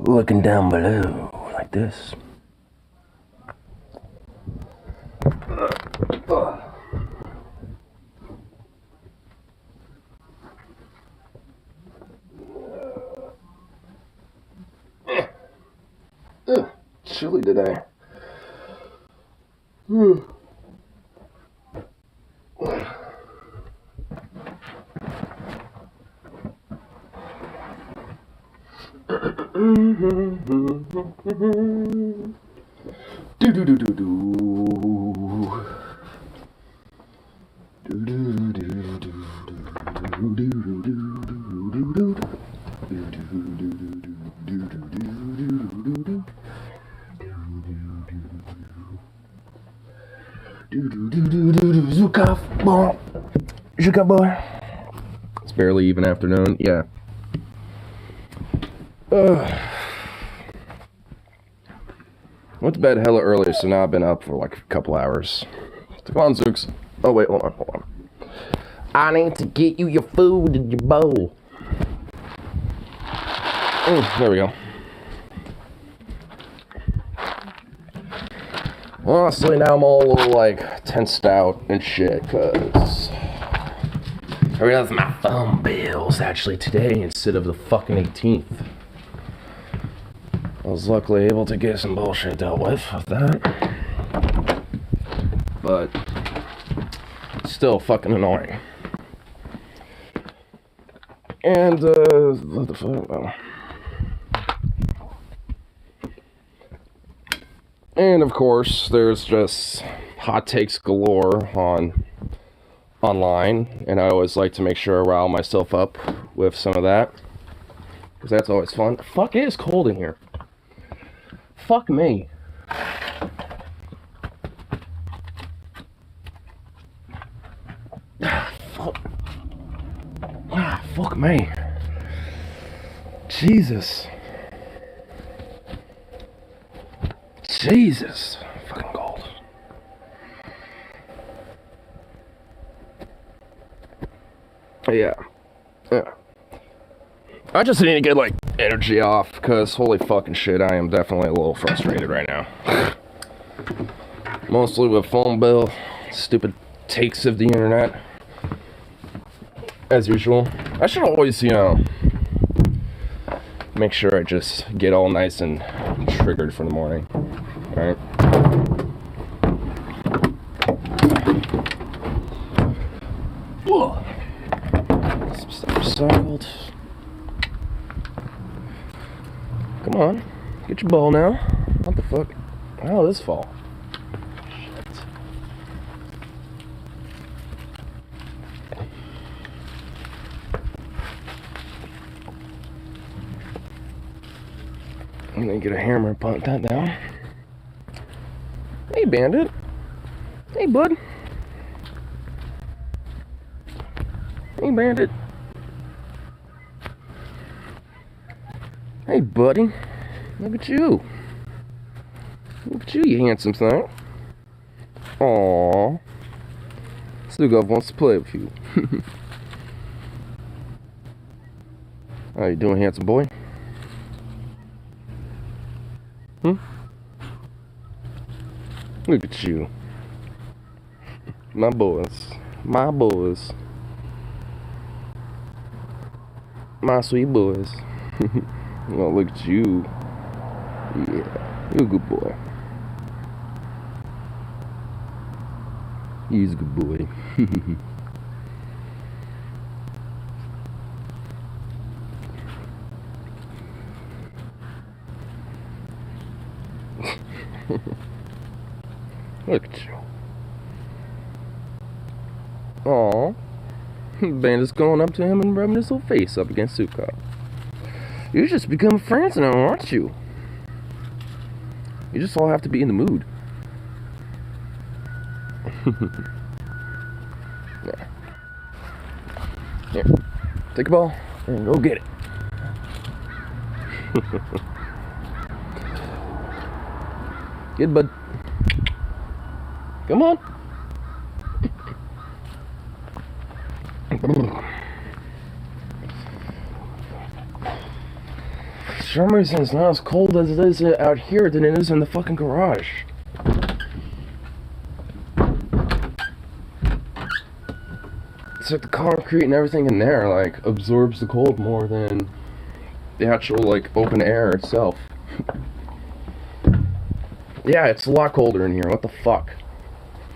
looking down below like this. Chilly today. Do do do do do. Do do do do do do do do do Zuka boy. It's barely even afternoon. Yeah. Went to bed hella early, so now I've been up for like a couple hours. Come on, Zooks. Oh wait, hold on. I need to get you your food in your bowl. There we go. Honestly, now I'm all a little like tensed out and shit, cause I realized my phone bill's actually today instead of the fucking 18th. I was luckily able to get some bullshit dealt with that. But still fucking annoying. And what the fuck? Oh. And of course, there's just hot takes galore online, and I always like to make sure I rile myself up with some of that, because that's always fun. Fuck, it is cold in here. Fuck me. Fuck me. Jesus. Fucking cold. Yeah. I just need to get like energy off, because holy fucking shit, I am definitely a little frustrated right now. Mostly with phone bill, stupid takes of the internet, as usual. I should always, make sure I just get all nice and triggered for the morning. Alright? Some stuff recycled. Come on, get your bowl now. What the fuck? How did this fall? Shit. I'm gonna get a hammer and punt that down. Hey, Bandit. Hey, bud. Hey, Bandit. Hey, buddy. Look at you. Look at you, you handsome thing. Aww. Doggo wants to play with you. How you doing, handsome boy? Look at you. My boys. My boys. My sweet boys. Oh, look at you. Yeah, you're a good boy. He's a good boy. Look at you. Aww. Bandit's going up to him and rubbing his little face up against Zuka. You just become friends now, aren't you? You just all have to be in the mood. Yeah. Here, take a ball and go get it. Good, bud. Come on. some reason it's not as cold as it is out here than it is in the fucking garage. It's like the concrete and everything in there, like, absorbs the cold more than the actual, like, open air itself. Yeah, it's a lot colder in here. What the fuck?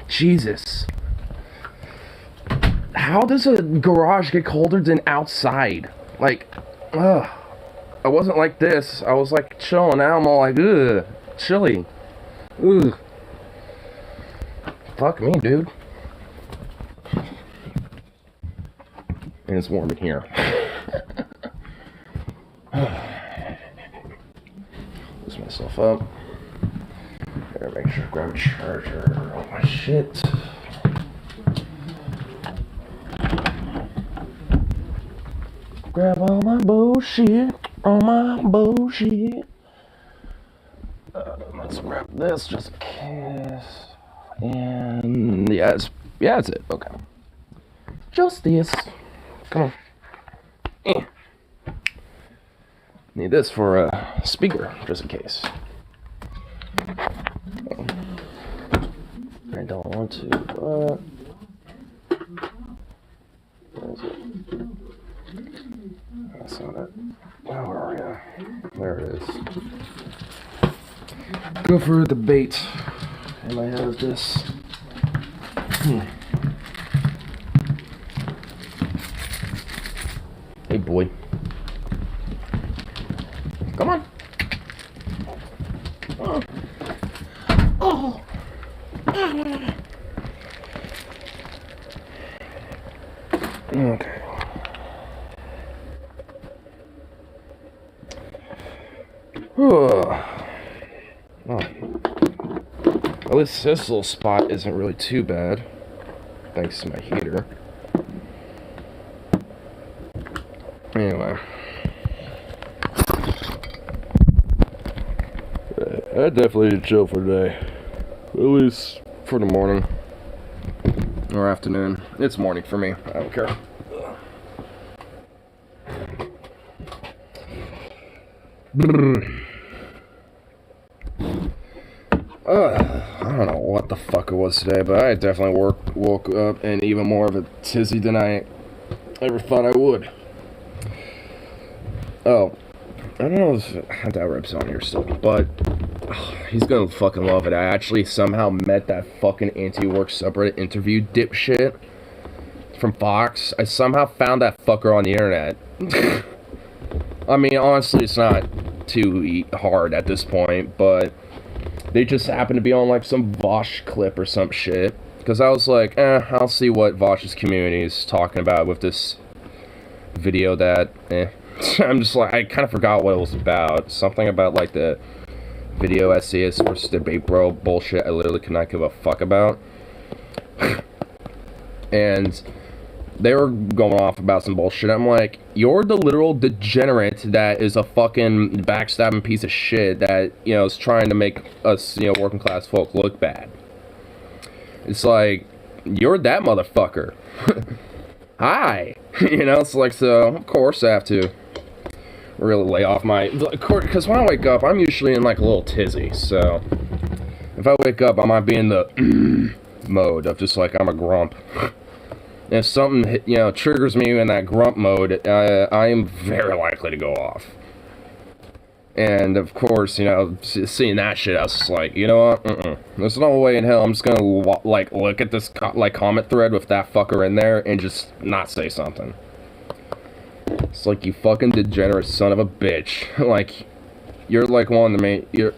Jesus. How does a garage get colder than outside? Like, ugh. I wasn't like this. I was like chilling. Now I'm all like, ugh, chilly. Ugh. Fuck me, dude. And it's warm in here. Loosen myself up. Better make sure I grab a charger. Oh my shit. Grab all my bullshit. All my bullshit. Let's grab this just in case. And yeah, that's it. Okay. Just this. Come on. Need this for a speaker, just in case. I don't want to, but where is it? That's not it. Oh, where are you? There it is. Go for the bait. And I have this. Hey, boy. Come on. Oh. Oh. Okay. Oh. At least this little spot isn't really too bad, thanks to my heater. Anyway. I definitely need to chill for today. At least for the morning. Or afternoon. It's morning for me. I don't care. I don't know what the fuck it was today, but I definitely woke up in even more of a tizzy than I ever thought I would. Oh, I don't know if that rip's on here still, but he's gonna fucking love it. I actually somehow met that fucking anti-work subreddit interview dipshit from Fox. I somehow found that fucker on the internet. I mean, honestly, it's not too hard at this point, but they just happened to be on like some Vosh clip or some shit. Because I was like, I'll see what Vosh's community is talking about with this video that, I'm just like, I kind of forgot what it was about. Something about like the video essayist versus debate bro bullshit I literally could not give a fuck about. And they were going off about some bullshit. I'm like, you're the literal degenerate that is a fucking backstabbing piece of shit that, you know, is trying to make us, you know, working class folk look bad. It's like, you're that motherfucker. Hi. You know, it's like, so, of course I have to really lay off my, because when I wake up, I'm usually in like a little tizzy, so if I wake up, I might be in the mode of just like, I'm a grump. If something, you know, triggers me in that grump mode, I am very likely to go off. And, of course, you know, seeing that shit, I was just like, you know what, there's no way in hell I'm just gonna, like, look at this, comment thread with that fucker in there and just not say something. It's like, you fucking degenerate son of a bitch. Like, you're, like, one of the main, you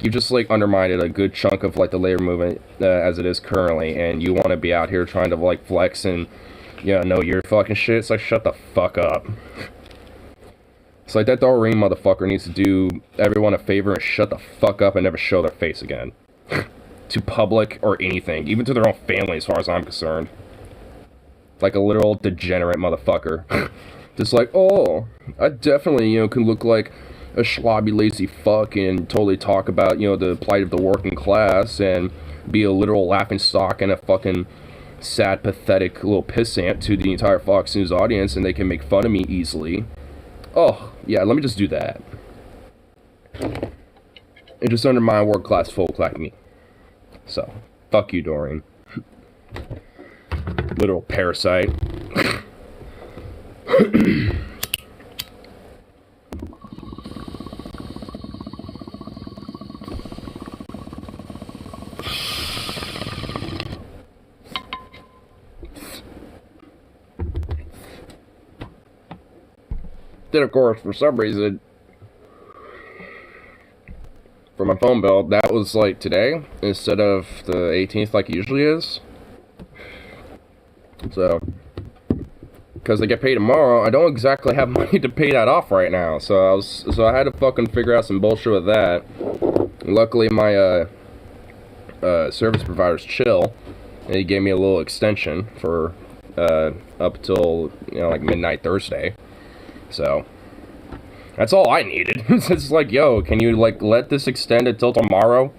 just, like, undermined a good chunk of, like, the labor movement as it is currently, and you want to be out here trying to, like, flex and, you know your fucking shit. It's like, shut the fuck up. It's like, that Doreen motherfucker needs to do everyone a favor and shut the fuck up and never show their face again. To public or anything, even to their own family as far as I'm concerned. Like a literal degenerate motherfucker. Just like, oh, I definitely, you know, can look like a schlubby, lazy fuck and totally talk about, you know, the plight of the working class and be a literal laughingstock and a fucking sad, pathetic little pissant to the entire Fox News audience, and they can make fun of me easily. Oh, yeah, let me just do that. It just undermined world-class folk like me. So, fuck you, Dorian. Literal parasite. Then, of course, for some reason, for my phone bill, that was like today instead of the 18th like it usually is. So, because I get paid tomorrow, I don't exactly have money to pay that off right now. So I had to fucking figure out some bullshit with that. Luckily, my service provider's chill, and he gave me a little extension for up till like midnight Thursday. So that's all I needed. It's like, yo, can you like let this extend until tomorrow,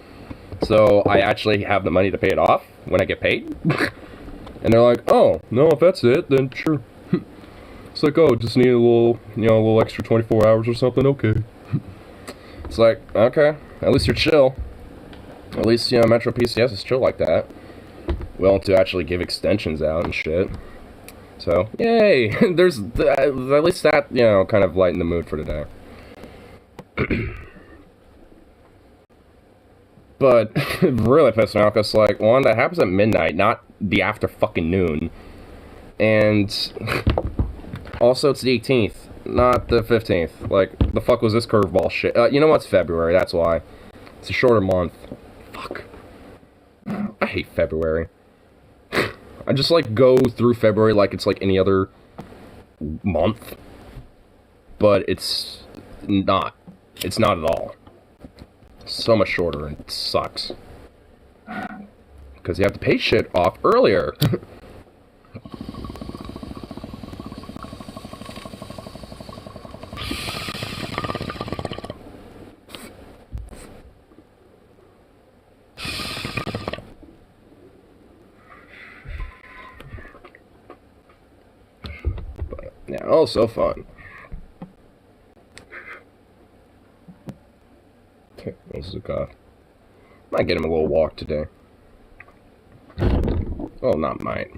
so I actually have the money to pay it off when I get paid? And they're like, oh no, if that's it, then sure. It's like, oh, just need a little, a little extra 24 hours or something. Okay. It's like, okay, at least you're chill. At least Metro PCS is chill like that, willing to actually give extensions out and shit. So, yay! There's at least that, kind of lighten the mood for today. But really pissed me off because, like, one, that happens at midnight, not the after fucking noon. And also, it's the 18th, not the 15th. Like, the fuck was this curveball shit? You know what's February, that's why. It's a shorter month. Fuck. I hate February. I just, like, go through February like it's, like, any other month. But it's not. It's not at all. So much shorter, and it sucks. Because you have to pay shit off earlier. Yeah, oh, so fun. Okay, this is a cough. Might get him a little walk today. Oh, not might.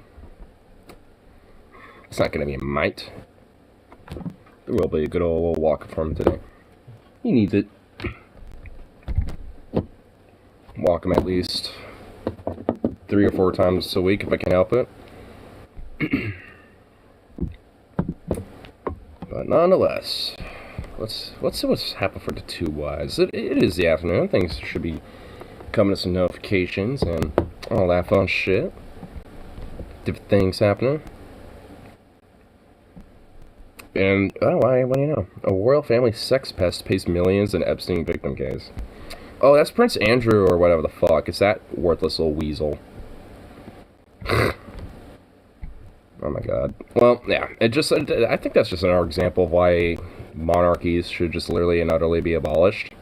It's not gonna be a might. It will be a good old little walk for him today. He needs it. Walk him at least 3 or 4 times a week if I can help it. But nonetheless, let's see what's happened for the 2 Ys. It is the afternoon. Things should be coming to some notifications and all that fun shit. Different things happening. And, oh, what do you know? A royal family sex pest pays millions in Epstein victim case. Oh, that's Prince Andrew or whatever the fuck. It's that worthless little weasel. Oh my god. Well, yeah, I think that's just another example of why monarchies should just literally and utterly be abolished.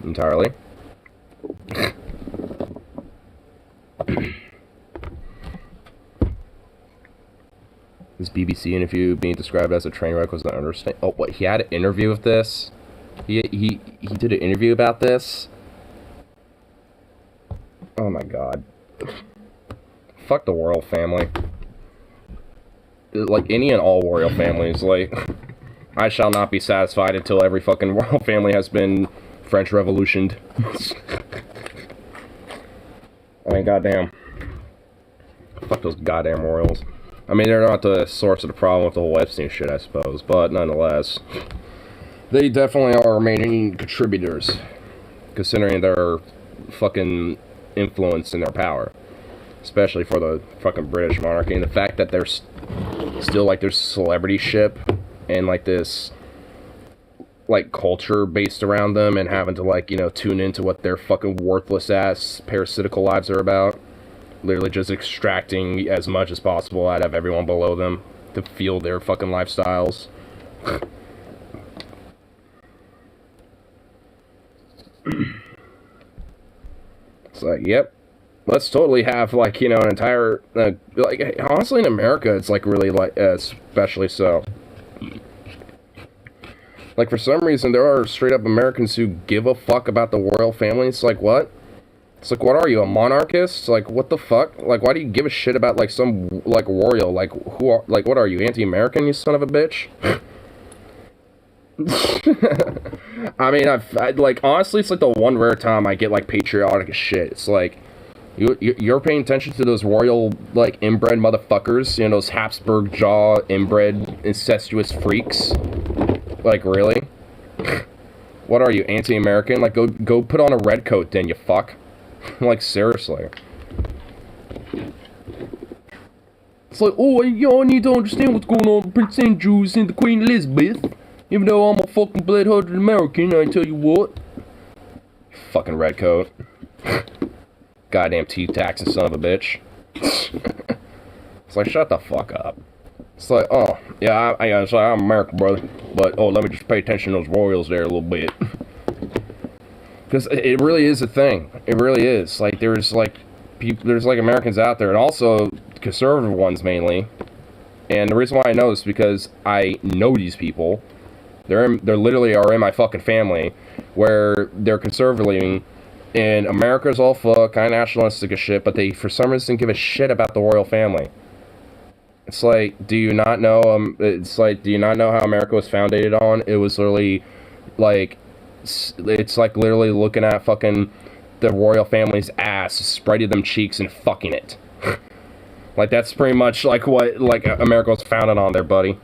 Entirely. This BBC interview being described as a train wreck was an understatement. Oh, what? He had an interview with this? He did an interview about this? Oh my god. Fuck the royal family. Like, any and all royal families, like, I shall not be satisfied until every fucking royal family has been French Revolutioned. I mean, goddamn. Fuck those goddamn royals. I mean, they're not the source of the problem with the whole Epstein shit, I suppose, but nonetheless, they definitely are main contributors, considering their fucking influence and their power. Especially for the fucking British monarchy, and the fact that there's still, like, there's celebrity ship and, like, this, like, culture based around them, and having to, like, tune into what their fucking worthless ass parasitical lives are about. Literally just extracting as much as possible out of everyone below them to fuel their fucking lifestyles. It's like, yep. Let's totally have, like, an entire, like, honestly, in America, it's, like, really, like, especially so. Like, for some reason, there are straight-up Americans who give a fuck about the royal family. It's like, what? It's like, what are you, a monarchist? Like, what the fuck? Like, why do you give a shit about, like, some, like, royal? Like, who are, like, what are you, anti-American, you son of a bitch? I mean, like, honestly, it's like the one rare time I get, like, patriotic as shit. It's like, you're paying attention to those royal, like, inbred motherfuckers, you know, those Habsburg jaw, inbred, incestuous freaks. Like, really? What are you, anti-American? Like, go put on a red coat, then, you fuck. Like, seriously. It's like, oh, y'all need to understand what's going on with Prince Andrews and the Queen Elizabeth. Even though I'm a fucking blood-hearted American, I tell you what. Fucking redcoat. Goddamn teeth taxing son of a bitch. It's like, shut the fuck up. It's like, oh, yeah, I'm American, brother. But, oh, let me just pay attention to those royals there a little bit. Because it really is a thing. It really is. Like, there's like Americans out there, and also conservative ones mainly. And the reason why I know this is because I know these people. They're literally are in my fucking family, where they're conservative, and America's all fuck, kind of nationalistic as shit, but they for some reason give a shit about the royal family. It's like, do you not know? Do you not know how America was founded on? It was literally, like, it's like literally looking at fucking the royal family's ass, spreading them cheeks and fucking it. Like, that's pretty much like what like America was founded on there, buddy.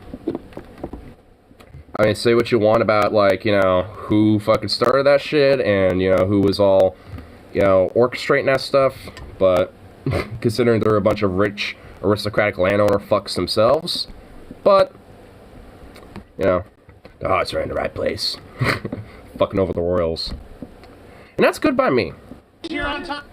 I mean, say what you want about, like, you know, who fucking started that shit and, you know, who was all, you know, orchestrating that stuff, but considering they're a bunch of rich, aristocratic landowner fucks themselves, but, you know, the hearts are in the right place. Fucking over the royals. And that's good by me. Here on time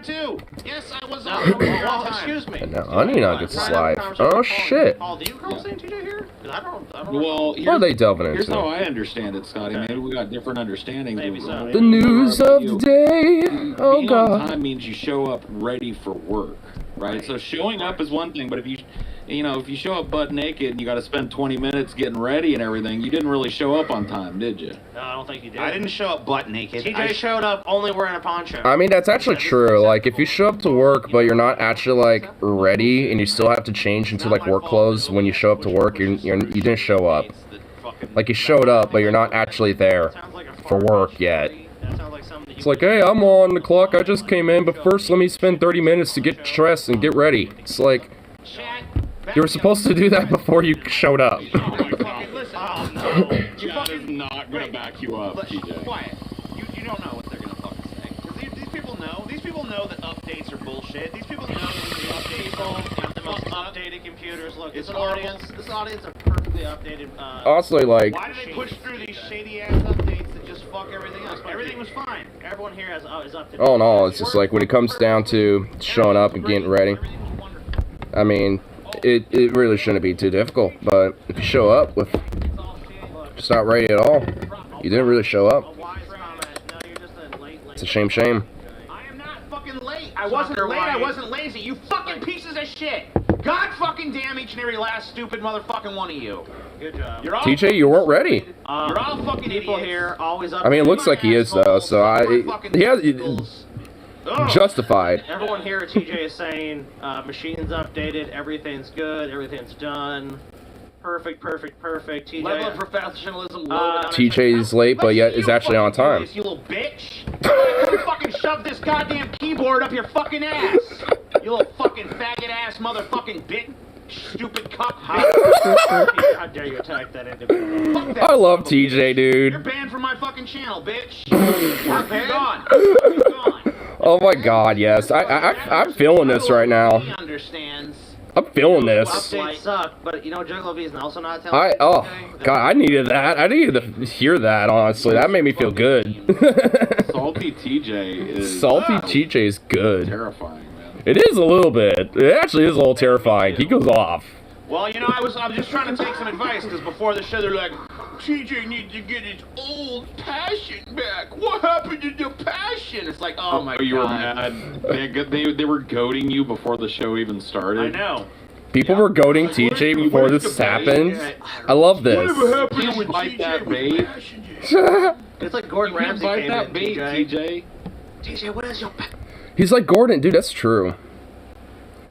too. Yes, I was on time. Excuse me. And now Onion Nuggets is live. Oh shit. Paul, do you call St. TJ here? I don't well, what are they delving into? Here's how I understand it, Scotty. Maybe we got different understandings. Maybe so. The news of the day. Oh being god. on time means you show up ready for work, right? So showing up is one thing, but if you show up butt naked and you got to spend 20 minutes getting ready and everything, you didn't really show up on time, did you? No, I don't think you did. I didn't show up butt naked. TJ showed up only wearing a poncho. I mean, that's actually true. Like, if you show up to work, but you're not actually, like, ready, and you still have to change into, like, work clothes when you show up to work, you didn't show up. Like, you showed up, but you're not actually there for work yet. It's like, hey, I'm on the clock, I just came in, but first let me spend 30 minutes to get dressed and get ready. It's like, you were supposed to do that before you showed up. Oh my god. Listen. Oh no. Chad is not gonna back you up, TJ. Quiet. You don't know what they're gonna fucking say. Because these people know. These people know that updates are bullshit. These people know that the updates Have the most updated computers. Look, It's this horrible. audience are perfectly updated. Honestly, like, Why did they push through these shady ass updates that just fuck everything else? Everything was fine. Everyone here is up to date. all in all, it's just like, when it comes down to showing up and getting ready, Everything was wonderful. I mean, it really shouldn't be too difficult, but if you show up with just not ready at all, you didn't really show up. It's a shame. I am not fucking late. I wasn't late. I wasn't lazy. You fucking pieces of shit. God fucking damn each and every last stupid motherfucking one of you. Good job. You're all TJ, you weren't ready. You're all fucking People idiots. here always up. I mean, it looks like he is, though, so he has, justified. Everyone here at TJ is saying machine's updated, everything's good, everything's done. Perfect. TJ. Level of professionalism. TJ's late, but yet is actually on time. You little bitch. You fucking shove this goddamn keyboard up your fucking ass. You little fucking faggot ass motherfucking bitch. Stupid cuck. How dare you attack that individual? Fuck that I love son of a TJ, bitch. dude. You're banned from my fucking channel, bitch. You're gone. You're gone. Oh my god, yes. I'm feeling this right now. He understands. I'm feeling this. Updates suck, but you know Juggalo V is also not telling. Oh god, I needed that. I needed to hear that, honestly. That made me feel good. Salty TJ is Salty TJ is good. terrifying, man. It is a little bit. It actually is a little terrifying. He goes off. Well, you know, I'm just trying to take some advice, because before the show they're like, TJ needs to get his old passion back. What happened to the passion? It's like, oh my god. You were mad. They were goading you before the show even started. I know. People were goading TJ before this happened. I love this. Whatever happened Can't when bite that TJ bait. was passionate? It's like Gordon You can't Ramsay bite came that in, bait, TJ. TJ, what is your... He's like Gordon, dude. That's true.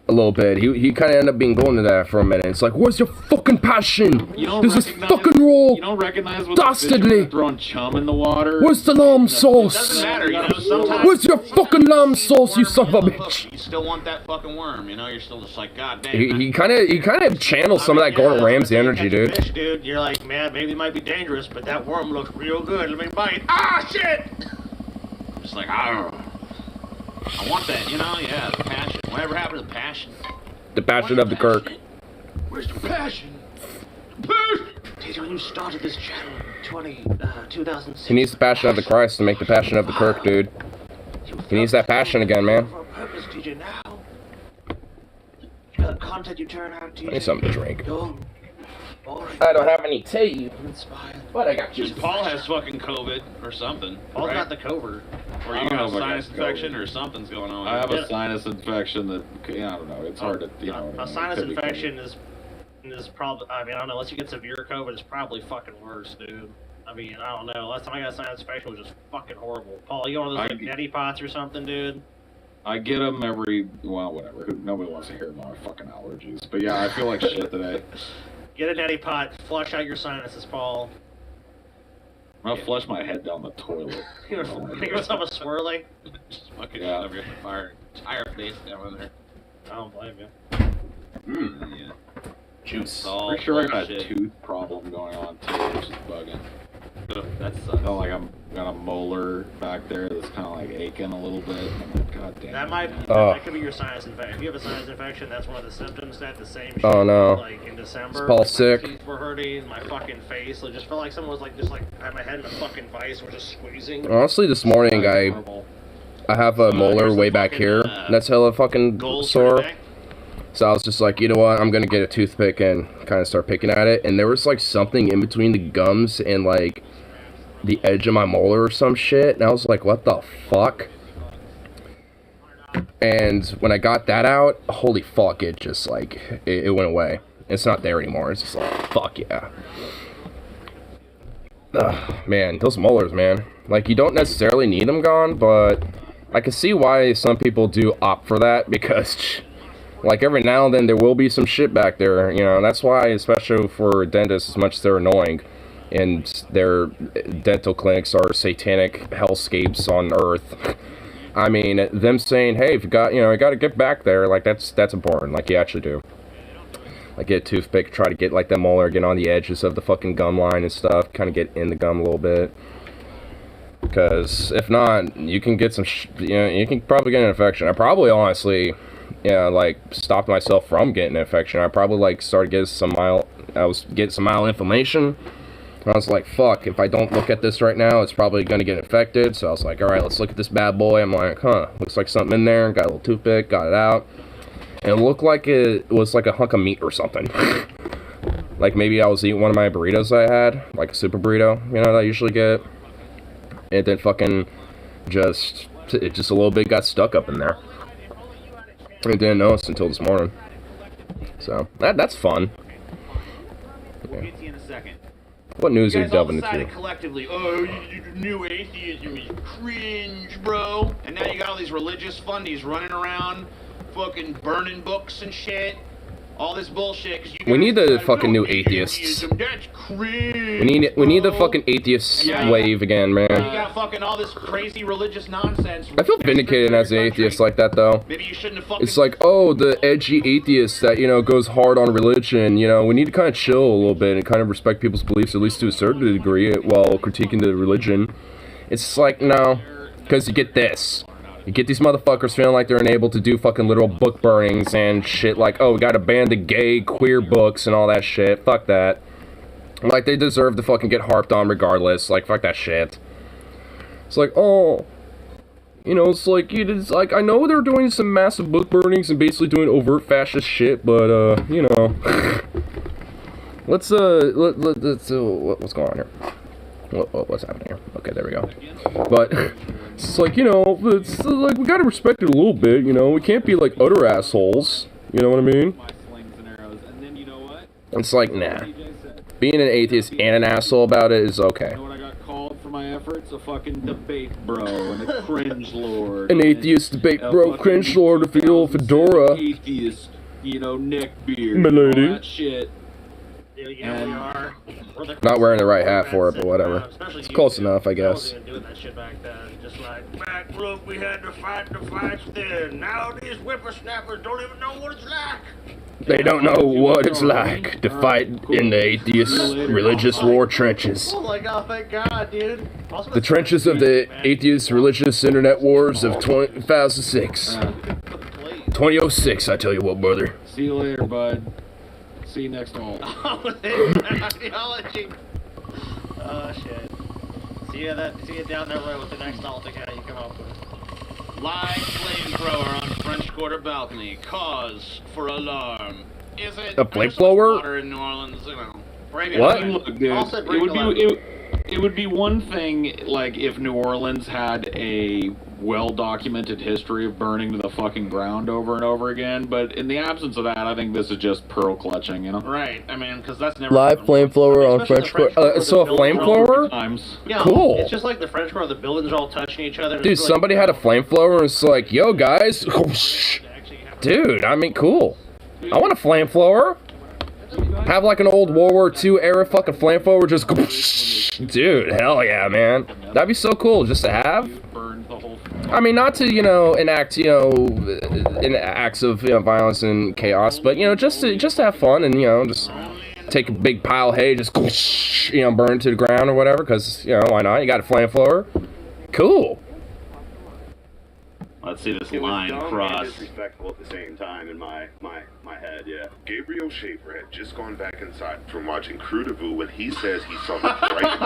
A little bit. He kind of ended up being going to that for a minute. It's like, where's your fucking passion? You don't This is recognize- fucking raw. You don't recognize what Dastardly. the throwing chum in the water. Where's the lamb Doesn't sauce? matter, you know, sometimes... Where's your fucking lamb sauce, you Worm son of a on the bitch? hook, you still want that fucking worm, you know? You're still just like, God damn. He kind of channels some of that Gordon Ramsay energy, dude. Fish, dude. You're like, man, maybe it might be dangerous, but that worm looks real good. Let me bite. Ah, shit! Just like, I want that, you know? Yeah, the passion. Whatever happened to the passion? The passion of the Kirk. Where's the passion? The passion! TJ, when you started this channel in 2006... He needs the passion of the Christ to make the passion of the Kirk, dude. He needs that passion again, man. For a purpose, TJ, now. Content you turn out, TJ. I need something to drink. Boring. I don't have any tea, Inspired. but I got you. Paul has fucking COVID or something. Paul's right? got the covert. Or I you don't got a know if I got sinus infection COVID. or something's going on. I have Yeah. a sinus infection that, I don't know, it's hard to, you know. A sinus infection is probably, I mean, I don't know, unless you get severe COVID, it's probably fucking worse, dude. I mean, I don't know. Last time I got a sinus infection was just fucking horrible. Paul, you on those like neti pots or something, dude? I get them every, well, whatever. Nobody wants to hear about my fucking allergies. But yeah, I feel like shit today. Get a neti pot, flush out your sinuses, Paul. I'll flush my head down the toilet. Give yourself a swirly. Just fucking Yeah. shove your fire tire face down there. I don't blame you. Yeah. Juice. It's all Pretty sure I got a bullshit. tooth problem going on too, which is bugging. That I sucks. feel like I'm got a molar back there that's kind of like aching a little bit. And I'm like, God damn. That could be your sinus infection. If you have a sinus infection, that's one of the symptoms. That the same shit. Oh, no. Like in December. Is Paul my sick? teeth were hurting, my fucking face. I just felt like someone was like I had my head in a fucking vice, was just squeezing. Honestly, this morning I have a molar here's the way back fucking, here. That's hella fucking Goals for sore. today. So I was just like, you know what? I'm gonna get a toothpick and kind of start picking at it. And there was like something in between the gums and like the edge of my molar or some shit. And I was like, what the fuck? And when I got that out, holy fuck! It just like it went away. It's not there anymore. It's just like fuck yeah. Ugh, man, those molars, man. Like you don't necessarily need them gone, but I can see why some people do opt for that because. Like, every now and then, there will be some shit back there, you know, and that's why, especially for dentists, as much as they're annoying, and their dental clinics are satanic hellscapes on Earth. I mean, them saying, hey, if you got, you know, you gotta get back there, like, that's important, like, you actually do. Like, get a toothpick, try to get, like, the molar, get on the edges of the fucking gum line and stuff, kind of get in the gum a little bit. Because, if not, you can get some, you know, you can probably get an infection. I probably, honestly... Yeah, like, stopped myself from getting an infection. I probably, like, started getting some mild inflammation. And I was like, fuck, if I don't look at this right now, it's probably gonna get infected. So I was like, alright, let's look at this bad boy. I'm like, huh, looks like something in there. Got a little toothpick, got it out. And it looked like it was like a hunk of meat or something. Like, maybe I was eating one of my burritos I had, like a super burrito, you know, that I usually get. And then fucking just a little bit got stuck up in there. I didn't notice until this morning. So, that's fun. We'll get to you in a second. What news are You you guys all delving decided into? collectively, oh, new atheism is cringe, bro. And now you got all these religious fundies running around, fucking burning books and shit. All this bullshit. 'Cause you We guys need the decided, fucking no, new atheists. atheism, that's cringe. We need the bro. fucking atheist Yeah. wave again, You man. got fucking all this crazy religious nonsense. I feel vindicated as an atheist like that, though. Maybe you shouldn't have fucking. It's like, oh, the edgy atheist that, you know, goes hard on religion, you know, we need to kind of chill a little bit and kind of respect people's beliefs, at least to a certain degree, while critiquing the religion. It's like, no, because you get this. You get these motherfuckers feeling like they're unable to do fucking literal book burnings and shit like, oh, we gotta ban the gay, queer books and all that shit. Fuck that. Like, they deserve to fucking get harped on regardless. Like, fuck that shit. It's like, oh... You know, it's like, I know they're doing some massive book burnings and basically doing overt fascist shit, but, you know... let's, what's going on here? What's happening here? Okay, there we go. But, it's like, you know, it's like, we gotta respect it a little bit, you know? We can't be, like, utter assholes. You know what I mean? you know what? It's like, nah. DJ said. Being an atheist and an asshole about it is okay. You know what I got called for my efforts? A fucking debate bro and a cringe lord. An atheist debate bro, cringe lord with the old fedora. Atheist, you know, neck beard, Milady. all that shit. Dude, you know we are. We're the Not wearing the right hat for it, but whatever. Especially It's you, close dude. enough, I I guess. wasn't even doing that shit back then. Just like, Back, look, we had to fight the fights then. Now these whippersnappers don't even know what it's like. They don't know what it's like to fight in the atheist religious war trenches. oh my god, thank God, dude. Also, The trenches of the atheist religious internet wars of 2006. 2006, I tell you what, brother. See you later, bud. See you next hole. Ideology. Oh shit. See you down that road with the next alt account you come up with. Live flamethrower on French Quarter balcony. Cause for alarm. Is it? A flamethrower? Water in New Orleans, you know. What? Look, dude, Also, it would be one thing, like, if New Orleans had a well-documented history of burning to the fucking ground over and over again, but in the absence of that, I think this is just pearl clutching, you know? Right. I mean, because that's never. Live flamethrower on Especially French the Quarter. French So a Quarter flamethrower? Times. Yeah, Cool. It's just like the French Quarter, the buildings are all touching each other. Dude, somebody had a flamethrower and it's like, yo, guys. Dude, I mean, cool. I want a flamethrower. Have like an old World War II era fucking flamethrower just go. Dude, hell yeah, man. That'd be so cool just to have. Burned the whole I mean, not to, you know, enact, you know, in acts of, you know, violence and chaos, but, you know, just to have fun and, you know, just take a big pile of hay, just, you know, burn to the ground or whatever, because, you know, why not? You got a flamethrower. Cool. Let's see this It was line dumb and cross. disrespectful at the same time in my head, yeah. Gabriel Schaefer had just gone back inside from watching Crew de Vue when he says he saw the bright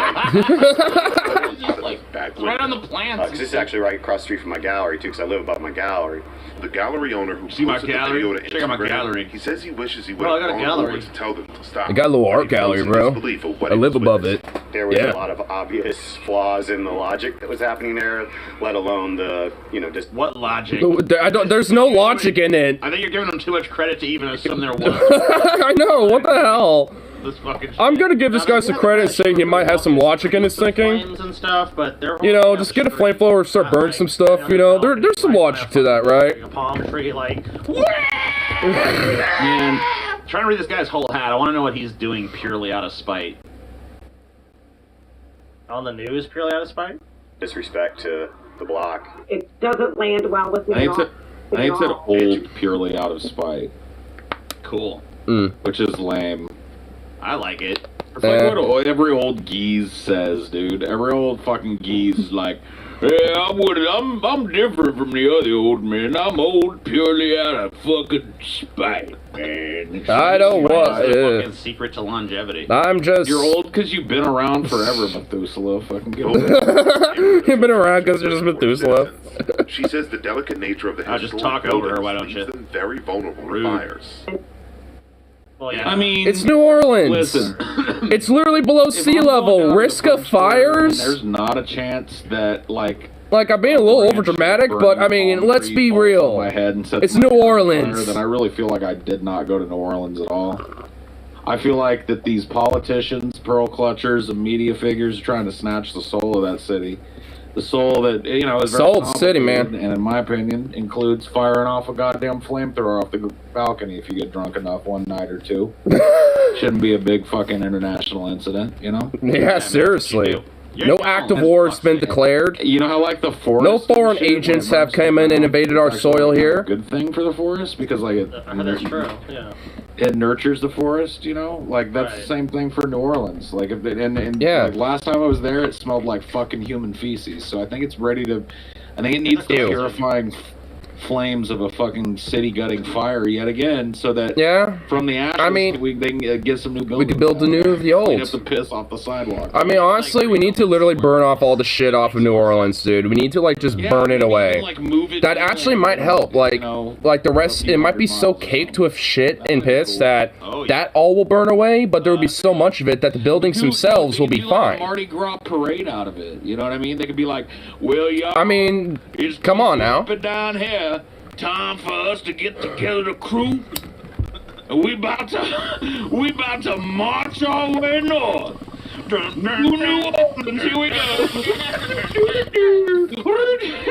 light. Right on the plants. Because this is actually right across the street from my gallery, too, because I live above my gallery. The gallery owner who See my posted the gallery? video to Check out my Instagram, gallery. he says he wishes he would Well, I have got a gone over gallery. to tell them to stop. I got a little art He froze gallery, in bro. disbelief of what I he live was above witnessing. it. There was Yeah. a lot of obvious flaws in the logic that was happening there, let alone the, you know, just... What logic? There's no logic in it. I think you're giving them too much credit to even assume there was. I know, what the hell? This fucking shit. I'm gonna give this guy some credit and say he might have some logic in his thinking. Flames and stuff, but they're You know, just get a flamethrower, start burning some stuff, you know, there's some logic to that, right? A palm tree, like, Man, trying to read this guy's whole hat. I want to know what he's doing purely out of spite. on the news purely out of spite. disrespect to the block. It doesn't land well with me I at ain't all. said, I ain't said old purely out of spite, Cool. which is lame. I like it. It's like what every old geese says, dude. Every old fucking geese is like, yeah, I'm different from the other old men. I'm old purely out of fucking spite, man. I don't That's want the fucking secret to longevity. I'm just... You're old because you've been around forever, Methuselah. Fucking get over it. You've been around because you're just Methuselah. She says the delicate nature of the I'll just historic talk over her, buildings why don't leaves you? them very vulnerable Rude. to fires. Well, yeah. I mean, It's New Orleans. Listen, It's literally below if sea I'm going level. down to Risk the of front store, fires? There's not a chance that, like, Like, I'm being a little branch overdramatic, burning but I mean, palm let's tree be falls on real. my head and sets It's my New head on Orleans. fire, then I really feel like I did not go to New Orleans at all. I feel like that these politicians, pearl clutchers, and media figures are trying to snatch the soul of that city. The soul that, you know, is very Soul of the city, man. complicated, and in my opinion, includes firing off a goddamn flamethrower off the balcony if you get drunk enough one night or two. Shouldn't be a big fucking international incident, you know? Yeah, seriously. You're No down. act of That's war has been fuck's sake. declared. You know how, like, the forest... No and foreign shit, when agents it have burns come to in the and ground, invaded our it's actually soil a here. good thing for the forest because, like, That's true. Yeah. it nurtures the forest, you know? Like, that's the Right. same thing for New Orleans. Like, if it, and Yeah. like, last time I was there, it smelled like fucking human feces. So I think it's ready to... I think it needs the Ew. purifying flames of a fucking city-gutting fire yet again so that Yeah. from the ashes, I mean, they can get some new buildings. We could build the new of the Clean up old. the piss off the sidewalk. I mean, honestly, we need to literally burn off all the shit off of New Orleans, dude. We need to, like, just Yeah, burn it maybe away. even, like, move it That to, actually like, might help. Like, you know, like the rest, a few it might be hundred so miles or caked so. with shit That's and pretty piss cool. that Oh, yeah. that all will burn away, but there will be so much of it that the buildings themselves will be They could do, like, a fine. Mardi Gras parade out of it. You know what I mean? They could be like, well, y'all, I mean, it's come on now. But down here, time for us to get together, crew. We about to march our way north. New Orleans, here we go.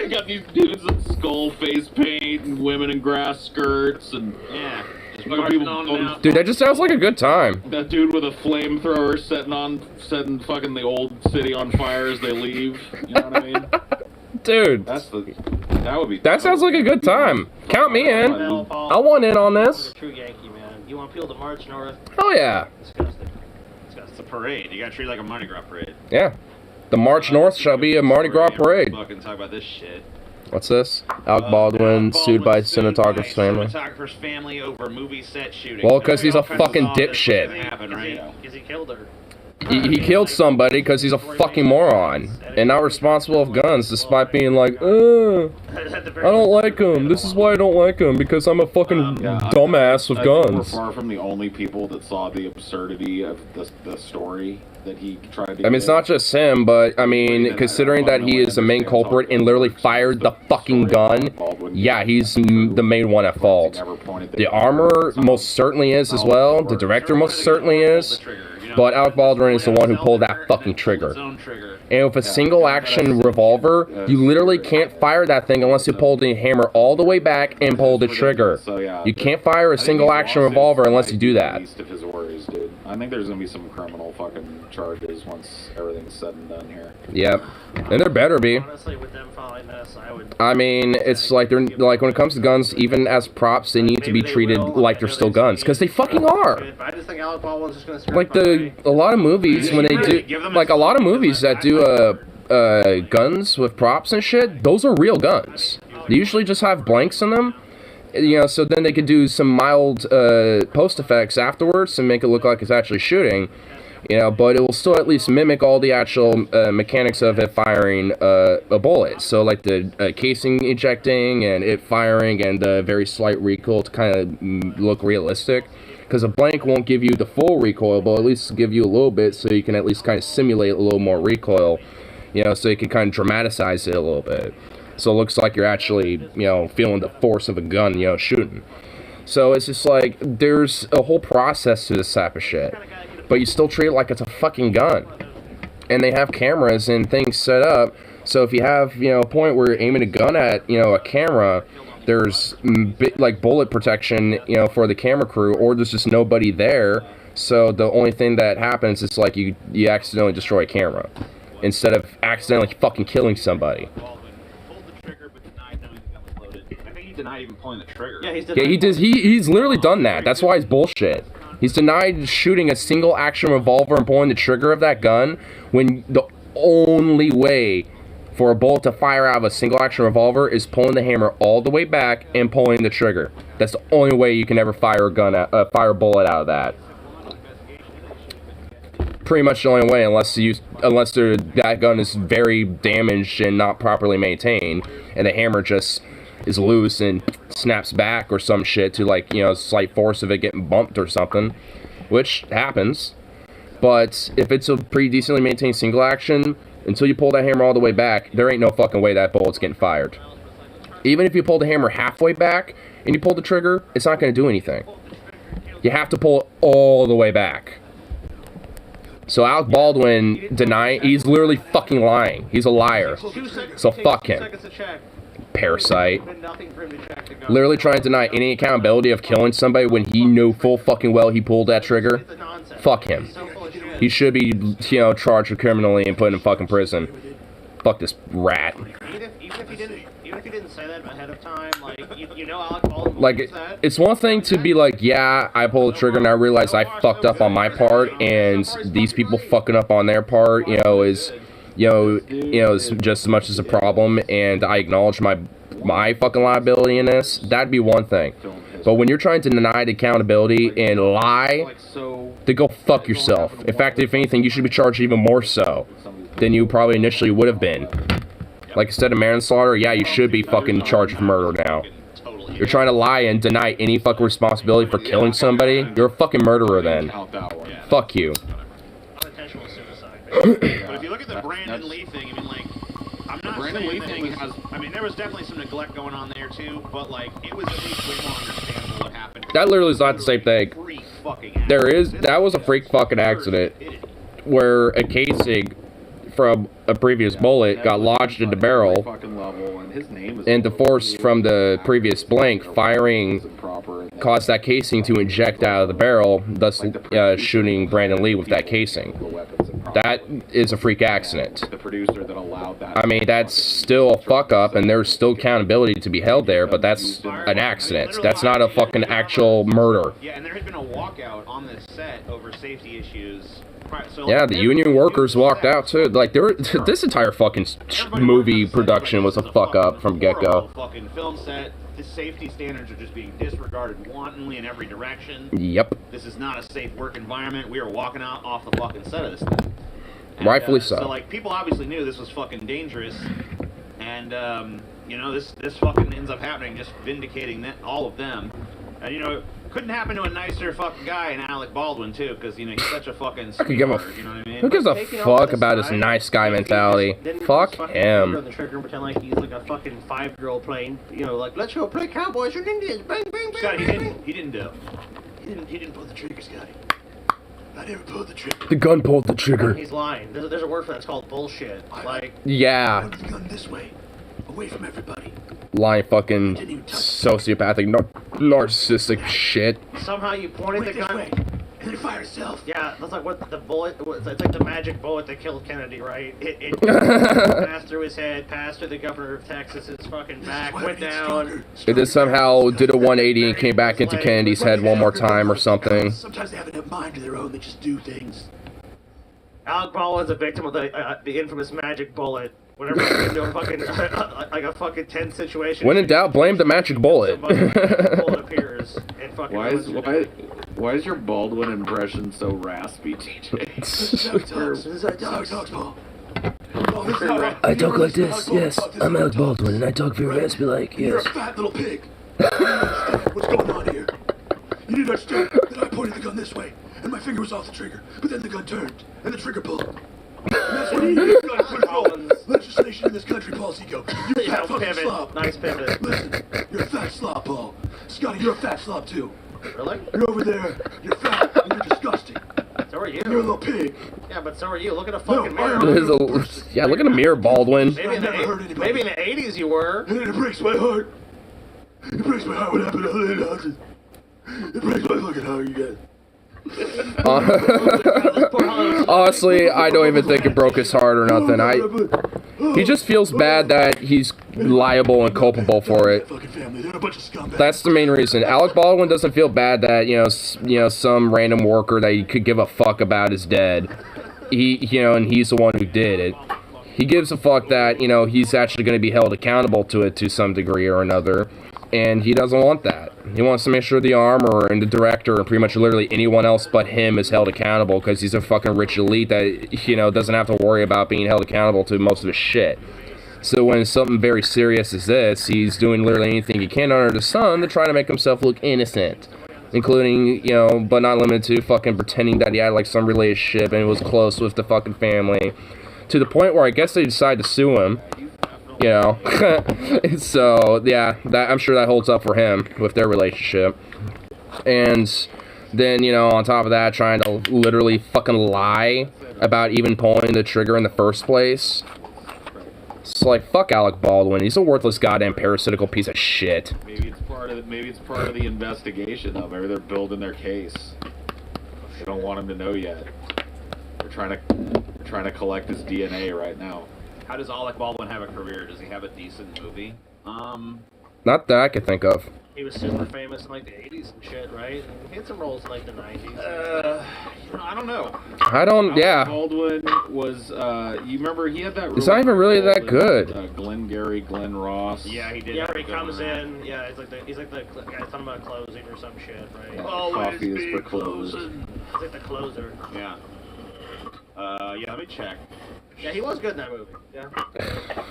Got these dudes in skull face paint and women in grass skirts and Yeah. Just fucking marching people on going- out. Dude, that just sounds like a good time. That dude with a flamethrower setting fucking the old city on fire as they leave. You know what I mean? Dude, That would be. that sounds like a good time. Count me in. Hell, Paul. I want in on You're this. a true Yankee, man. You want people to march north? Hell yeah. Disgusting. It's a parade. You gotta treat it like a Mardi Gras parade. Yeah. The March North shall be a Mardi Gras parade. Fucking talk about this shit. What's this? Alec Baldwin sued by cinematographer's family. Cinematographer's family over movie set shooting. Well, 'cause he's a All kinds of fucking all this dipshit. doesn't happen, right? Because he killed her. He killed somebody because he's a fucking moron and not responsible of guns, despite being like, I don't like him. This is why I don't like him, because I'm a fucking dumbass with I think we're guns. far from the only people that saw the absurdity of the story that he tried to. I mean, it's not just him, but I mean, considering that he is the main culprit and literally fired the fucking gun, yeah, he's the main one at fault. The armor most certainly is as well. The director most certainly is. But Alec Baldwin is the one who pulled that fucking trigger. And with a single action revolver, you literally can't fire that thing unless you pull the hammer all the way back and pull the trigger. You can't fire a single action revolver unless you do that. I think there's gonna be some criminal fucking charges once everything's said and done here. Yep. And there better be. Honestly, with them following this, I would. I mean, it's like they're like when it comes to guns, even as props, they need to be treated like they're still guns, because they fucking are. I just think Alec Baldwin's just gonna Like a lot of movies when they do, like a lot of movies that do guns with props and shit, those are real guns. They usually just have blanks in them, you know, so then they could do some mild post effects afterwards and make it look like it's actually shooting, you know, but it will still at least mimic all the actual mechanics of it firing a bullet. So like the casing ejecting and it firing and the very slight recoil to kind of look realistic. Because a blank won't give you the full recoil, but at least give you a little bit so you can at least kind of simulate a little more recoil, you know, so you can kind of dramatize it a little bit. So it looks like you're actually, you know, feeling the force of a gun, you know, shooting. So it's just like, there's a whole process to this type of shit. But you still treat it like it's a fucking gun. And they have cameras and things set up, so if you have, you know, a point where you're aiming a gun at, you know, a camera, there's like bullet protection, you know, for the camera crew, or there's just nobody there. So the only thing that happens is like you accidentally destroy a camera instead of accidentally fucking killing somebody. Pulled the trigger but denied knowing the gun was loaded. I think he denied even pulling the trigger. Yeah, Yeah, he does. He's literally done that. That's why it's bullshit. He's denied shooting a single action revolver and pulling the trigger of that gun when the only way for a bullet to fire out of a single action revolver is pulling the hammer all the way back and pulling the trigger. That's the only way you can ever fire a bullet out of that. Pretty much the only way, unless that gun is very damaged and not properly maintained, and the hammer just is loose and snaps back or some shit to, like, you know, slight force of it getting bumped or something, which happens. But if it's a pretty decently maintained single action, until you pull that hammer all the way back, there ain't no fucking way that bullet's getting fired. Even if you pull the hammer halfway back and you pull the trigger, it's not going to do anything. You have to pull it all the way back. So Alec Baldwin he's literally fucking lying. He's a liar. So fuck him. Parasite. Literally trying to deny any accountability of killing somebody when he knew full fucking well he pulled that trigger. Fuck him. He should be, you know, charged with criminally and put in fucking prison. Fuck this rat. Even if you didn't say that ahead of time, like, you know Alec Baldwin Like, it's one thing to be like, yeah, I pulled the trigger and I realized I fucked up on my part, and these people fucking up on their part, you know, is just as much as a problem, and I acknowledge my fucking liability in this. That'd be one thing. But when you're trying to deny the accountability and lie, then go fuck yourself. In fact, if anything, you should be charged even more so than you probably initially would have been. Like, instead of manslaughter, yeah, you should be fucking charged with murder now. You're trying to lie and deny any fucking responsibility for killing somebody, you're a fucking murderer then. Fuck you. unintentional suicide. But if you look at the Brandon Lee thing, I mean, like, I'm not Brandon saying Lee that thing it was, I mean, there was definitely some neglect going on there too, but like, it was at least way more understandable That literally is not the same thing. Freak fucking That was a freak fucking accident where a casing from a previous bullet got lodged in the barrel, and the force from the previous blank firing caused that casing to inject out of the barrel, thus shooting Brandon Lee with that casing. That is a freak accident. I mean, that's still a fuck up, and there's still accountability to be held there, but that's an accident. That's not a fucking actual murder. Yeah, and there had been a walkout on this set over safety issues. So, Yeah, the union workers walked out too. Like, this entire fucking movie production was a fuck up from get-go. Fucking film set. The safety standards are just being disregarded wantonly in every direction. Yep. This is not a safe work environment. We are walking out off the fucking set of this thing. And, Rightfully so. So, like, people obviously knew this was fucking dangerous. And, you know, this fucking ends up happening, just vindicating all of them. And, you know, couldn't happen to a nicer fucking guy in Alec Baldwin, too, because, you know, he's such a fucking I could give a sweetheart, you know what I mean? Who gives a fuck about his nice guy mentality? Fuck him. On the trigger and pretend like he's like a fucking 5-year-old playing, you know, like, let's go play cowboys or Indians, bang, bang, bang. Scotty, he didn't pull the trigger, Scotty. I never pulled the trigger. The gun pulled the trigger. He's lying. There's a word for that. It's called bullshit. Like, Yeah. Put the gun this way, away from everybody. Lying fucking sociopathic, narcissistic shit. somehow you pointed the gun. And then fire itself. Yeah, that's like what the bullet. It's like the magic bullet that killed Kennedy, right? It passed through his head, passed through the governor of Texas, his fucking back, went down. It then somehow did a 180 and came back into Kennedy's head one more time or something. Sometimes they have enough mind of their own. They just do things. Alec Baldwin's a victim of the infamous magic bullet. Whenever you get into a fucking like a fucking tense situation. When in doubt, blame the magic bullet. Bullet appears and fucking. Why is your Baldwin impression so raspy, TJ? Talks, Paul. I talk like this, yes. I'm Alec Baldwin, and I talk very raspy like, You're yes. a fat little pig. You didn't understand what's going on here. You didn't understand that I pointed the gun this way, and my finger was off the trigger, but then the gun turned, and the trigger pulled. And that's why you need gun control legislation in this country, Paul Zico. You fat fucking slob. Nice pivot. Listen, you're a fat slob, Paul. Scotty, you're a fat slob, too. Really? You're over there, you're fat, and you're disgusting. So are you. You're a little pig. Yeah, but so are you. Look at a fucking No, mirror. Yeah, look at the mirror, Baldwin. Maybe in the 80s you were. And it breaks my heart. It breaks my heart what happened to other houses. It breaks my fucking heart, you guys. Honestly, I don't even think it broke his heart or nothing. He just feels bad that he's liable and culpable for it. That's the main reason. Alec Baldwin doesn't feel bad that some random worker that he could give a fuck about is dead. And he's the one who did it. He gives a fuck that he's actually going to be held accountable to it to some degree or another, and he doesn't want that. He wants to make sure the armor and the director and pretty much literally anyone else but him is held accountable because he's a fucking rich elite that, doesn't have to worry about being held accountable to most of his shit. So when something very serious is this, he's doing literally anything he can under the sun to try to make himself look innocent. Including, but not limited to fucking pretending that he had like some relationship and was close with the fucking family. To the point where I guess they decided to sue him. So yeah, I'm sure that holds up for him with their relationship. And then, on top of that, trying to literally fucking lie about even pulling the trigger in the first place. It's like, fuck Alec Baldwin. He's a worthless goddamn parasitical piece of shit. Maybe it's part of the investigation, though. Maybe they're building their case. They don't want him to know yet. They're trying to collect his DNA right now. How does Alec Baldwin have a career? Does he have a decent movie? Not that I could think of. He was super famous in like the 80s and shit, right? And he had some roles in like the 90s. I don't know. Yeah. Baldwin was, you remember he had that role. It's not even really that good. Glenn Ross. Yeah, he did. Yeah, where he comes in. Yeah, he's like the guy talking about closing or some shit, right? Coffee is for closers. He's like the closer. Yeah. Yeah, let me check. Yeah, he was good in that movie. Yeah.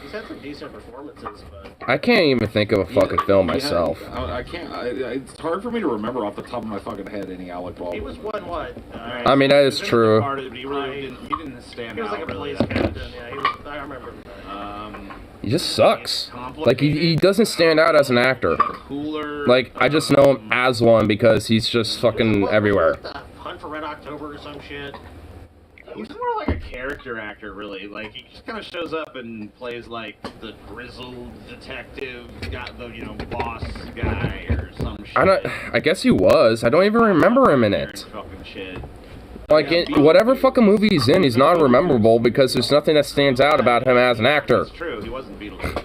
He's had some decent performances, but... I can't even think of a fucking film myself. I can't. It's hard for me to remember off the top of my fucking head any Alec Baldwin. He was what? I mean, that is true. He didn't stand out. He was like a police captain. Yeah, I remember that. just sucks. Like, he doesn't stand out as an actor. Cooler. Like, I just know him as one because he's just fucking everywhere. Hunt for Red October or some shit. He's more like a character actor, really. Like, he just kind of shows up and plays, like, the grizzled detective, got the, boss guy or some shit. I guess he was. I don't even remember him in it. Fucking shit. Like, whatever fucking movie he's in, he's not rememberable because there's nothing that stands out about him as an actor. That's true. He wasn't Beetlejuice.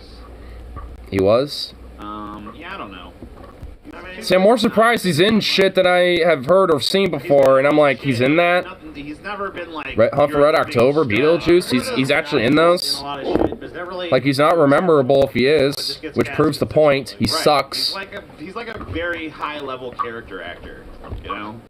He was? Yeah, I don't know. See, I'm more surprised he's in shit that I have heard or seen before, and I'm like, he's in that? He's never been like Hunt for Red October, Beetlejuice, he's actually in those? Like, he's not rememberable if he is, which proves the point. He sucks. He's like a very high-level character actor,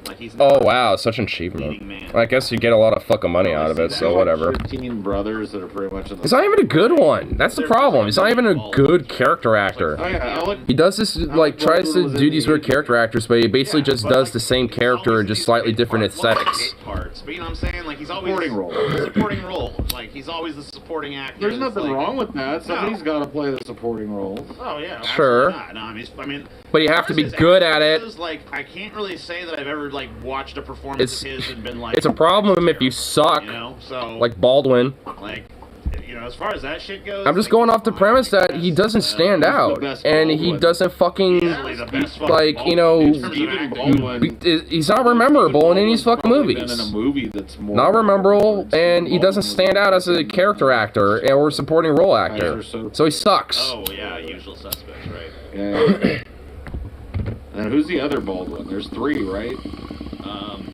Like, he's Oh, wow, such an achievement. I guess you get a lot of fucking money out of it, so whatever. 15 brothers that are pretty much in the... He's not even a good one. That's the problem. He's not even a good character actor. Oh, yeah, Alec... He does this, like, tries to do these weird character actors, but he basically just does the same character in just slightly different aesthetics. Parts, but you know what I'm saying? Like, he's always... Supporting role. Like, he's always the supporting actor. There's nothing wrong with that. Somebody's got to play the supporting roles. Oh, yeah. Sure. No, I mean... But you have to be good at it. Like, I can't really say that I've ever, like, watched a performance of his and been like... It's a problem if you suck, so... like Baldwin. Like, as far as that shit goes... I'm just going off the premise that he doesn't stand out, and he doesn't fucking, like, he's not rememberable in any fucking movies. Not memorable, and he doesn't stand out as a character actor or supporting role actor, so he sucks. Oh, yeah, Usual Suspects, right. Yeah. And who's the other Baldwin? There's 3, right?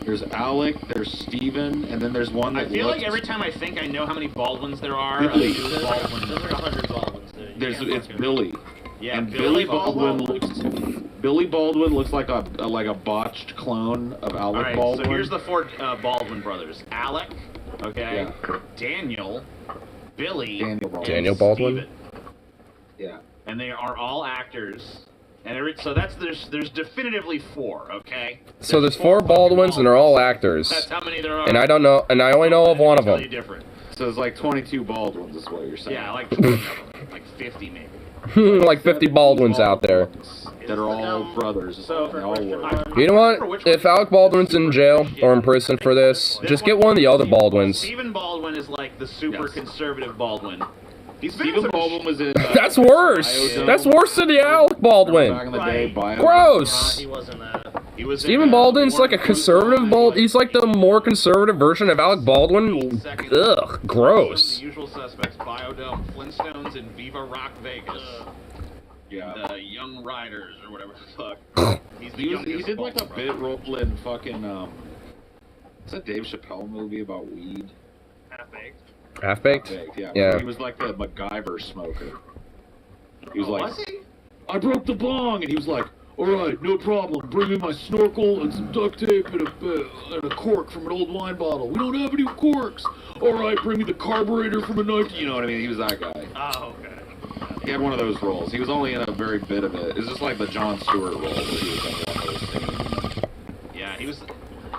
There's Alec, there's Steven, and then there's one that I feel like every time I think I know how many Baldwins there are, There's like 100 Baldwins, dude. it's Billy. Yeah, and Billy Baldwin looks like a botched clone of Alec Baldwin. So here's the 4 Baldwin brothers: Alec, Daniel, Billy, Daniel Baldwin. Steven. Yeah. And they are all actors. And so there's definitively 4, okay? So there's 4 Baldwins and they're all actors. That's how many there are. And I don't know, and I only know of one of them. So it's like 22 Baldwins is what you're saying. Yeah, like 20 of them, like 50 maybe. Like 50 Baldwins out there. That are all brothers. So, they all work. You know what? If Alec Baldwin's in jail or in prison for this, just get one of the other Baldwins. Stephen Baldwin is like the super conservative Baldwin. Stephen Baldwin was in... That's worse! That's worse than the Alec Baldwin! Back in the day, Gross! He wasn't Stephen Baldwin's like a conservative he's like the more conservative version of Alec Baldwin. Ugh, gross. The Usual Suspects, Biodome, Flintstones, and Viva Rock Vegas. Yeah. The Young Riders, or whatever the fuck. He did like a bit role in fucking, it's a Dave Chappelle movie about weed. Half-Baked. Half-Baked? Yeah. He was like the MacGyver smoker. He was like, was he? I broke the bong, and he was like, alright, no problem, bring me my snorkel and some duct tape and a cork from an old wine bottle. We don't have any corks. Alright, bring me the carburetor from a 19... You know what I mean? He was that guy. Oh, okay. He had one of those roles. He was only in a very bit of it. It's just like the Jon Stewart role where he was in one of those scenes. Yeah,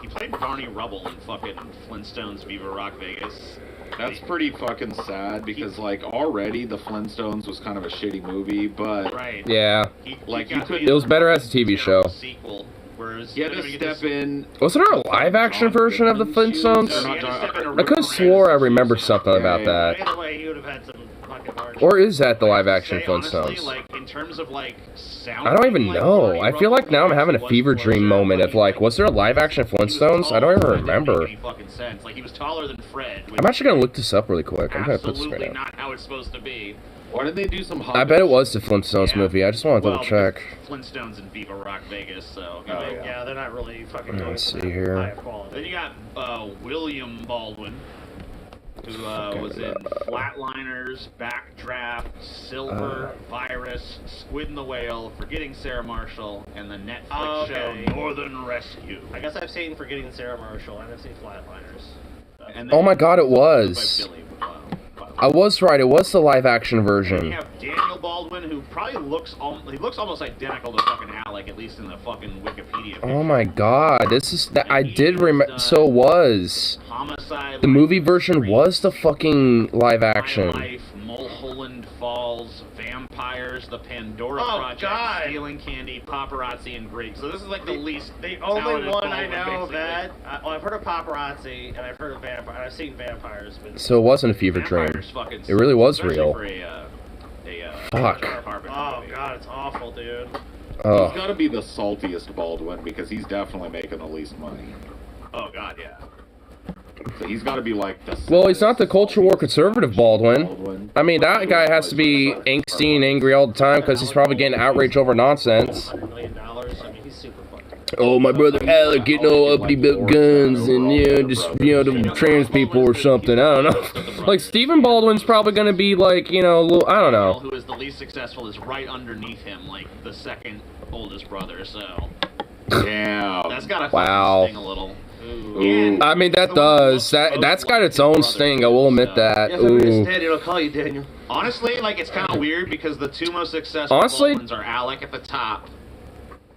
he played Barney Rubble in fucking Flintstones Viva Rock Vegas. That's pretty fucking sad because, like, already the Flintstones was kind of a shitty movie, but... Right. Yeah. It was better as a TV show. Sequel, whereas he had to step in... Wasn't there a live-action version of the Flintstones? I could have swore I remember something about that. Either way, he would have had some fucking hard Or is that the live-action Flintstones? Honestly, like, in terms of, like, sound, I don't even know. I feel like now I'm having a fever dream moment of like, was there a live-action Flintstones? I don't even remember. Like, he was taller than Fred. I'm actually gonna look this up really quick. I'm gonna put this right Absolutely now. not how it's supposed to be. Why did they do some... I bet it was the Flintstones movie. I just want to double check. Flintstones and Viva Rock Vegas, so... yeah, they're not really fucking doing Let's see here. high quality. Then you got William Baldwin, who was in Flatliners, Backdraft, Silver, Virus, Squid and the Whale, Forgetting Sarah Marshall, and the Netflix show Northern Rescue. I guess I've seen Forgetting Sarah Marshall, and I've seen Flatliners. Oh my god, it was. I was right. It was the live-action version. You have Daniel Baldwin, who probably looks almost identical to fucking Alec, at least in the fucking Wikipedia. Oh my god, this is that I did remember. So it was. Homicide. The movie version was the fucking live-action. Life, Mulholland Falls. the Pandora Oh, Project, God. Stealing Candy, Paparazzi, and Greek. So this is like the least The only talented one I Baldwin, know of basically. that. I've heard of paparazzi and I've heard of vampire. I've seen vampires, but So it wasn't a fever dream. Vampires fucking It really was especially real. For Fuck. oh god, it's awful, dude. He's Oh. got to be the saltiest Baldwin because he's definitely making the least money. Oh god, yeah. So he's got to be like the. Well, he's not the culture war saltiest conservative Baldwin. I mean, that guy has to be angsty and angry all the time because he's probably getting outraged over nonsense. $100 million. I mean, he's super fucked. Oh, my brother Alec getting all uppity about guns and, just, the trans people or something. I don't know. Like, Stephen Baldwin's probably going to be, like, I don't know. Who is the least successful is right underneath him, like the second oldest brother. So Damn. that's gotta Wow. fucking sting a little. Ooh. I mean, that does. That's got its own sting, I will admit that. Ooh. Daniel, I'll call you Daniel. Honestly, like, it's kind of weird because the two most successful Honestly- Baldwins are Alec at the top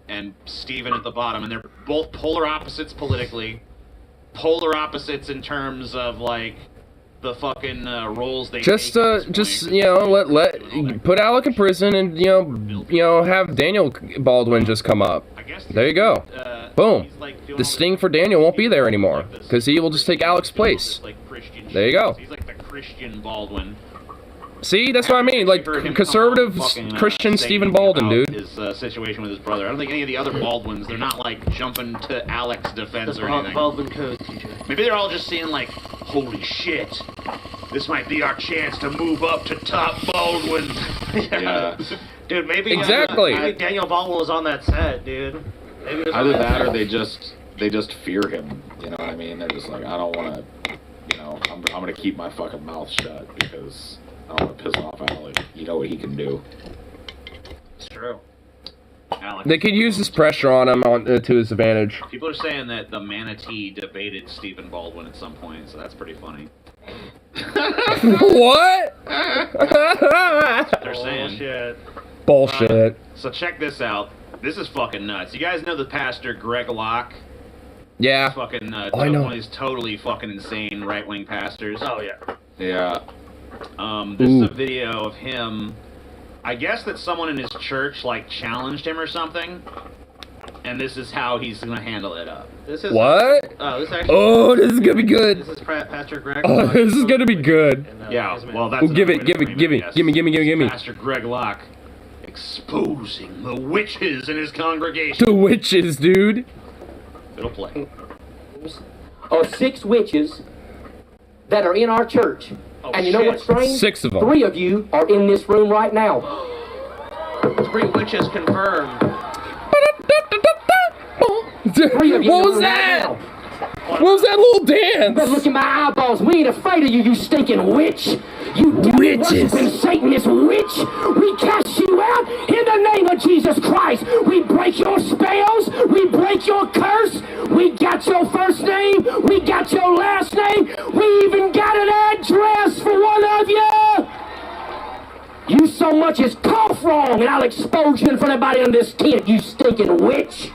and Steven at the bottom, and they're both polar opposites politically, polar opposites in terms of, like, the fucking roles they Just, take at this point. let put Alec in prison and, have Daniel Baldwin just come up. I guess There you go. Boom. he's, like, doing The all sting this- for Daniel won't be there anymore because he will just take Alec's place. Like Christian There you go. He's like the Christian Baldwin. See, that's what I mean. Like, Heard him conservative come out fucking, Christian saying Stephen Baldwin, about dude. His situation with his brother. I don't think any of the other Baldwins, they're not like jumping to Alec's defense or anything. Baldwin code, teacher. Maybe they're all just seeing like, holy shit, this might be our chance to move up to top Baldwin. Yeah. Dude, maybe Exactly. maybe Daniel Baldwin was on that set, dude. Maybe it was Either on that or set. they just fear him. You know what I mean? They're just like, I don't want to. I'm gonna keep my fucking mouth shut because I don't want to piss off Alec. You know what he can do. It's true. Alec. They could use this pressure on him to his advantage. People are saying that the Manatee debated Stephen Baldwin at some point, so that's pretty funny. What? They're saying. Bullshit. Bullshit. So check this out. This is fucking nuts. You guys know the pastor Greg Locke? Yeah. Fucking Oh, I know. one of these totally fucking insane right-wing pastors. Oh yeah. Yeah. This is Ooh. a video of him. I guess that someone in his church like challenged him or something, and this is how he's gonna handle it up. This is What? this actually. Oh, this is gonna be good. This is Pastor Greg. Oh, this is gonna be good. And, Yeah, his man. well that's. Oh, give another it, way to give it, frame give it, yes. give me. Pastor Greg Locke exposing the witches in his congregation. The witches, dude. It'll play. Are 6 witches that are in our church. Oh, And you know shit. what's strange? 6 of them. 3 of you are in this room right now. 3 witches confirmed. Three of you What in was the room that? right now. What was that little Better dance? look in my eyeballs. We ain't afraid of you, you stinking witch. You Witches. devil-worshipping Satanist witch. We cast you out in the name of Jesus Christ. We break your spells. We break your curse. We got your first name. We got your last name. We even got an address for one of you. You so much as cough wrong, and I'll expose you in front of everybody in this tent, you stinking witch.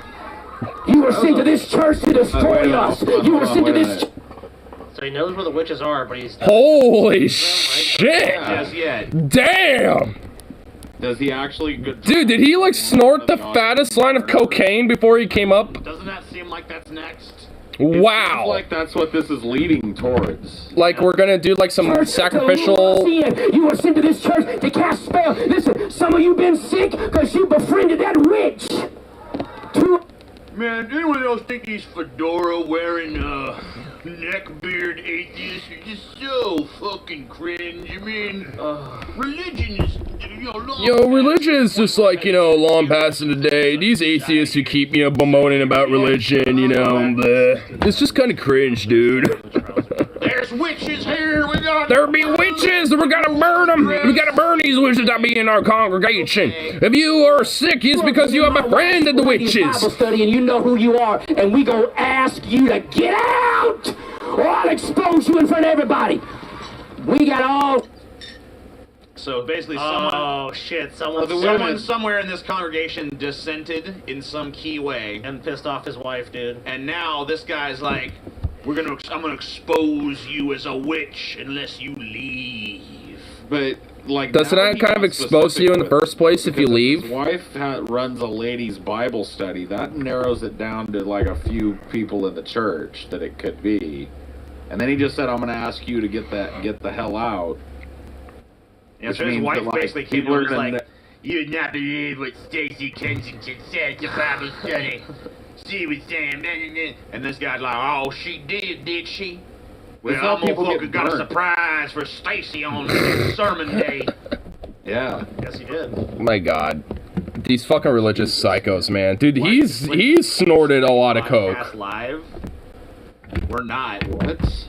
You were sent to this church to destroy us. You were sent to this. So he knows where the witches are, but he's. Holy shit! Just yet. Damn! Does he actually? Dude, did he like snort the fattest line of cocaine before he came up? Doesn't that seem like that's next? Wow! Like that's what this is leading towards. Like we're gonna do like some Church sacrificial. to lure us in. You were sent to this church to cast spell. Listen, some of you been sick because you befriended that witch. Man, anyone else think these fedora wearing neckbeard atheists are just so fucking cringe? I mean, religion is Religion is just like, long past in the day. These atheists who keep, bemoaning about religion, bleh. It's just kind of cringe, dude. There's witches here. We got There be witches, and we gotta burn them. We gotta burn these witches that be in our congregation. If you are sick, it's because you have befriended the Bible witches. study, and you know who you are, and we gonna ask you to get out, or I'll expose you in front of everybody. We got all. So basically, someone. Oh shit! Someone Somewhere in this congregation dissented in some key way, and pissed off his wife, dude. and now this guy's like, I'm gonna expose you as a witch unless you leave. But like, Doesn't now that he kind of got expose you in the specific first place if you because leave? His wife runs a ladies' Bible study. That narrows it down to like a few people in the church that it could be. And then he just said, "I'm going to ask you to get the hell out." Yeah, so his wife that, basically came people over are and was gonna like, "You'd not believe what Stacy Kensington said to Bible study. She was saying, nah, nah, nah." And this guy's like, "Oh, she did she? Well, That's how I'm people gonna get got a burnt. surprise for Stacy on next sermon day." Yeah. Yes, he did. Oh my God, these fucking religious psychos, man. Dude, he's snorted a lot of Podcast coke. live? We're not. What?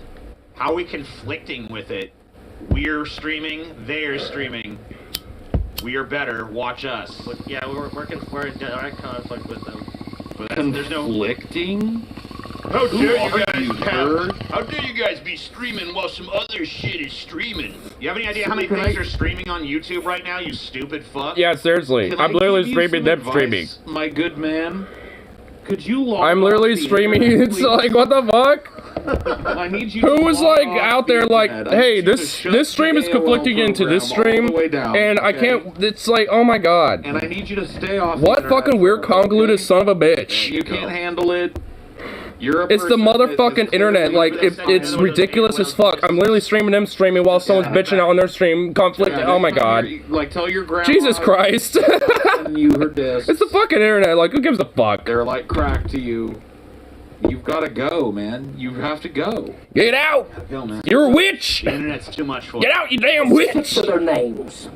How are we conflicting with it? We're streaming, they're streaming. We are better, watch us. But, yeah, we're in direct conflict with them. But there's no... Conflicting? How dare are you guys you, nerd? How dare you guys be streaming while some other shit is streaming? You have any idea how many Can things I- are streaming on YouTube right now, you stupid fuck? Yeah, seriously. Can I'm I literally give you streaming some them advice, streaming. my good man. Could you log I'm literally off the streaming. internet, It's please? like, what the fuck? I need you Who to was log like off out the there like, internet. I hey, need you to this shut stream the is conflicting AOL into this program stream, all the way down, and I okay? can't. It's like, oh my God, And I need you to stay off. the what internet fucking weird for a while, convoluted okay? son of a bitch. You can't handle it. You're a It's the person that is motherfucking internet. clearly Like, it's fine. ridiculous as fuck. I'm literally streaming them streaming while someone's bitching out on their stream. Conflict. Yeah, Oh my tell God. your- Like, tell your grandma. Jesus Christ. And you heard this. It's the fucking internet. Like, who gives a fuck? They're like crack to you. You've got to go, man. You have to go. Get out. Go, man. You're a witch. The internet's too much for Get out, you damn witch. To their names.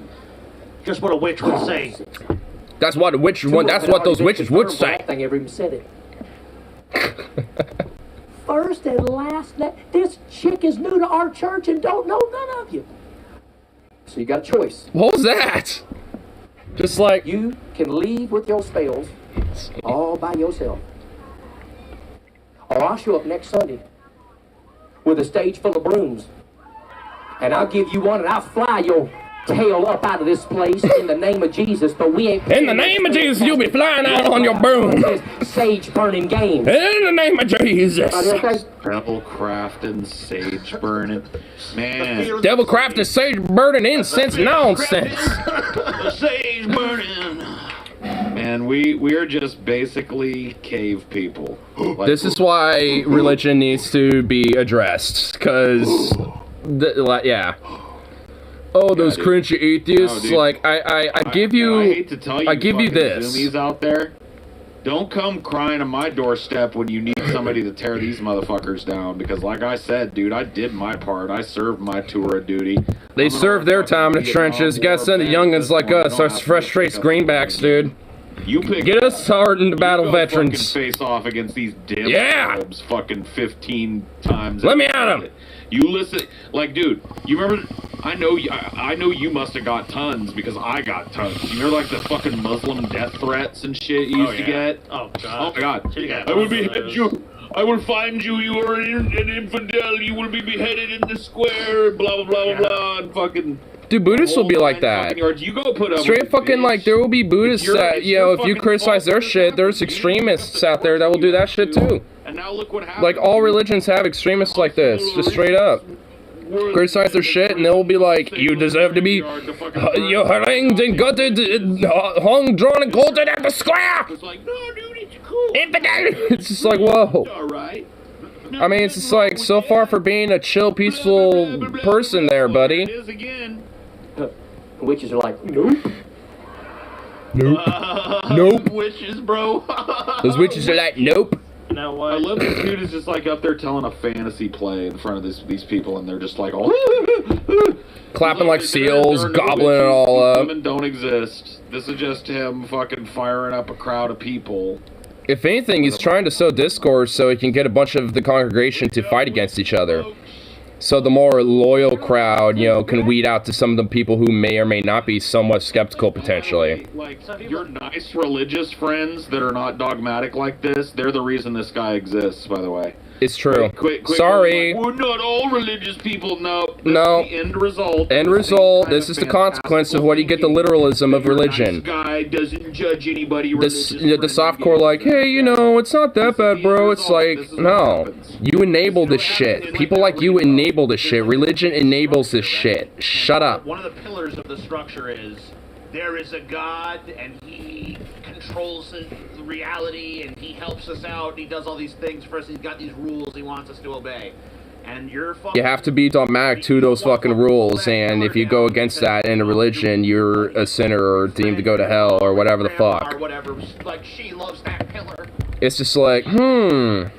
Just what a witch would say. That's what the witch. That's what those witches would say. I think I ever even said it. First and last name. This chick is new to our church and don't know none of you. So you got a choice. What was that? Just like, You can leave with your spells all by yourself. Or I'll show up next Sunday with a stage full of brooms. And I'll give you one and I'll fly your tail up out of this place in the name of Jesus, but we ain't... in the name of Jesus, you'll be flying out on your broom. Sage burning games. In the name of Jesus. Devil crafting, sage burning. Man. Devil crafted sage burning incense nonsense. The sage burning. Man, we are just basically cave people. Like, This is why religion needs to be addressed, because, yeah. Oh, those dude. cringy atheists. No, dude. Like, I give you, I hate to tell you, I give you fucking this. Zoomies out there, don't come crying on my doorstep when you need somebody to tear these motherfuckers down. Because, like I said, dude, I did my part. I served my tour of duty. They serve their time in the trenches. You gotta send the youngins like us, our frustrated greenbacks, dude. You pick Get us hardened battle go veterans. Fucking face off against these damn Yeah. bulbs fucking 15 times. Let me at 'em. You listen, like, dude. You remember? I know you must have got tons because I got tons. You remember like the fucking Muslim death threats and shit you used to get? Oh Oh God. my god! Should've got I will both of behead those. you. I will find you. You are an infidel. You will be beheaded in the square. Blah blah blah blah blah. And fucking. Dude, Buddhists will be whole like nine that. fucking yards. You go put up Straight with it, fucking, bitch. like, there will be Buddhists You're- that, it's you your know, if you fucking criticize fault their that shit, this there's happened. extremists out there that will do that shit too. And now look what happened. Like, all religions have extremists like this, just straight up. Criticize their shit, and they'll be like, you deserve to be you're hanged and gutted, hung, drawn, and quartered at the square! It's like, no, dude, it's cool. Infidel! It's just like, whoa. It's all right. I mean, it's just like, so far for being a chill, peaceful person there, It buddy. is again. Witches are like, nope. Nope. Witches, bro. Those witches are like, nope. You know I what? love this dude is just like up there telling a fantasy play in front of these people, and they're just like, oh, Clapping like There seals, are no gobbling it witches. all These up. Women don't exist. This is just him fucking firing up a crowd of people. If anything, he's trying to sow discord so he can get a bunch of the congregation to fight against each other. So the more loyal crowd, you know, can weed out to some of the people who may or may not be somewhat skeptical potentially. Like, your nice religious friends that are not dogmatic like this, they're the reason this guy exists, by the way. It's true. Quick, Sorry. we're not all religious people. No. No. The end result. End result. This is the consequence of what you get the literalism of religion. Nice guy doesn't judge anybody The religiously. softcore like, hey, you know, it's not that bad, bro. It's like, no. You enable this shit. People like you enable this shit. Religion enables this shit. Shut up. One of the pillars of the structure is there is a God, and he controls the reality, and he helps us out, and he does all these things for us. He's got these rules he wants us to obey. And you're fucking... You have to be dogmatic to those fucking rules, and if you go against that in a religion, you're a sinner or deemed to go to hell or whatever the fuck. Or whatever, like, she loves that pillar. It's just like, Muhammad,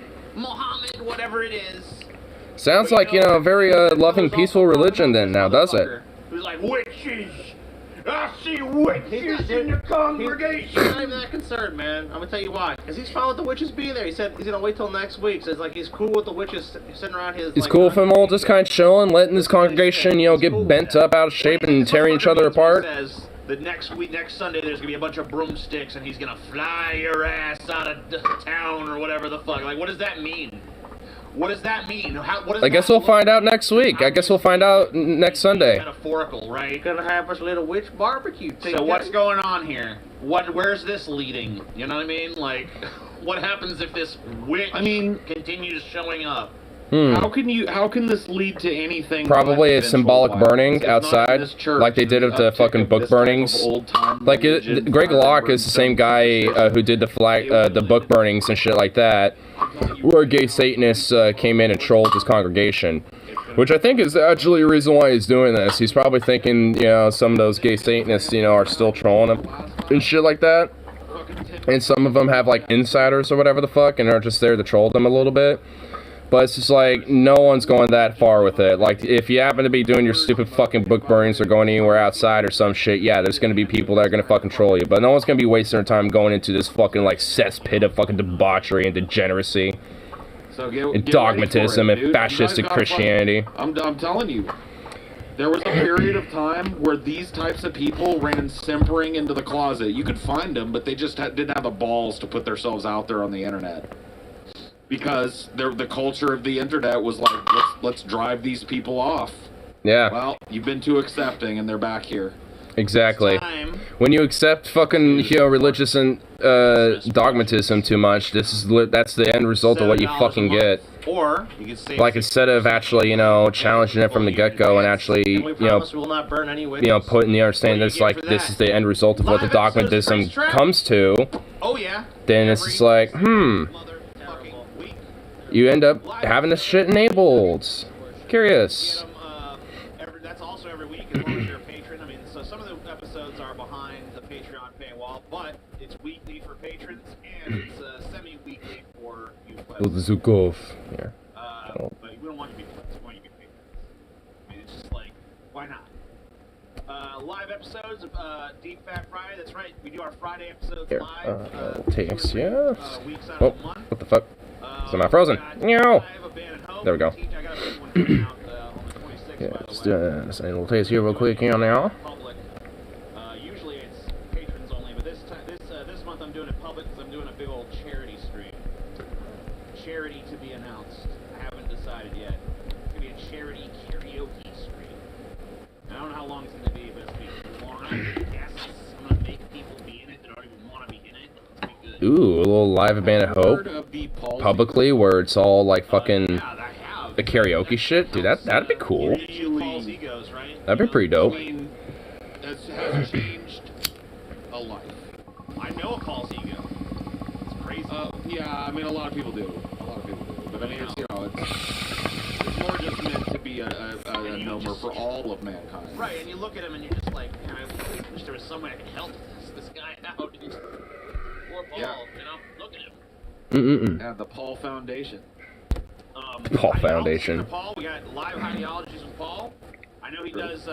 whatever it is. Sounds like, you know, a very loving, peaceful religion then now, does it? Who's like, witches! I see witches in the congregation! He's not even that concerned, man. I'm gonna tell you why. Because he's fine with the witches being there. He said he's gonna wait till next week. So it's like he's cool with the witches sitting around his... It's cool for him all just kind of chilling, letting his congregation, you know, get bent up out of shape and tearing each other apart. Says that next Sunday, there's gonna be a bunch of broomsticks and he's gonna fly your ass out of town or whatever the fuck. Like, what does that mean? What does that mean? I guess we'll find out next week. I guess we'll find out next Sunday. Metaphorical, right? Gonna have us little witch barbecue. So what's going on here? Where's this leading? You know what I mean? Like, what happens if this witch continues showing up? How can this lead to anything? Probably a symbolic burning outside, like they did with the fucking book burnings. Like Greg Locke is the same guy who did the book burnings and shit like that, where gay Satanists came in and trolled his congregation, which I think is actually the reason why he's doing this. He's probably thinking, you know, some of those gay Satanists, you know, are still trolling him and shit like that, and some of them have like insiders or whatever the fuck, and are just there to troll them a little bit. But it's just like, no one's going that far with it. Like, if you happen to be doing your stupid fucking book burnings or going anywhere outside or some shit, yeah, there's gonna be people that are gonna fucking troll you. But no one's gonna be wasting their time going into this fucking, like, cesspit of fucking debauchery and degeneracy. So and dogmatism and fascistic Christianity. I'm telling you. There was a period of time where these types of people ran simpering into the closet. You could find them, but they just didn't have the balls to put themselves out there on the internet. Because the culture of the internet was like, let's drive these people off. Yeah. Well, you've been too accepting, and they're back here. Exactly. When you accept fucking, you know, religious and dogmatism too much, that's the end result of what you fucking get. Or you could say, like, instead of actually, you know, challenging it from the get-go and actually, you know, putting the understanding that's like this is the end result of what the dogmatism comes to. Oh yeah. Then it's just like, you end up having this shit enabled. Curious. That's also every week as long as you're a patron. I mean, so some of the episodes are behind the Patreon paywall, but it's weekly for patrons and it's semi-weekly for you players. Zukov. Yeah. But we don't want you to be players. We want you to be patrons. I mean, it's just like, why not? Live episodes of Deep Fat Friday. That's right. We do our Friday episodes Here. live. Takes, yeah. Weeks out Oh, of the month. what the fuck? So am I frozen? No. There we go. Yeah, let's do a little taste here real quick here now. Usually it's patrons only, but this month I'm doing it public because I'm doing a big old charity stream. Charity to be announced. I haven't decided yet. It's gonna be a charity karaoke stream. I don't know how long it's gonna be, but it's gonna be long. Yes, I'm gonna make people be in it that don't even want to be in it. It's gonna be good. Ooh, a little live band of hope publicly, where it's all like fucking the karaoke shit. Dude, that'd be cool. That'd be pretty dope. I mean, that has changed a life. I know a Paul's ego. It's crazy. Yeah, I mean, a lot of people do. But I mean, it's, you know, it's more just meant to be a number for all of mankind. Right, and you look at him and you're just like, man, I wish there was some way I could help this guy out. Poor Paul, Yeah. you know, look at him. Yeah, the Paul Foundation. Paul Foundation. Paul, we got live ideologies with Paul. I know he does.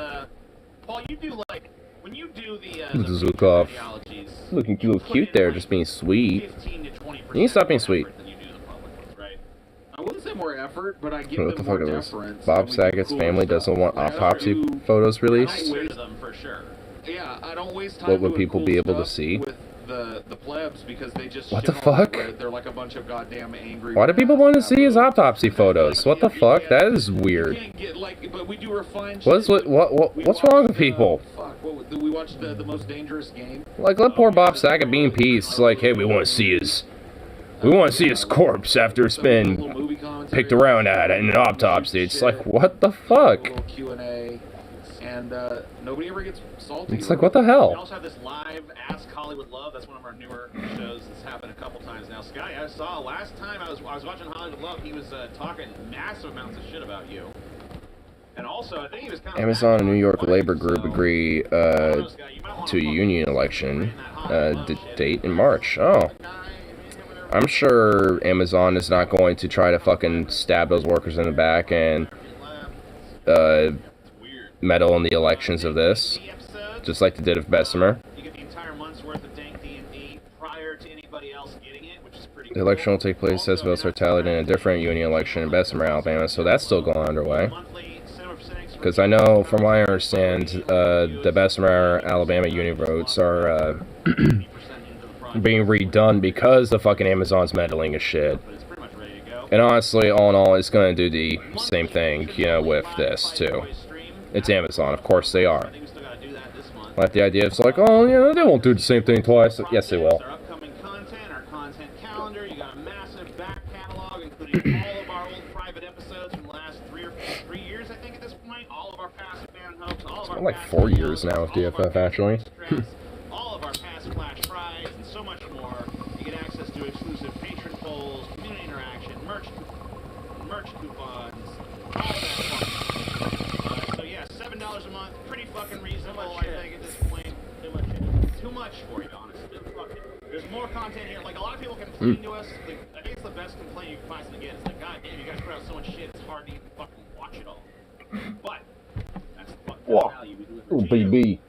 Paul, you do like when you do the Zukov. ideologies. Looking a little cute there, just being sweet. 15 to 20% You can stop being sweet. than you do the public ones, right? I wouldn't say more effort, but I give What the them fuck more is this? deference. Bob and we do Saget's cool family stuff. doesn't want Like, I don't autopsy do- photos I don't released. waste them for sure. Yeah, I don't waste time. What would doing people cool be able to stuff see? with the plebs because they just What shit the all fuck? over it. They're like a bunch of goddamn angry. Why do people want to see his autopsy photos? What the fuck? That is You weird. can't get like, but we do refined. What's shit. what's wrong with people? Fuck, we watched the Most Dangerous Game. Like, let poor Bob Saget be in peace. Like, hey, we want to see his corpse after it's been picked around at in an autopsy. It's like, what the fuck? Little Q&A, and nobody ever gets salty. It's like, what the We hell? also have this live Ask Hollywood Love. That's one of our newer shows that's happened a couple times now. Sky, I saw last time I was watching Hollywood Love, he was talking massive amounts of shit about you. And also, I think he was kind of Amazon and New York labor group agree to a union election date in March. Oh. I'm sure Amazon is not going to try to fucking stab those workers in the back and meddle in the elections of this, just like they did with Bessemer. You get the entire month's worth of dank D&D prior to anybody else getting it, which is pretty The election will take place as votes are tallied in a different union election in Bessemer, Alabama, so that's still going underway. Because I know, from what I understand, the Bessemer, Alabama union votes are being redone because the fucking Amazon's meddling and shit. And honestly, all in all, it's going to do the same thing, you know, with this, too. It's Amazon, of course they are. Like the idea is like, oh, you know, they won't do the same thing twice. Yes, they will. Our upcoming content, our content calendar, you got a massive back catalog, including all of our old private episodes from the last 3 years, I think, at this point. All of our past fan hopes, all of our Like past 4 years now with DFF, actually. all of our past flash fries, and so much more. You get access to exclusive patron polls, community interaction, merch coupons, all that fun. So yeah, $7 a month, pretty fucking reasonable, I think, at this point. Too much for you, honestly. Fucking. There's more content here. Like, a lot of people complain to us. Like, I think it's the best complaint you can possibly get. It's like, God damn, you guys put out so much shit, it's hard to even fucking watch it all. But that's the fucking value we deliver. Oh, baby.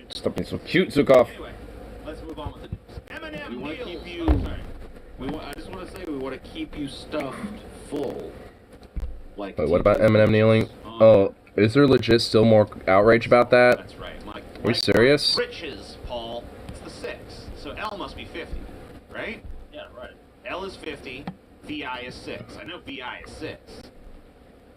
Stop being so cute, Zukov. Anyway, let's move on with the news. Eminem We want to deals. keep you. I just want to say we want to keep you stuffed full. Like. Wait, what about Eminem kneeling? Oh, is there legit still more outrage about that? That's right, Mike. Are you serious? Riches, Paul. It's the 6. So L must be 50, right? Yeah, right. L is 50. VI is 6. I know VI is 6.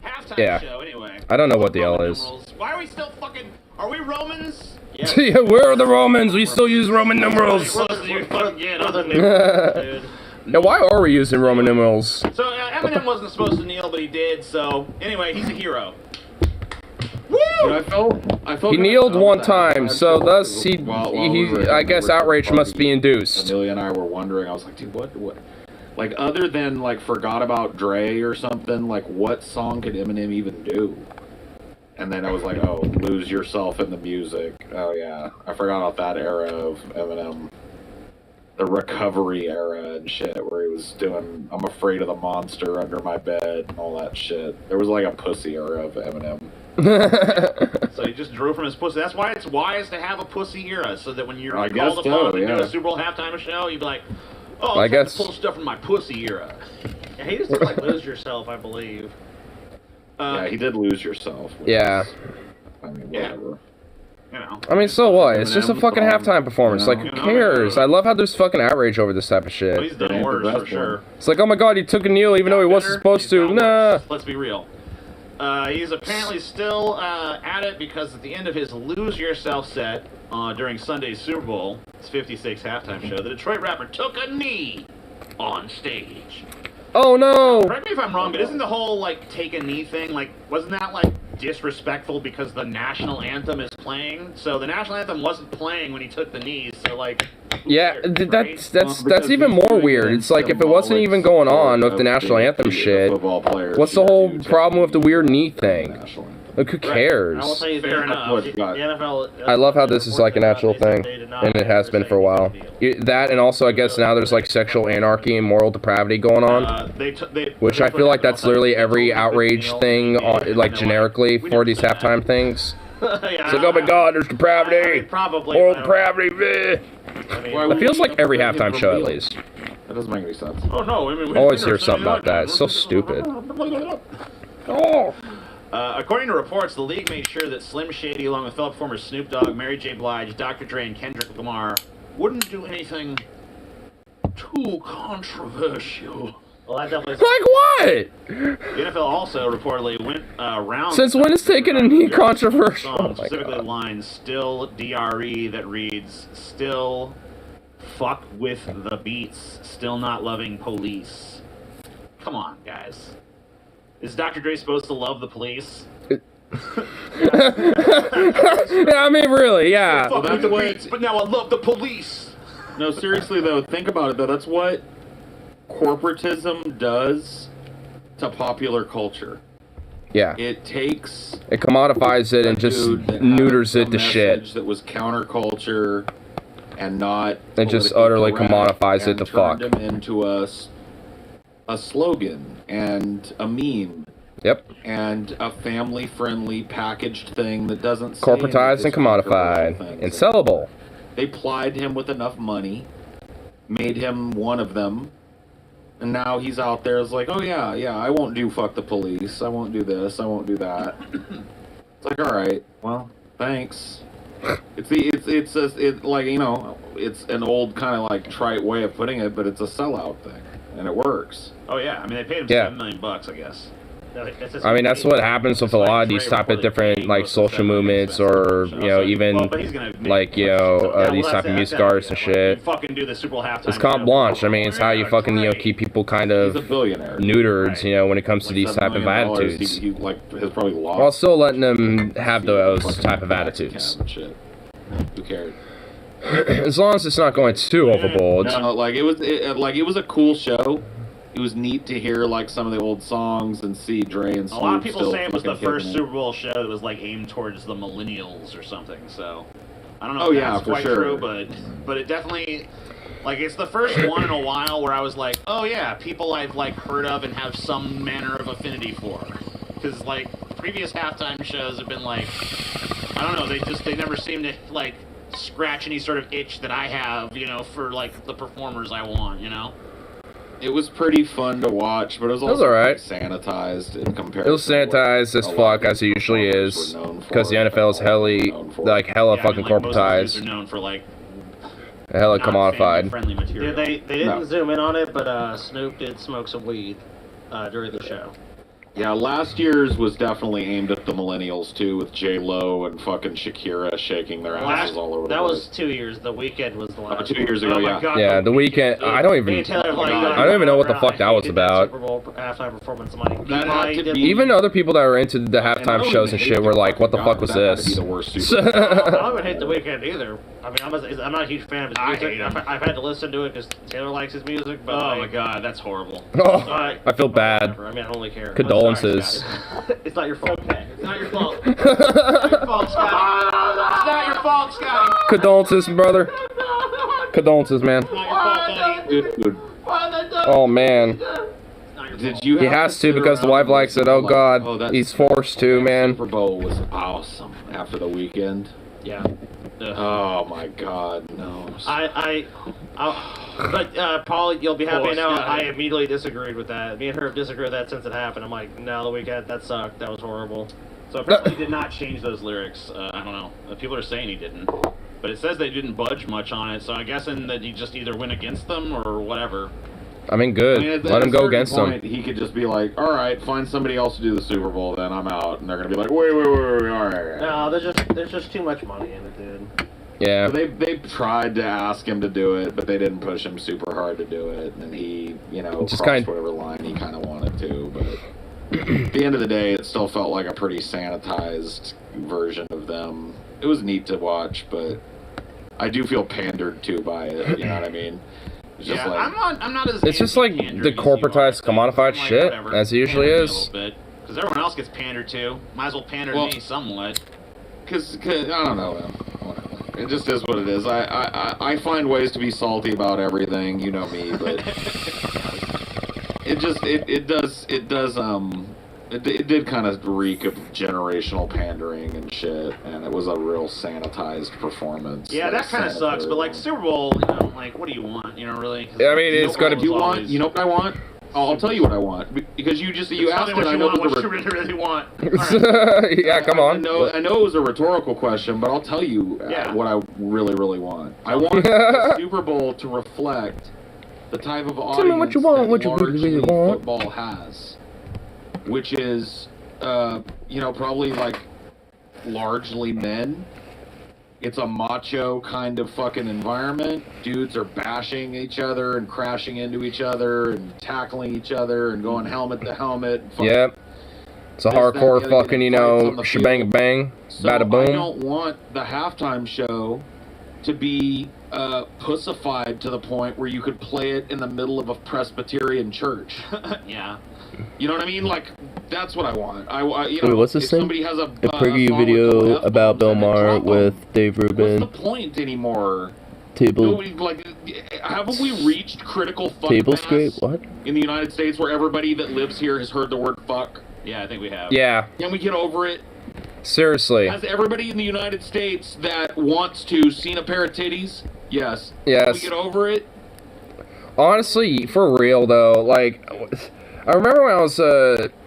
Halftime Yeah. show, anyway. I don't know what the L Roman is. numerals. Why are we still fucking... Are we Romans? Yeah, where are the Romans? We still use Roman numerals. Close you fucking get on the Dude. Now, why are we using Roman numerals? So Eminem wasn't supposed to kneel, but he did. So anyway, he's a hero. Woo! Dude, I felt He kinda kneeled dumb one that time, so time, thus he, while we were I guess outrage must be induced. Amelia and I were wondering. I was like, dude, what? Like, other than like "Forgot About Dre" or something, like, what song could Eminem even do? And then I was like, oh, "Lose Yourself in the Music." Oh yeah, I forgot about that era of Eminem. The recovery era and shit, where he was doing "I'm Afraid of the Monster Under My Bed" and all that shit. There was like a pussy era of Eminem. So he just drew from his pussy. That's why it's wise to have a pussy era, so that when you're I called guess upon so, to do yeah. a Super Bowl halftime show, you'd be like, oh, I I'm trying guess- to pull stuff from my pussy era. Yeah, he just did like Lose Yourself, I believe. Yeah, he did "Lose Yourself." which Yeah. is- I mean, Yeah. whatever. You know. I mean, so what? It's just a Eminem, fucking fine. halftime performance. Like, who cares? I love how there's fucking outrage over this type of Well, shit. he's done It ain't the worse, best for one. sure. It's like, oh my god, he took a kneel even though he wasn't supposed to. He's got Nah. worse. Let's be real. He's apparently still at it because at the end of his Lose Yourself set during Sunday's Super Bowl, his 56 halftime show, the Detroit rapper took a knee on stage. Oh no! Correct me if I'm wrong, but isn't the whole, like, take a knee thing, like, wasn't that, like, disrespectful because the national anthem is playing? So the national anthem wasn't playing when he took the knees, so, like, who Yeah, cares, that's right? that's even more weird. It's like if it wasn't even going on with the national anthem shit, what's the whole problem with the weird knee thing? Like, who I will cares? tell you, Fair fair enough. enough. The NFL. I love how this is like an actual thing, and it has been for a while. That, and also I guess now there's like sexual anarchy and moral depravity going on, which I feel like that's literally every outrage thing, like generically for these halftime things. It's like, oh my god, there's depravity, Probably. moral I don't- depravity. Bleh. It feels like every halftime show at least. That doesn't make any sense. Oh no! I mean, we Always hear something about that. It's so stupid. Oh. According to reports, the league made sure that Slim Shady, along with fellow performers Snoop Dogg, Mary J. Blige, Dr. Dre, and Kendrick Lamar, wouldn't do anything too controversial. Well, that definitely. Like what? The NFL also reportedly went around. Since when is taking any controversial? Oh my specifically, the God. line "still DRE" that reads "still fuck with the beats, still not loving police." Come on, guys. Is Dr. Dre supposed to love the police? Yeah, I mean, really, yeah. Fuck with the beats, but now I love the police. No, seriously though, think about it though. That's what corporatism does to popular culture. Yeah. It takes It commodifies it and a just dude that had neuters a it to shit. message that was counterculture and not It just politically utterly correct, commodifies it and to fuck. turned him into a slogan and a meme Yep. and a family-friendly packaged thing that doesn't say Corporatized any and commodified disrespectful and things. sellable. They plied him with enough money, made him one of them, and now he's out there. It's like, oh yeah, I won't do fuck the police. I won't do this. I won't do that. It's like, all right, well, thanks. It's like, you know, it's an old kind of like trite way of putting it, but it's a sellout thing, and it works. Oh yeah, I mean they paid him Yeah. $7 million, I guess. I mean, that's what happens with a lot of these type of different, like, social movements or, you know, even, Well, but he's gonna make like, you know, Yeah, these well, type of music artists and You shit. fucking do the Super Bowl halftime. It's carte blanche. I mean, it's how you fucking, you know, keep people kind of He's a billionaire. neutered, you know, when it comes to Like these $7 type of million, attitudes. He like has probably lost. While still letting them have those type of attitudes. Shit. Who cares? As long as it's not going too overboard. No, like it was a cool show. It was neat to hear like some of the old songs and see Dre and A Snoop lot of people still say it was the fucking first kicking it. Super Bowl show that was like aimed towards the millennials or something. So I don't know Oh, if yeah, that's for quite sure. true, but it definitely like it's the first one in a while where I was like, oh yeah, people I've like heard of and have some manner of affinity for. Because like previous halftime shows have been like, I don't know, they never seem to like scratch any sort of itch that I have, you know, for like the performers I want, you know. It was pretty fun to watch, but it was also alright. sanitized in comparison. It was sanitized as fuck, as it usually is, because the NFL is hella Yeah, fucking I mean, like, most of the dudes corporatized, are known for like hella not commodified. family-friendly material. Dude, they didn't No. zoom in on it, but Snoop did smoke some weed during the show. Yeah, last year's was definitely aimed at the millennials too, with J Lo and fucking Shakira shaking their asses all over the That place. was 2 years. The Weekend was the last. 2 years ago, Oh my yeah. God, Yeah, the weekend. I don't Me even. and Taylor, like, I don't even know what the fuck that was hated about. Super Bowl halftime performance. I'm like, That why had to did- be- Even other people that were into the And I halftime don't shows even and hate shit were like, "What the fucking fuck was God, that had to be this?" the worst Super Bowl. I don't even hate the Weekend either. I mean, I'm not a huge fan of his I music. hate him. I've had to listen to it because Taylor likes his music. But Oh my like, god, that's horrible. Oh, I I feel bad. I mean, I don't really care. Condolences. It's not your fault. It's not your fault. It's not your fault, Scotty. It's not your fault, Scotty. Condolences, brother. Condolences, man. It's not your fault, buddy. Dude, Oh man, It's not your did fault. you? he have has to sit because the around wife and likes it. listen Oh to, god, like, that- he's forced to, that man. Super Bowl was awesome after the weekend. Yeah. Oh my god, no. But Paul, you'll be happy Oh, to know I Scotty. immediately disagreed with that. Me and her have disagreed with that since it happened. I'm like, no, the Weekend, that sucked. That was horrible. So apparently he did not change those lyrics. I don't know. People are saying he didn't. But it says they didn't budge much on it, so I'm guessing that he just either went against them or whatever. I mean, good. I mean, Let him a go certain against point, them. He could just be like, all right, find somebody else to do the Super Bowl, then I'm out. And they're going to be like, wait, all right. No, there's just too much money in it, dude. Yeah. So they tried to ask him to do it, but they didn't push him super hard to do it. And he, you know, Just crossed whatever line he kind of wanted to. But at the end of the day, it still felt like a pretty sanitized version of them. It was neat to watch, but I do feel pandered to by it. You know what I mean? It's just Yeah, like, I'm not as. It's just like anti-pandered the as you are. corporatized, commodified I'm like, shit, whatever, as it usually pander me is. A little bit, because everyone else gets pandered to. Might as well pander Well- to me somewhat. Cause I don't know, man. Whatever. It just is what it is. I find ways to be salty about everything. You know me, but it did kind of reek of generational pandering and shit, and it was a real sanitized performance. Yeah, that kind of sanitary sucks. But like one. Super Bowl, you know, like what do you want? You know, really? 'Cause Yeah, I mean, Super it's gotta Bowl be- is always- You know what I want? I'll tell you what I want. Because you Tell asked me it. what I you know want, it was what a you really want. All right. Yeah, come on. I know it was a rhetorical question, but I'll tell you Yeah. what I really want. I want the Super Bowl to reflect the type of audience me what you want, that what you largely really want. football has, which is, probably like largely men. It's a macho kind of fucking environment. Dudes are bashing each other and crashing into each other and tackling each other and going helmet to helmet. Yep. It's a This, that, hardcore the other, fucking, getting fights on the shebang field. bang, So bada I boom. don't want the halftime show to be pussified to the point where you could play it in the middle of a Presbyterian church. Yeah. You know what I mean? Like, that's what I want. Wait, what's this if thing? somebody has a A preview song with video no F-bombs about Bill in it, Maher drop 'em. with Dave What's Rubin. the point anymore? Table. Nobody, like, haven't we reached critical fuck Table mass scrape? What? in the United States where everybody that lives here has heard the word fuck? Yeah, I think we have. Yeah. Can we get over it? Seriously. Has everybody in the United States that wants to seen a pair of titties? Yes. Yes. Can we get over it? Honestly, for real though, like, I remember when I was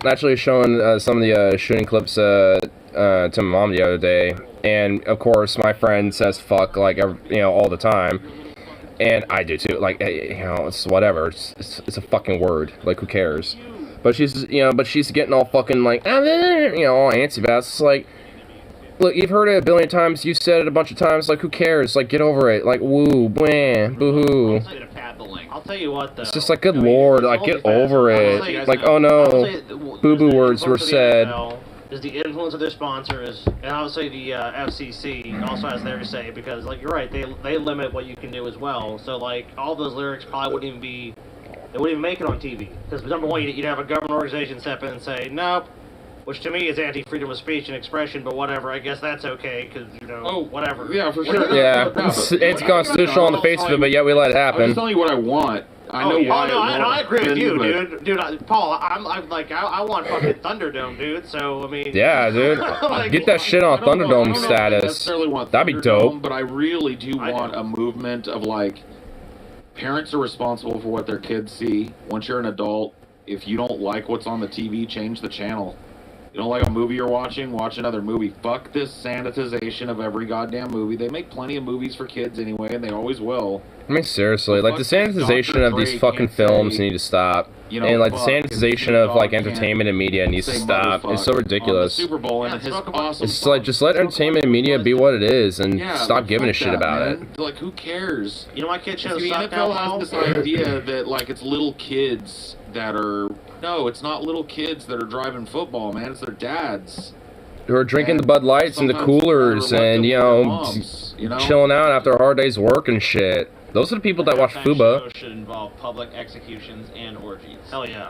actually showing some of the shooting clips to my mom the other day, and of course my friend says fuck like all the time, and I do too. Like, it's whatever. It's a fucking word. Like, who cares? But she's she's getting all fucking like all antsy about it. It's like, look, you've heard it a billion times. You said it a bunch of times. Like, who cares? Like, get over it. Like, woo, blah, boo-hoo. I'm gonna pad the link. I'll tell you what, though. It's just like, good lord, like, get over it. Like, oh no, boo-boo words were said. Is the influence of their sponsors, and obviously the FCC also has their say, because, like, you're right, they limit what you can do as well. So, like, all those lyrics probably wouldn't even be, they wouldn't even make it on TV. Because, number one, you'd have a government organization step in and say, nope, which to me is anti-freedom of speech and expression, but whatever, I guess that's okay, because, whatever. Yeah, for sure. Yeah, it's constitutional on the face of it, but yet we let it I'm happen. just telling you what I want. I know why. I agree with you, but- dude. Paul, I'm like, I want fucking Thunderdome, dude. So I mean, Yeah, dude. Like, Get that shit on I don't know Thunderdome if I status. necessarily want That'd be Thunderdome, dope. But I really do I want do. a movement of, like, parents are responsible for what their kids see. Once you're an adult, if you don't like what's on the TV, change the channel. You don't like a movie you're watching, watch another movie. Fuck this sanitization of every goddamn movie. They make plenty of movies for kids anyway, and they always will. I mean, seriously, like, the sanitization of these fucking films need to stop. And, like, the sanitization of, like, entertainment and media needs to stop. It's so ridiculous. On the Super Bowl, and Yeah, his talk about- awesome It's like, just let entertainment and media be what it is, and Yeah, stop giving a fuck shit that, about it. man. Like, who cares? you know my kid should have See, the sucked out, NFL Paul? has this idea that, like, it's little kids that are... No, it's not little kids that are driving football, man. It's their dads. Who are drinking the Bud Lights and the Sometimes coolers they're and, reluctant moms, chilling out after a hard day's work and shit. Those are the people that watch Halftime Fuba. show should involve public executions and orgies. Hell yeah.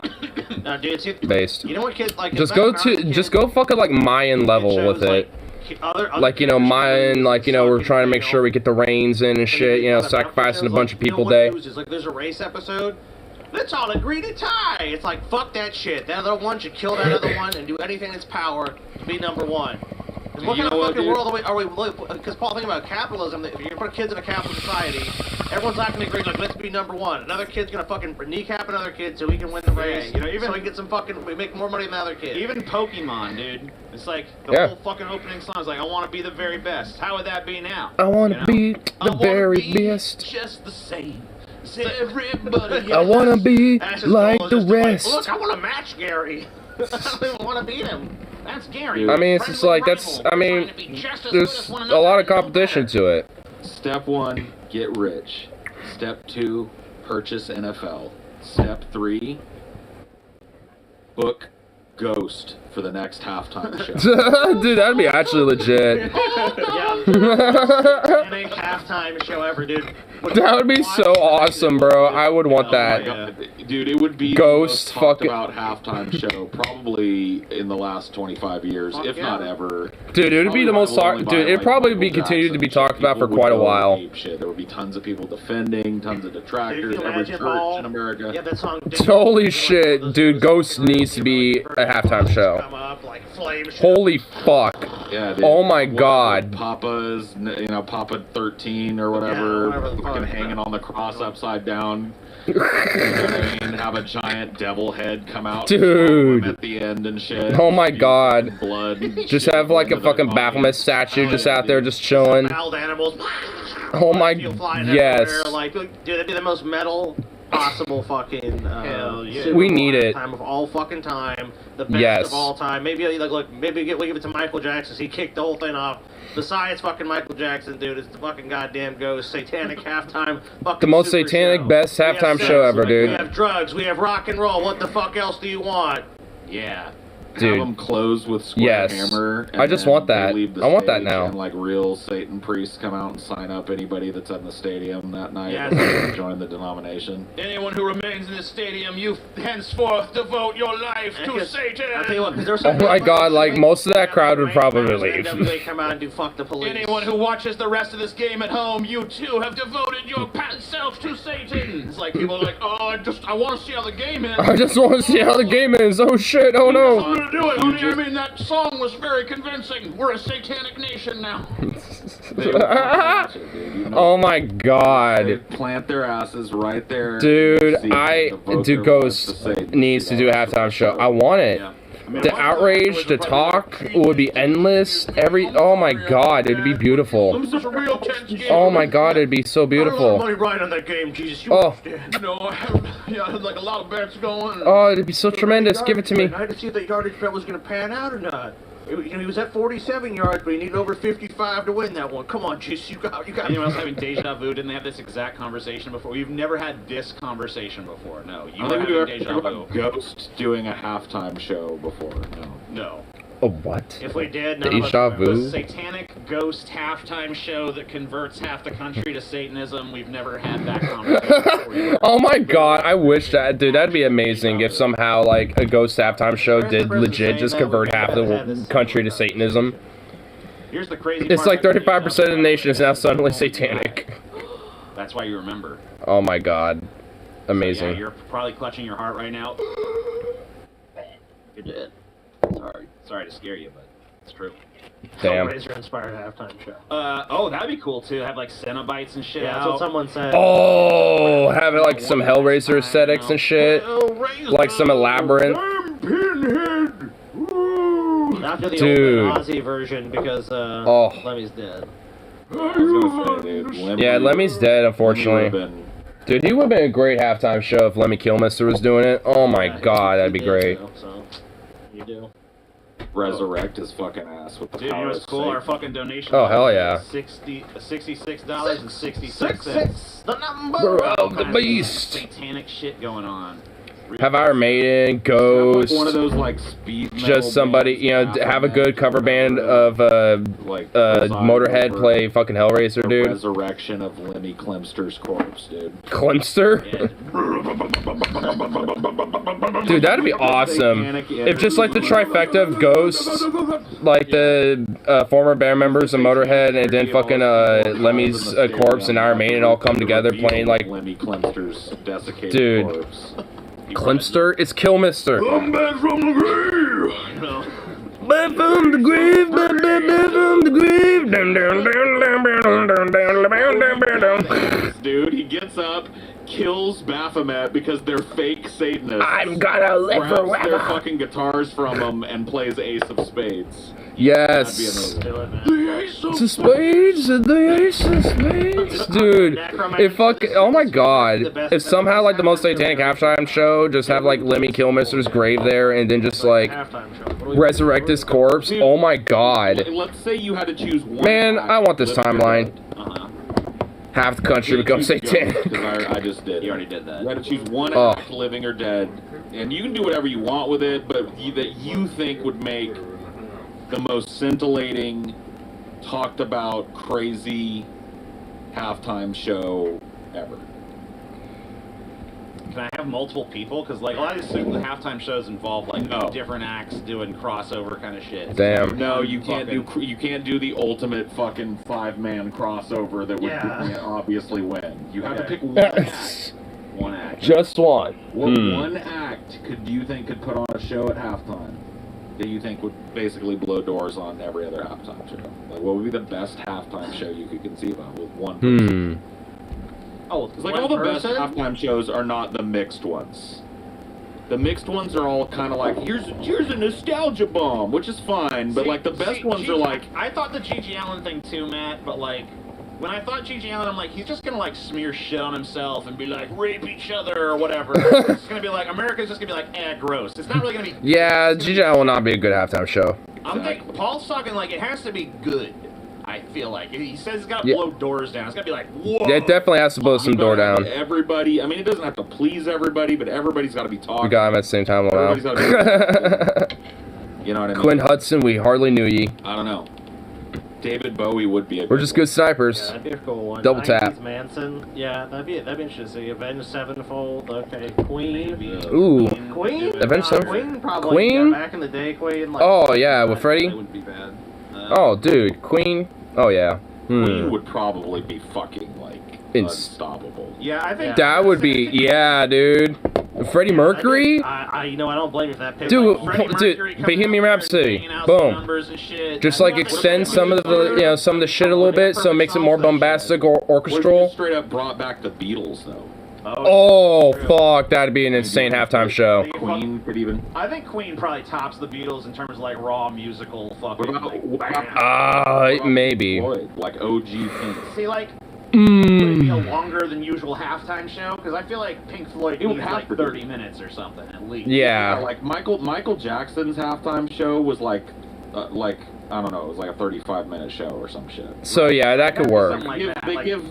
Now, dude, see, Based. you know what kids like? Just go fucking, like, Mayan level with it. Like, Mayan, like, we're trying to make sure we get the rains in and shit, sacrificing a bunch of people day. Like, there's a race episode. Let's all agree to tie. It's like, fuck that shit. That other one should kill that other one and do anything in its power to be number one. Because what You kind know of what, fucking dude? world are we? Because Paul, think about capitalism. If you put kids in a capitalist society, everyone's not going to agree. Like, let's be number one. Another kid's going to fucking kneecap another kid so he can win the race. Yeah, even so he can get some fucking, we make more money than the other kid. Even Pokemon, dude. It's like the Yeah. whole fucking opening song is like, I want to be the very best. How would that be now? I want to You know? be I the wanna very be best. Just the same. Say everybody. I want to be That's just like cool. the It's just rest. Look, I want to match Gary. I don't even want to beat him. That's Gary. I mean, it's just like, there's a lot of competition to it. Step 1, get rich. Step 2, purchase NFL. Step 3, book Ghost for the next halftime show. Dude, that'd be actually legit. Any halftime show ever, dude. That would be so awesome, bro. I would want Oh my that. God. Dude, it would be Ghost the most talked fucking- about halftime show probably in the last 25 years, if not ever. Dude, it would be the most Probably dude, it'd like probably Michael be continued to be Jackson. talked about for People would quite a go while. ape shit. There would be tons of people defending, tons of detractors, Can you every imagine, church Paul? in America. Yeah, that song. Holy shit, dude, Ghost needs to be a halftime show. Come up, like, flame show. Holy fuck. Yeah, dude. Oh my God. Papa's, Papa 13 or whatever, whatever the fucking fuck. hanging on the cross upside down. You know what I mean? Have a giant devil head come out and swallow him Dude. at the end and shit. Oh my Spew God. blood. and Just shit have like a into the fucking body. Baphomet statue just yeah, out there dude. just chilling. Wild animals. Oh my, You flying yes. everywhere, like, dude, that'd be the most metal possible fucking Hell yeah. Super We Bowl need it. time of all fucking time, the best Yes. of all time. Maybe like look, maybe we give it to Michael Jackson. He kicked the whole thing off. Besides fucking Michael Jackson, dude, it's the fucking goddamn Ghost satanic halftime fucking. The most super satanic, show. best We have halftime sex, show ever, we dude. have drugs, we have rock and roll. What the fuck else do you want? Yeah. Have Dude. them close with square Yes. hammer. And I just then want that. they leave the I want that stage now. And like real Satan priests come out and sign up anybody that's in the stadium that night Yes. to join the denomination. Anyone who remains in this stadium, you henceforth devote your life to Because- Satan. I'll tell you what, 'cause there's Oh my God, like most of that crowd would probably leave. NWA come out and do fuck the police. Anyone who watches the rest of this game at home, you too have devoted your self to Satan. It's like people are like, oh, I want to see how the game ends. I just want to see how the game is. Oh shit, oh I'm no. gonna do it, honey. I mean, that song was very convincing. We're a satanic nation now. They would fucking watch it, dude. You know, Oh my they God. plant their asses right there. Dude, in the seat I and devote do their lives Ghost to Satan. needs to do a halftime show. I want it. Yeah. The outrage, the talk would be endless. Oh my God, it'd be beautiful. It was such a real tense game. Oh my God, it'd be so I got a lot of beautiful. money riding on that game, Jesus. You Oh. understand. You know, I had like a lot of bets going. Oh, it'd be so tremendous. Give it to me. I had to see if the yardage bet was going to pan out or not. He was at 47 yards, but he needed over 55 to win that one. Come on, Jesus, you got. Anyone else having deja vu? Didn't they have this exact conversation before? We've never had this conversation before. No, you I were think having we've deja ever vu. about Ghost doing a halftime show before. No. No. Oh, what? If we did, none of us Deja would remember. vu? The satanic ghost halftime show that converts half the country to Satanism. We've never had that conversation before. Oh my God, I wish that, dude, that'd be amazing if somehow, like, a Ghost halftime show did legit just convert half the country to Satanism. Here's the crazy It's part. like 35% of the nation is now suddenly satanic. That's why you remember. Oh my God. Yeah, Amazing. you're probably clutching your heart right now. You're dead. Sorry to scare you, but it's true. Damn. Hellraiser inspired halftime show. Oh, that'd be cool too. Have like Cenobites and shit Yeah, that's out. what someone said. Oh, have it like some Hellraiser aesthetics and shit. Like some Labyrinth. Pinhead! After the Dude. old Ozzy version because Lemmy's dead. I was gonna say, dude. Lemmy- Yeah, Lemmy's dead, Lemmy unfortunately. would've been- Dude, he would have been a great halftime show if Lemmy Kilmister was doing it. Oh my Yeah, God, he that'd be did, great. So you do. resurrect his fucking ass with the Dude, you power know of what's cool? Our Satan. fucking donation. Oh, hell yeah. $66.66. The number Of the beast. Satanic shit going on. Have Iron Maiden, Have, Ghost, like, one of those like speed metal just somebody, bands you know, happen have a good that cover band cover, of like Motorhead play fucking Hellraiser, the dude. resurrection of Lemmy Klimster's corpse, dude. Klimster? Yeah. Dude, that'd be awesome. If just like the trifecta of Ghosts, like the former band members of Motorhead, and then fucking Lemmy's corpse and Iron Maiden all come together playing like Lemmy Klimster's desiccated Dude. corpse. Klimster? It's Kilmister. Come back from the grave! Back from the grave, back from the grave. Dun, dun, dun, dun, dun, dun, dun, dun, dun, dun. Dude, he gets up, kills Baphomet because they're fake Satanists. I'm gonna live grabs their forever. fucking guitars from them and plays Ace of Spades. Yes. That'd be amazing. Do it, man. The ace of The spades, the ace of spades. Dude, if fuck, oh my God. If somehow like the most satanic halftime show, just have like Lemmy Kilmister's grave there and then just like Halftime show. What do we- resurrect his corpse. Oh my God. Let's say you had to choose one. Man, act I want this to live your timeline. dead. Half the country becomes satanic. Because I just did. You already did that. You had to choose one Oh. act, living or dead, and you can do whatever you want with it, but that you think would make the most scintillating, talked about, crazy halftime show ever. Can I have multiple people? Because like a lot of these halftime shows involve like different acts doing crossover kind of shit. Damn. No, you can't Fucking- you can't do the ultimate fucking 5-man crossover that would Yeah. obviously win. You have to Okay. pick one act. One act. Just one. What one act could you think could put on a show at halftime? that you think would basically blow doors on every other halftime show? Like, what would be the best halftime show you could conceive of with one person? Oh, Because like all the best halftime shows are not the mixed ones. The mixed ones are all kind of like, here's a nostalgia bomb, which is fine, but like the best ones are like... I thought the G.G. Allen thing too, Matt, but like, when I thought G.G. Allen, I'm like, he's just gonna like smear shit on himself and be like, rape each other or whatever. It's gonna be like, America's just gonna be like, gross. It's not really gonna be... Yeah, G.G. Allen will not be a good halftime show. I'm thinking, Paul's talking like, it has to be good. I feel like he says it's got to blow doors down. It's got to be like, whoa. Yeah, it definitely has to blow some door down. Everybody, I mean, it doesn't have to please everybody, but everybody's got to be talking. We got him at the same time. Everybody's got to be you know what I mean? Quinn Hudson, we hardly knew ye. I don't know. David Bowie would be a We're just good snipers. Yeah, that'd be a cool one. Double tap. 90s Manson. Yeah, that'd be interesting to see. Avenged Sevenfold. Okay, Queen. Ooh. Queen? Avenged Sevenfold? Queen probably. Queen? Yeah, back in the day, Queen. Like, Oh, yeah, with Freddie? That wouldn't be bad. Oh, dude. Queen? Oh, yeah. Queen would probably be fucking, like, unstoppable. Yeah, I think... That would be... Yeah, dude. Freddie Mercury? You know, I don't blame you for that pick. Dude, Like, dude, Bohemian Rhapsody. Boom. Just like extend some of the, some of the shit a little bit, so it makes it more bombastic or What if you orchestral. straight up brought back the Beatles, though? Oh, fuck, that'd be an insane halftime show. Queen could even... I think Queen probably tops the Beatles in terms of like raw musical fucking. Maybe. Like OG Pink. See, like, would it be a longer than usual halftime show? Because I feel like Pink Floyd needs like 30 minutes or something at least. Yeah. Like Michael Jackson's halftime show was like I don't know, it was like a 35-minute show or some shit. So yeah, that could work. They give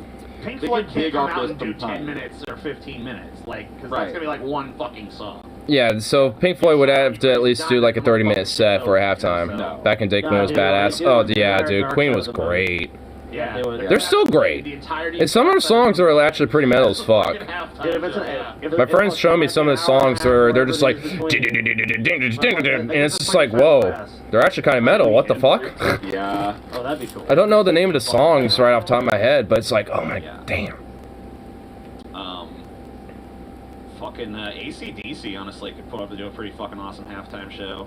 Pink they Floyd give can't big come out and artists do some 10 time. minutes or 15 minutes, like, because Right. that's gonna be like one fucking song. Yeah, so Pink Floyd would have to at least do like a 30-minute set for a halftime. No. Back in day, Queen was badass. Oh, yeah, dude, Queen was great. Yeah, They're still great. The entirety And some of their songs are actually pretty metal as fuck. My friends show me some of the songs where they're just like, and it's just like, whoa, they're actually kind of metal. What the fuck? Yeah. Oh, that'd be cool. I don't know the name of the songs right off the top of my head, but it's like, oh my damn. Fucking AC/DC honestly could put up to do a pretty fucking awesome halftime show.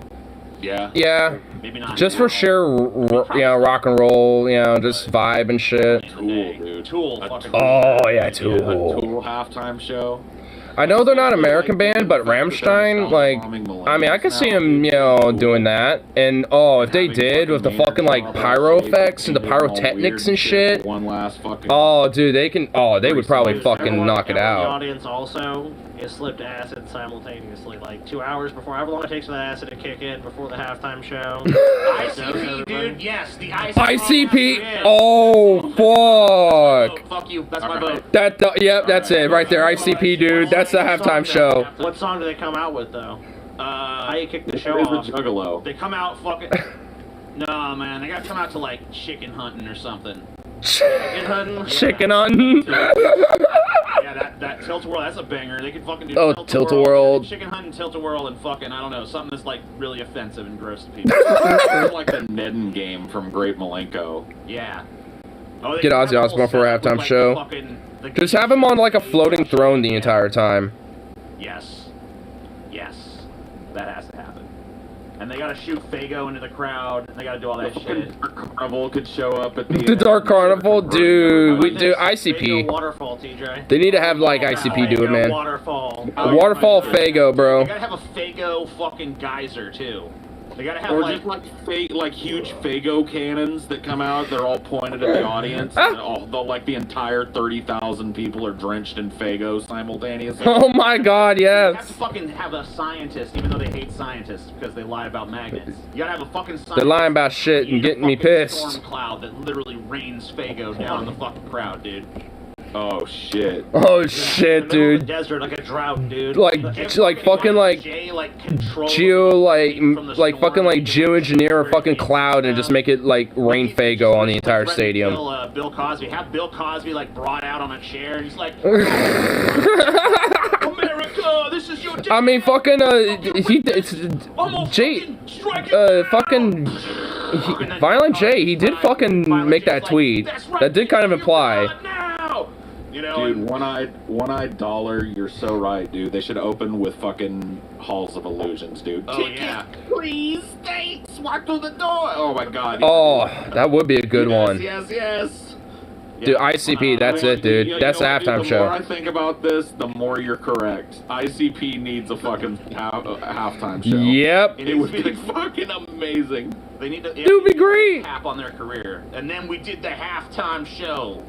Yeah. Yeah, Maybe not just now. for sheer, rock and roll, just vibe and shit. Tool, dude. Tool fucking. Oh yeah, A Tool. Tool halftime show. I know they're not an American band, but Rammstein, like, I mean, I could see them, doing that. And if they did with the fucking like pyro effects and the pyrotechnics and shit. One last fucking. Oh, dude, they would probably fucking knock it The out. audience also is slipped acid simultaneously, like 2 hours before, however long it takes for the acid to kick in before the halftime show. ICP, dude. Yes, the ICP. ICP. Oh fuck. Fuck you. That's my vote. Yep, that's it right there. ICP, dude. That's the halftime show. What song do they come out with though? How you kick the show Where's off? the Juggalo? They come out fucking. No, man, they gotta come out to like chicken hunting or something. Chicken hunting? Chicken hunting. Yeah, that Tilt-A-Whirl, that's a banger. They could fucking do Tilt-A-Whirl. Chicken hunting, Tilt-A-Whirl, and fucking, I don't know, something that's like really offensive and gross to people. It's like the Nedden game from Great Malenko. Yeah. Oh, Get Ozzy Osbourne for a halftime show. Just have him on like a floating throne the entire time. Yes. Yes. That has to happen. And they gotta shoot Fago into the crowd, and they gotta do all that shit. Dark Carnival could show up at the The Dark Carnival, dude. We do Fago ICP. Waterfall, TJ. They need to have like ICP do it, man. Waterfall. Waterfall Fago, bro. They gotta have a Fago fucking geyser, too. They gotta have, Or like... just like huge Fago cannons that come out. They're all pointed at the audience. And the entire 30,000 people are drenched in Fago simultaneously. Oh my God, You have yes. to fucking have a scientist, even though they hate scientists because they lie about magnets. You gotta have a fucking scientist. They're lying about shit and getting me pissed. Storm cloud that literally rains Fago down on the fucking crowd, dude. Oh shit. Oh shit, In the middle of the dude. desert, like a drought, dude. Like fucking like Jay, like, control like fucking like geoengineer a fucking cloud and just make it like rain Fago on the entire stadium. Bill Cosby. Have Bill Cosby like brought out on a chair and he's like, America, this is your day. I mean, fucking Jay, Violent J, he did fucking make that tweet. That did kind of imply. You know, Dude, one-eyed dollar, you're so right, dude. They should open with fucking Halls of Illusions, dude. Oh, yeah. Please, states, walk through the door. Oh my god. Oh, that would be a good one. Yes. Dude, ICP, that's it, dude. That's the halftime The more I show. think about this, the more you're correct. ICP needs a fucking halftime show. Yep. It would be fucking amazing. They need to. It would be great. Cap on their career, and then we did the halftime show,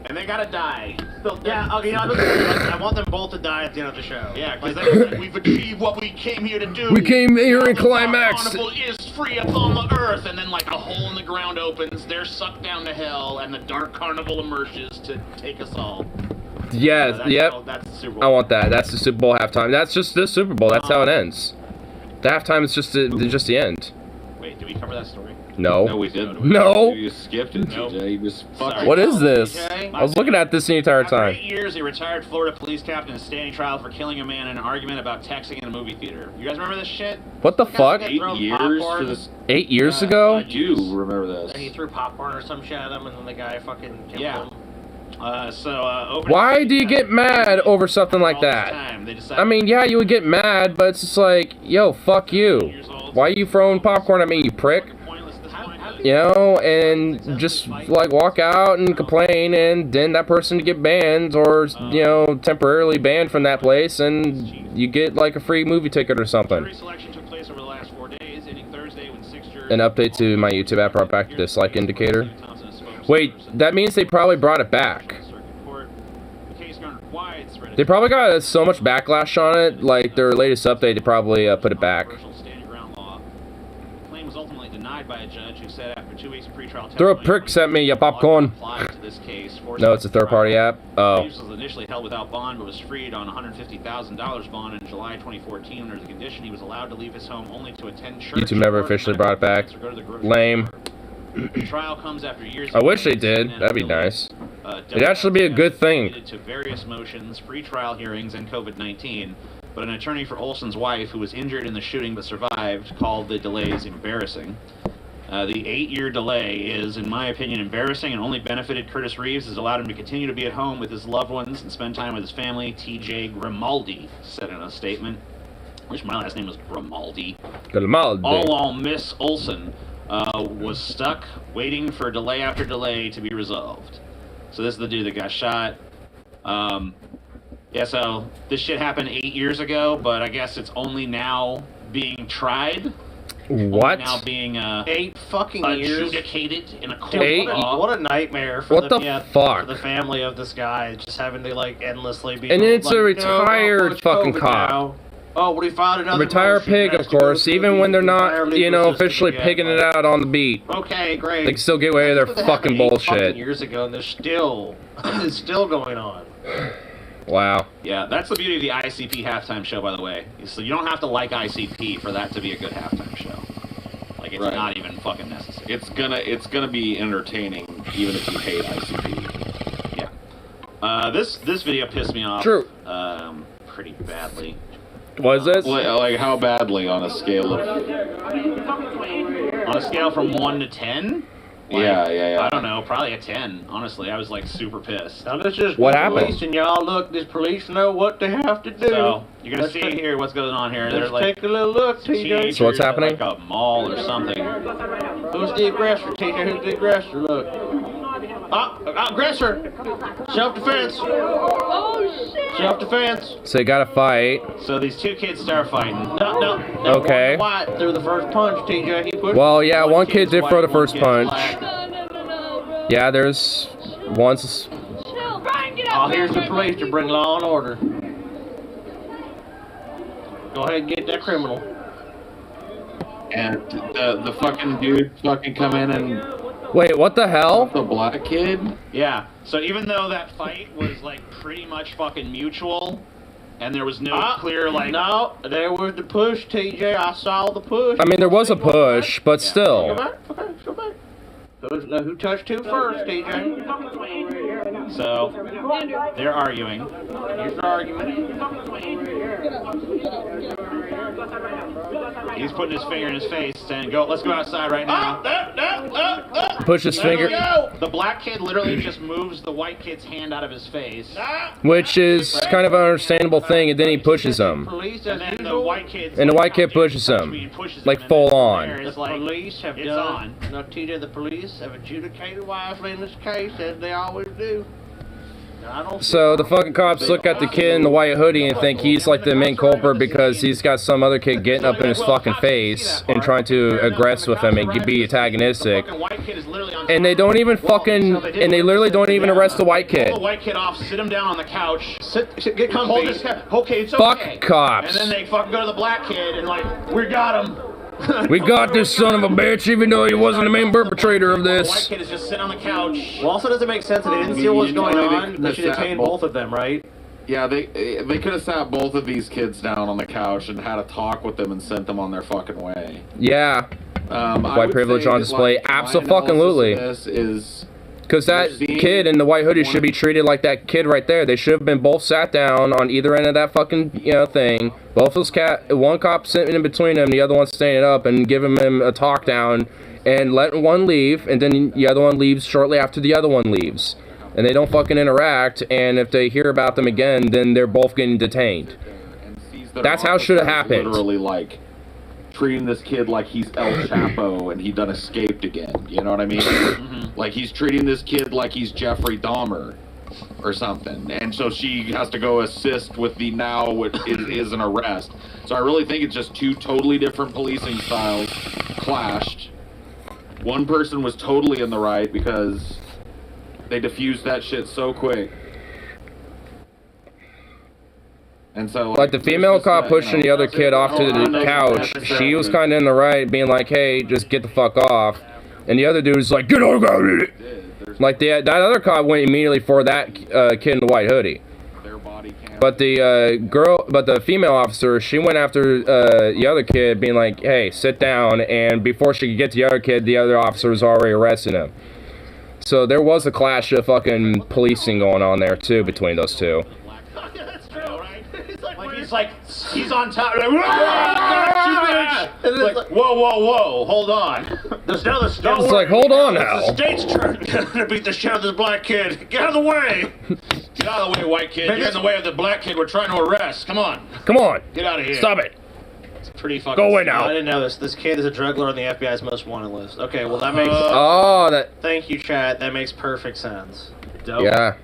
and they gotta die. Yeah, okay, I want them both to die at the end of the show. Yeah, because we've achieved what we came here to do. We came here Now in the climax. Carnival is free upon the earth, and then like a hole in the ground opens. They're sucked down to hell, and the dark carnival emerges to take us all. Yes, That's yep. That's the Super I Bowl. want that. That's the Super Bowl halftime. That's just the Super Bowl. That's how it ends. The halftime is just the end. Wait, did we cover that story? No, No. we didn't. No. You skipped it, Nope. TJ. You just Sorry. fucking. What is this? Okay. I was looking at this the entire After time. 8 years, a retired Florida police captain is standing trial for killing a man in an argument about texting in a movie theater. You guys remember this shit? What the fuck? 8 years for this. 8 years ago? I do remember this. And he threw popcorn or some shit at him, and then the guy fucking killed Yeah. him. Why do you get mad over something like All this that? time, they decided- I mean, yeah, you would get mad, but it's just like, yo, fuck you. Why are you throwing popcorn at me, you prick? Pointless at this point. You know, and just like walk out and complain, and then that person to get banned or, you know, temporarily banned from that place, and you get like a free movie ticket or something. Jury selection took place over the last 4 days, ending Thursday when 6 jurors... An update to my YouTube app brought back the dislike indicator. Wait, that means they probably brought it back. They probably got so much backlash on it, like their latest update, they probably put it back. Claim was ultimately denied by a judge who said after 2 weeks of pretrial Throw testimony, pricks at me, you popcorn. applied to this case, No, it's a third-party app. Oh. Reeves was initially held without bond, but was freed on $150,000 bond in July 2014 under the condition he was allowed to leave his home only to attend church. YouTube never officially brought it back. or go to the grocery Lame. store. The trial comes after years. I wish they did. That'd be nice. It'd actually be a good thing. To various motions, pre-trial hearings, and COVID-19, but an attorney for Olson's wife, who was injured in the shooting but survived, called the delays embarrassing. The 8-year delay is, in my opinion, embarrassing and only benefited Curtis Reeves, has allowed him to continue to be at home with his loved ones and spend time with his family. TJ Grimaldi said in a statement, which my last name was Grimaldi. Grimaldi. All while Miss Olson was stuck waiting for delay after delay to be resolved. So this is the dude that got shot. Yeah, so this shit happened 8 years ago, but I guess it's only now being tried. What? Now being 8 fucking years. adjudicated in a court Dude, Eight? of law. what a nightmare for What the fuck? for the family of this guy, just having to like endlessly be. And it's like, a "No, retired I'll watch fucking COVID cop. now." Oh, we found another Retired motion. pig, of Has to go course, through even the when they're entire not, legal you know, system officially again, pigging it like, out on the beat. Okay, great. They can still get away with their That's what fucking happened 8 fucking bullshit. years ago, and they're still, it's still going on. Wow. Yeah, that's the beauty of the ICP halftime show, by the way. So you don't have to like ICP for that to be a good halftime show. Like, it's Right. not even fucking necessary. It's gonna be entertaining even if you hate ICP. Yeah. This video pissed me off. True. Pretty badly. What is this? Like how badly on a scale of? On a scale from 1 to 10? Yeah. I don't know, probably a 10. Honestly, I was like super pissed. Now this is What the happened? police, and y'all look, this police know what they have to do. So you're gonna Let's see take- here what's going on here. Let's There's like take a little look, TJ. teenagers So what's at, happening? like a mall or something. Who's the aggressor, TJ? Who's the aggressor? Look. Aggressor! Self-defense! Self-defense! So they gotta fight. So these two kids start fighting. No. Okay. White threw the first punch, TJ. He pushed. Well, yeah, one kid kid's did throw white, the one first kid's punch. black. Yeah, there's once. Oh, here's the police to bring law and order. Go ahead and get that criminal. And the fucking dude fucking come in and Wait, what the hell? the black kid. Yeah. So even though that fight was like pretty much fucking mutual, and there was no clear like No, there was the push, TJ. I saw the push. I mean, there was a push, but Go still. back. Okay, go back. Who touched who first, TJ? so they're arguing. Here's the argument. He's putting his finger in his face saying, "Go, let's go outside right now." push his finger, The black kid literally just moves the white kid's hand out of his face. which is kind of an understandable thing, and then he pushes him. Police, And then the white kid's And the white kid pushes him, like full on. It's The like, police have it's done. on. No, TJ, the police have adjudicated wisely in this case, as they always do. Now, I don't. So the fucking cops look at the kid in the white hoodie and think he's like the main culprit because he's got some other kid getting up in his fucking face and trying to aggress with him and be antagonistic. And they don't even fucking, and they literally don't even arrest the white kid. Pull the white kid off, sit him down on the couch. Get Hold comfy. his head. Okay, it's Fuck okay. cops. And then they fucking go to the black kid and like, we got him. We got this son of a bitch, even though he wasn't the main perpetrator of The white this. kid is just sitting on the couch. Well, also doesn't make sense if they didn't see what was going on. They should That's detain that- both of them, right? Yeah, they could have sat both of these kids down on the couch and had a talk with them and sent them on their fucking way. Yeah, I White would privilege say on that, display. like, my Abso-fucking-lutely. analysis of this is because that kid in the white hoodie should be treated like that kid right there. They should have been both sat down on either end of that fucking thing. Both those one cop sitting in between them, the other one standing up and giving him a talk down, and letting one leave, and then the other one leaves shortly after the other one leaves. And they don't fucking interact, and if they hear about them again, then they're both getting detained. and sees that That's our how it should have officer is happened. Literally, like treating this kid like he's El Chapo and he done escaped again. You know what I mean? Like he's treating this kid like he's Jeffrey Dahmer or something. And so she has to go assist with the now what is an arrest. So I really think it's just two totally different policing styles clashed. One person was totally in the right because they diffused that shit so quick. And so, Like the female cop pushing the other kid off to the couch, she was kind of in the right, being like, "Hey, just get the fuck off," and the other dude was like, "Get out of it!" Like that other cop went immediately for that kid in the white hoodie. their body cam. But the female officer, she went after the other kid, being like, "Hey, sit down," and before she could get to the other kid, the other officer was already arresting him. So there was a clash of fucking policing going on there too between those two. That's true, right? He's on top. Like, like, whoa, hold on. There's no It's like, hold on now. The state's trying to beat the shit out of this black kid. Get out of the way. Get out of the way, white kid. You're in the way of the black kid we're trying to arrest. Come on. Come on, Get out of here. stop it. It's pretty fucking Go away I now. didn't know this. This kid is a drug lord on the FBI's most wanted list. Okay, well that makes. Oh, that Thank you, chat. That makes perfect sense. Dope. yeah.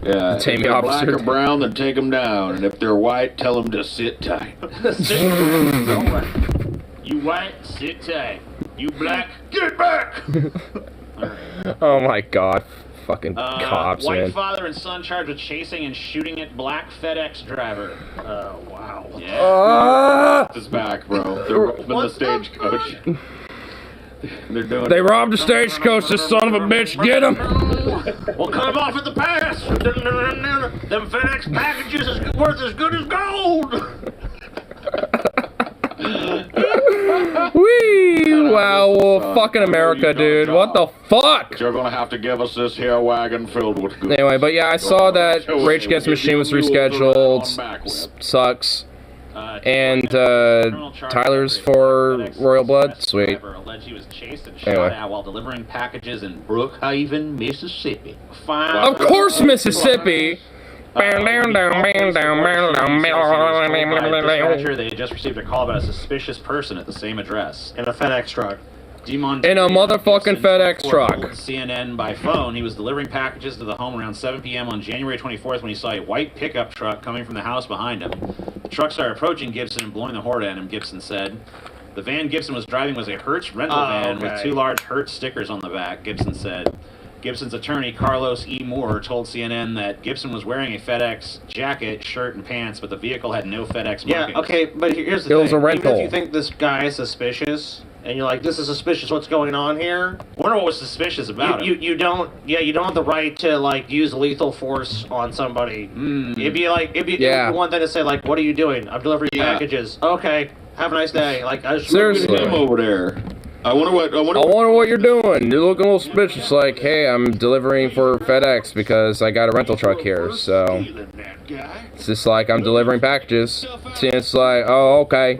Yeah, Tammy if they're black officer. or brown, then take them down. And if they're white, tell them to sit tight. You white, sit tight. You black, get back. Oh my god, fucking cops, White man. father and son charged with chasing and shooting at black FedEx driver. Wow. Yeah. This back, bro. They're robbing the stagecoach. They're doing. They robbed the stagecoach, this son of a bitch. Get him! We'll cut him off at the pass. Them FedEx packages is worth as good as gold. Whee! Wow, well, fucking America, dude. What the fuck? You're gonna have to give us this here wagon filled with goods. Anyway, but yeah, I saw that Rage Against the Machine was rescheduled. Sucks. And Tyler's for Royal Blood. Sweet. Alleged he was chased and shot Anyway. at while delivering packages in Brookhaven, Mississippi. Of course, Mississippi. Dispatcher, they had just received a call about a suspicious person at the same address. In a FedEx truck. Demon In a motherfucking FedEx truck. told CNN by phone he was delivering packages to the home around 7 p.m. on January 24th when he saw a white pickup truck coming from the house behind him. The truck started approaching Gibson and blowing the horn at him, Gibson said. The van Gibson was driving was a Hertz rental van with 2 large Hertz stickers on the back, Gibson said. Gibson's attorney, Carlos E. Moore, told CNN that Gibson was wearing a FedEx jacket, shirt, and pants, but the vehicle had no FedEx markings. Yeah, okay, but here's the It thing. was a rental. Even if you think this guy is suspicious, and you're like, this is suspicious, what's going on here? I wonder what was suspicious about You, him. you don't have the right to like use lethal force on somebody. It'd be one thing to say like, what are you doing? I'm delivering packages. Okay, have a nice day. Like I just Seriously. Him over there. I wonder what. I wonder what you're doing. You're looking a little suspicious, like, hey, I'm delivering for FedEx because I got a rental truck here, so it's just like I'm delivering packages. See, it's like, oh, okay.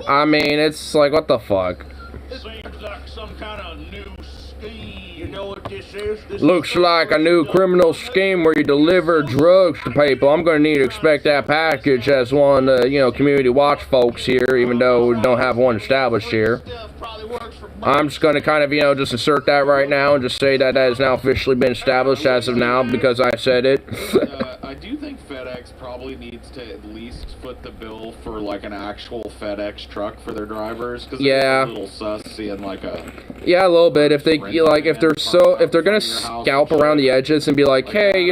I mean, it's like, what the fuck? Seems like some kind of new scheme. You know what this is? This Looks is like a new criminal scheme where you deliver drugs to people. I'm gonna need to expect that package as one of the, community watch folks here, even though we don't have one established here. Stuff probably works for I'm just gonna kind of, just insert that right now and just say that that has now officially been established as of now because I said it. I do think FedEx probably needs to at least foot the bill for like an actual FedEx truck for their drivers. Cause Yeah. it's a little sus seeing like a. Yeah, a little bit. If they if they're gonna scalp around the edges and be like, hey,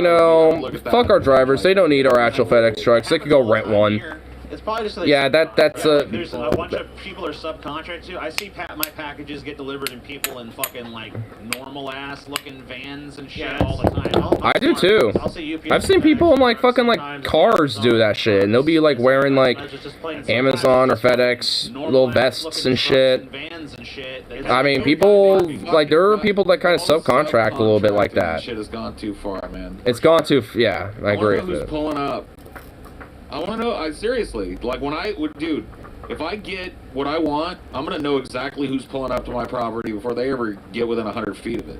fuck our drivers. They don't need our actual FedEx trucks. They could go rent one. It's probably just like Yeah, that's a. there's a bunch of people are subcontract to. I see my packages get delivered in people in fucking like normal ass looking vans and shit Yeah, all the time. I do too. I'll see UPS I've seen people in like fucking like cars do that shit, and they'll be like wearing like Amazon or FedEx little vests and shit. I mean, people like there are people that kind of subcontract a little bit like that. Shit has gone too far, man. It's gone too. Yeah, I agree I wanna know with who's it. pulling up. I want to know. Seriously, like dude, if I get what I want, I'm gonna know exactly who's pulling up to my property before they ever get within 100 feet of it.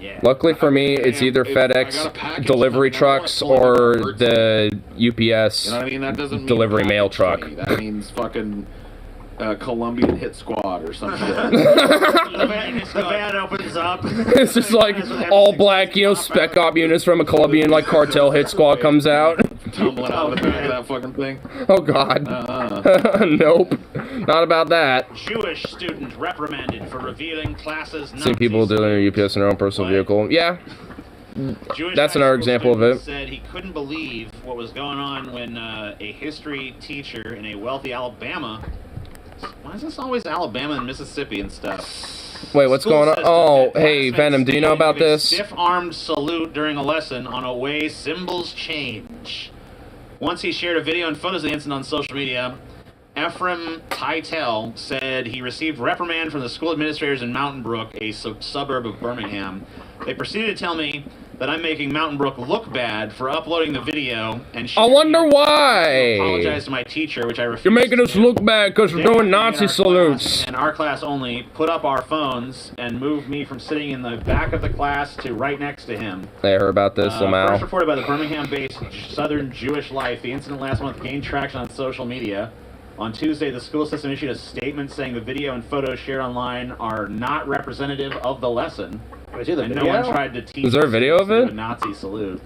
Yeah. Luckily for me, it's either If I got a FedEx package delivery coming, I don't trucks wanna pull it or over. the UPS You know what I mean? That doesn't mean delivery mail package truck. to me. That means fucking Colombian hit squad or some shit. The van opens up. It's just like all black, spec op units from a Colombian like cartel hit squad comes out. Tumbling out of the back of that fucking thing. Oh God. Nope. Not about that. Jewish student reprimanded for revealing classes. Seen people doing their UPS in their own personal vehicle. Yeah. Jewish That's high another school example of student it. Said he couldn't believe what was going on when a history teacher in a wealthy Alabama. Why is this always Alabama and Mississippi and stuff? Wait, what's School going on? system Oh, had hey, classmates Venom, do you know about give a this? Stiff-armed salute during a lesson on a way symbols change. Once he shared a video and photos of the incident on social media, Ephraim Titel said he received reprimand from the school administrators in Mountain Brook, a suburb of Birmingham. They proceeded to tell me that I'm making Mountain Brook look bad for uploading the video and I wonder why. apologize to my teacher, which I refused. You're making us look bad because we're doing Nazi salutes. And our class only put up our phones and moved me from sitting in the back of the class to right next to him. They heard about this First somehow. reported by the Birmingham-based Southern Jewish Life, the incident last month gained traction on social media. On Tuesday, the school system issued a statement saying the video and photos shared online are not representative of the lesson. And no one tried to teach Is there a video of students it? to do a Nazi salute.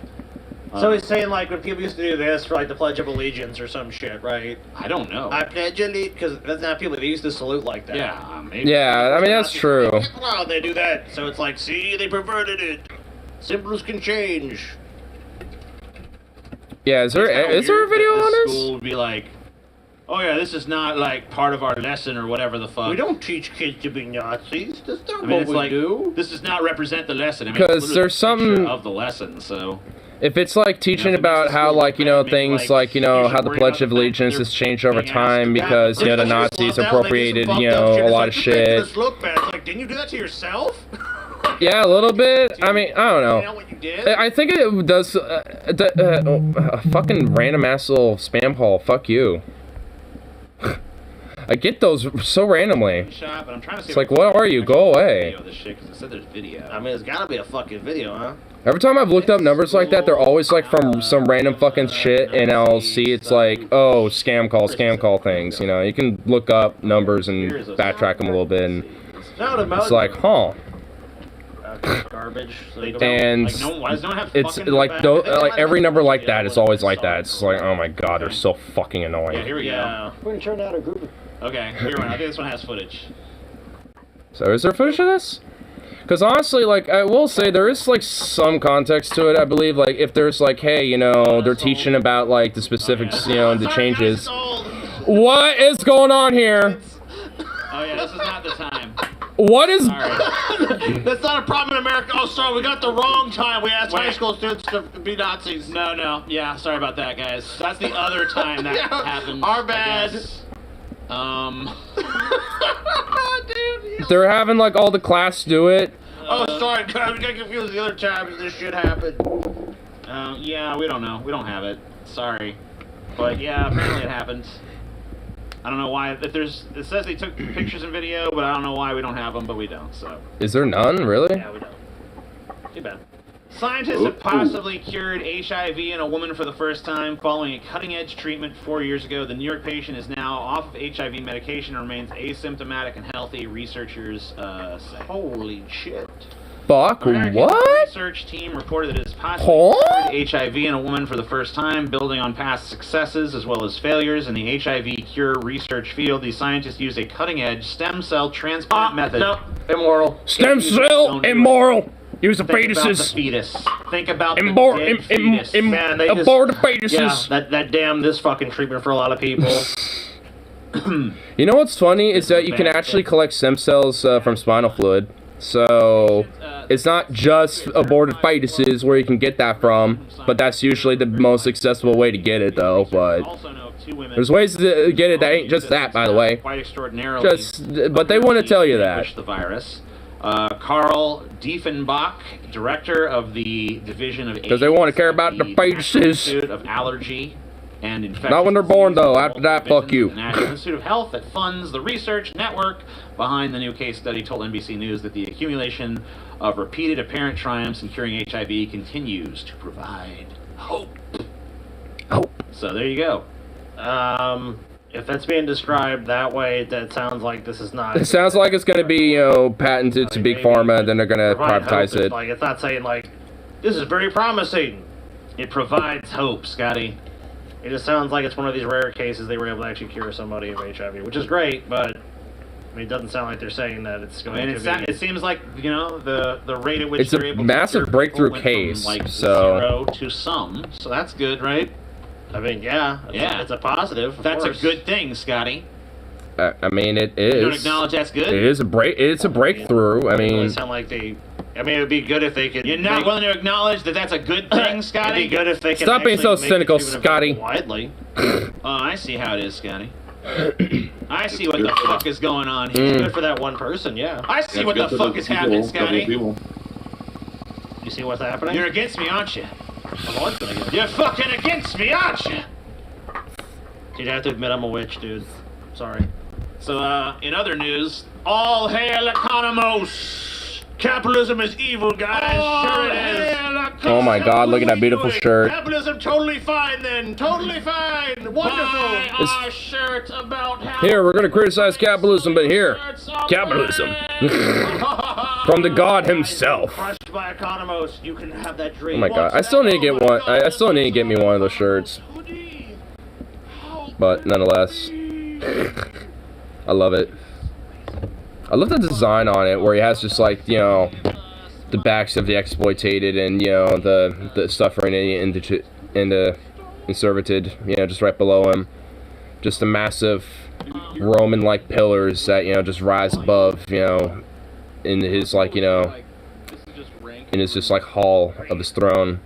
So he's saying like when people used to do this for like the Pledge of Allegiance or some shit, right? I don't know. I pledge allegiance because that's not people that used to salute like that. Yeah, maybe. Yeah, I mean that's true. Wow, they do that. So it's like, see, they perverted it. Symbols can change. Yeah, is there a video on The this? school would be like, oh yeah, this is not like part of our lesson or whatever the fuck. We don't teach kids to be Nazis. That's not I mean, what it's we like, do. this does not represent the lesson. I mean, 'Cause it's literally there's a something- picture of the lesson, so. If it's like teaching about how like things like how the Pledge of Allegiance has changed over time because the Nazis appropriated a lot of shit. Look bad. It's like, didn't you do that to yourself? Yeah, a little bit. I mean, I don't You know know. what you did? I think it does. Fucking random ass little spam call. Fuck you. I get those so randomly. Shot, but I'm trying to see It's like, what are you? Go away. Video of this shit, 'cause it said there's video. I mean, it's gotta be a fucking video, huh? Every time I've looked up numbers like that, they're always like from some random fucking shit, and I'll see it's like, oh, scam call things. You can look up numbers and backtrack them a little bit, and No, the it's like, huh. garbage. So they go And Like, no, why does no one have it's fucking like back- like every number like that is always like that. It's just like, oh my god, they're so fucking Yeah, annoying. here we Yeah. We're gonna turn out a group of go. Okay, here one. I think this one has footage. So is there footage of this? Because honestly, like, I will say there is like some context to it. I believe, like, if there's like, hey, they're teaching about like the specifics, the changes. What is going on here? Oh yeah, this is not the time. What is? Sorry. That's not a problem in America. Oh, sorry, we got the wrong time. We asked high Wait. school students to be Nazis. No. Yeah, sorry about that, guys. That's the other time that Yeah, happened. our I bad. guess. Dude. They're having like all the class do it. Oh, sorry, God, we got confused the other times this shit happened. Yeah, we don't know. We don't have it. Sorry. But yeah, apparently it happened. I don't know why. It says they took pictures and video, but I don't know why we don't have them, but we don't. So. Is there none, really? Yeah, we don't. Too bad. Scientists have possibly cured HIV in a woman for the first time following a cutting-edge treatment 4 years ago. The New York patient is now off of HIV medication and remains asymptomatic and healthy, researchers say. Holy shit. Fuck, American what? research team reported that it is possible Huh? to cure HIV in a woman for the first time, building on past successes as well as failures in the HIV cure research field. These scientists used a cutting-edge stem cell transplant method. No, immoral. Stem cell, immoral. Use the Think about the fetuses. fetus. Think about Abort, the dead fetus. Man, they abort the just, fetuses. yeah, that damn this fucking treatment for a lot of people. You know what's funny is that you can actually collect stem cells from spinal fluid. So it's not just aborted fetuses where you can get that from, but that's usually the most accessible way to get it, though. But there's ways to get it that ain't just that, by the way. Quite extraordinarily. But they want to tell you that. The virus. Carl Diefenbach, director of the division of Because they want to care about the fetuses. Institute of Allergy and Infectious Not when they're born, though. After that, Division fuck you. of the National Institute of Health that funds the research network behind the new case study told NBC News that the accumulation of repeated apparent triumphs in curing HIV continues to provide hope. Hope. So there you go. If that's being described that way, that sounds like this is not. It sounds like it's going to be, patented to Big Pharma, then they're going to privatize it. Like, it's not saying, like, this is very promising. It provides hope, Scotty. It just sounds like it's one of these rare cases they were able to actually cure somebody of HIV, which is great, but I mean, it doesn't sound like they're saying that it's going And to be. it seems like, the rate at which It's a they're able to massive cure breakthrough people went case, from, like, so- 0 to some, so that's good, right? I mean, yeah. It's a positive. That's course. a good thing, Scotty. I mean, it You don't is. acknowledge that's good? It is it's a breakthrough. I It doesn't mean, sound like they. I mean, it would be good if they could. You're not willing to acknowledge that that's a good thing, Scotty? It'd be good if they could. Stop being so actually make cynical, the treatment Scotty. available widely. Oh, I see how it is, Scotty. I see what the fuck is going on Mm. here. Good for that one person, yeah. I see what the fuck is happening, Scotty. You see what's happening? You're against me, aren't you? I'm always gonna get it. You're fucking against me, aren't you? You'd have to admit I'm a witch, dude. Sorry. So, in other news, all hail Economos! Capitalism is evil, guys. Sure it is. oh my God, look at that beautiful shirt. Capitalism totally fine then. Totally fine. Wonderful. Buy our shirt about how Here, we're going to criticize capitalism, but here, capitalism. From the God himself. Crushed by Economos, you can have that dream. Oh my God, I still need to get one. I still need to get me one of those shirts. But nonetheless, I love it. I love the design on it, where he has just like, the backs of the exploited and, the suffering and inservited, just right below him. Just the massive Roman-like pillars that, just rise above, in his, like, in his just like hall of his throne.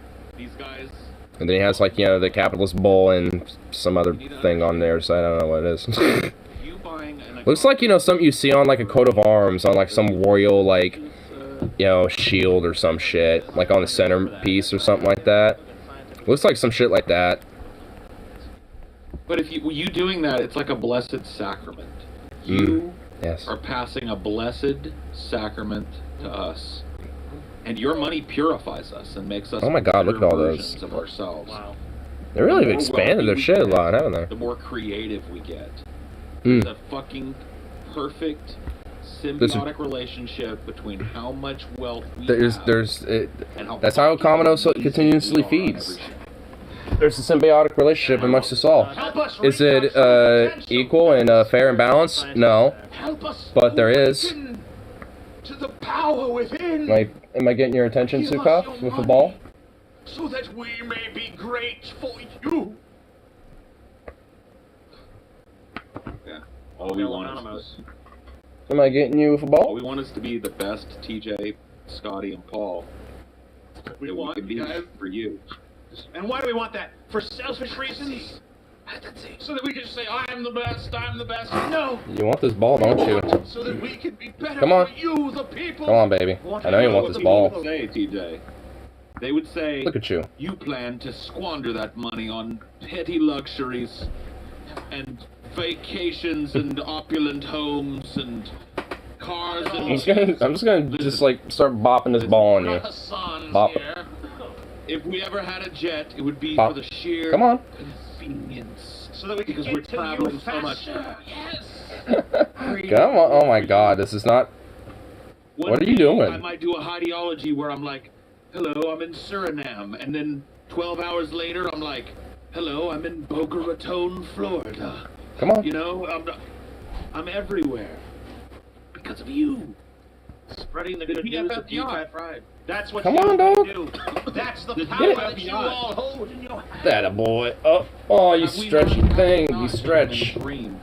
And then he has like, the capitalist bull and some other thing on there, so I don't know what it is. Looks like, something you see on like a coat of arms, on like some royal like, shield or some shit. Like on the centerpiece or something like that. Looks like some shit like that. But if you doing that, it's like a blessed sacrament. You Yes. are passing a blessed sacrament to us. And your money purifies us and makes us Oh my God, look at all better those. versions of ourselves. Wow. They really have The more expanded wealthy their we shit a get, lot, haven't they? The more creative we get. Mm. It's a fucking perfect symbiotic relationship between how much wealth we have and how that's how Commodus continuously feeds. There's a symbiotic relationship amongst us all. Is it equal and fair and balanced? No, but there is. To the power within, Am I getting your attention, Sukov, with the ball? so that we may be great for you. Yeah. All we want is Am I getting you with a all ball? we want is to be the best TJ, Scotty, and Paul that we can be for you. And why do we want that? For selfish reasons? So that we can just say, I'm the best, I'm the best. No! You want this ball, don't you? So that we can be better Come on. for you, the people. Come on, baby. I know you want this ball. What they would say, TJ? They would say, Look at you. you plan to squander that money on petty luxuries and vacations and opulent homes and cars and... I'm just gonna like start bopping this ball on you. Bop. Here. If we ever had a jet, it would be Bop. for the sheer Come on. convenience. So that we can Because get we're to you traveling so much. faster. Yes. Come on. Oh my god, this is not... One What are you day, doing? I might do a ideology where I'm like, hello, I'm in Suriname. And then 12 hours later, I'm like, hello, I'm in Boca Raton, Florida. Come on. You know, I'm everywhere. Because of you. Spreading the The good news of DFF yacht. DFF Fried. That's what Come you on, have to dog. do. That's the The power DFF that you yacht. all hold in your hand. That a boy. Oh, you Have we stretchy not thing. not You stretch. dreamed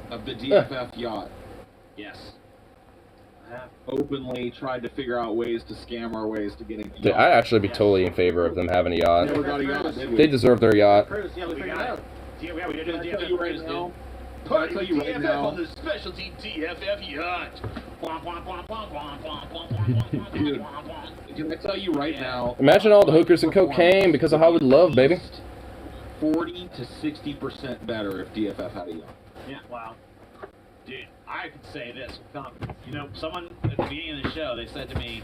of the DFF yacht. Yes. Openly tried to figure out ways to scam our ways to getting. Dude, I'd actually be totally in favor of them having a yacht. Never got a yacht, did we? They deserve their yacht. Cruise, yeah, we figured it out. Yeah, we did Can I the tell DFF you right cruise, now? dude. Can I tell you right DFF now? on the specialty DFF yacht. Womp, womp, womp, womp, womp, womp, womp, womp, Dude. womp, womp. Can I tell you right now? Imagine all the hookers and cocaine because of Hollywood love, baby. 40 to 60% better if DFF had a yacht. Yeah, wow. Dude, I could say this with confidence. You know, someone at the beginning of the show, they said to me,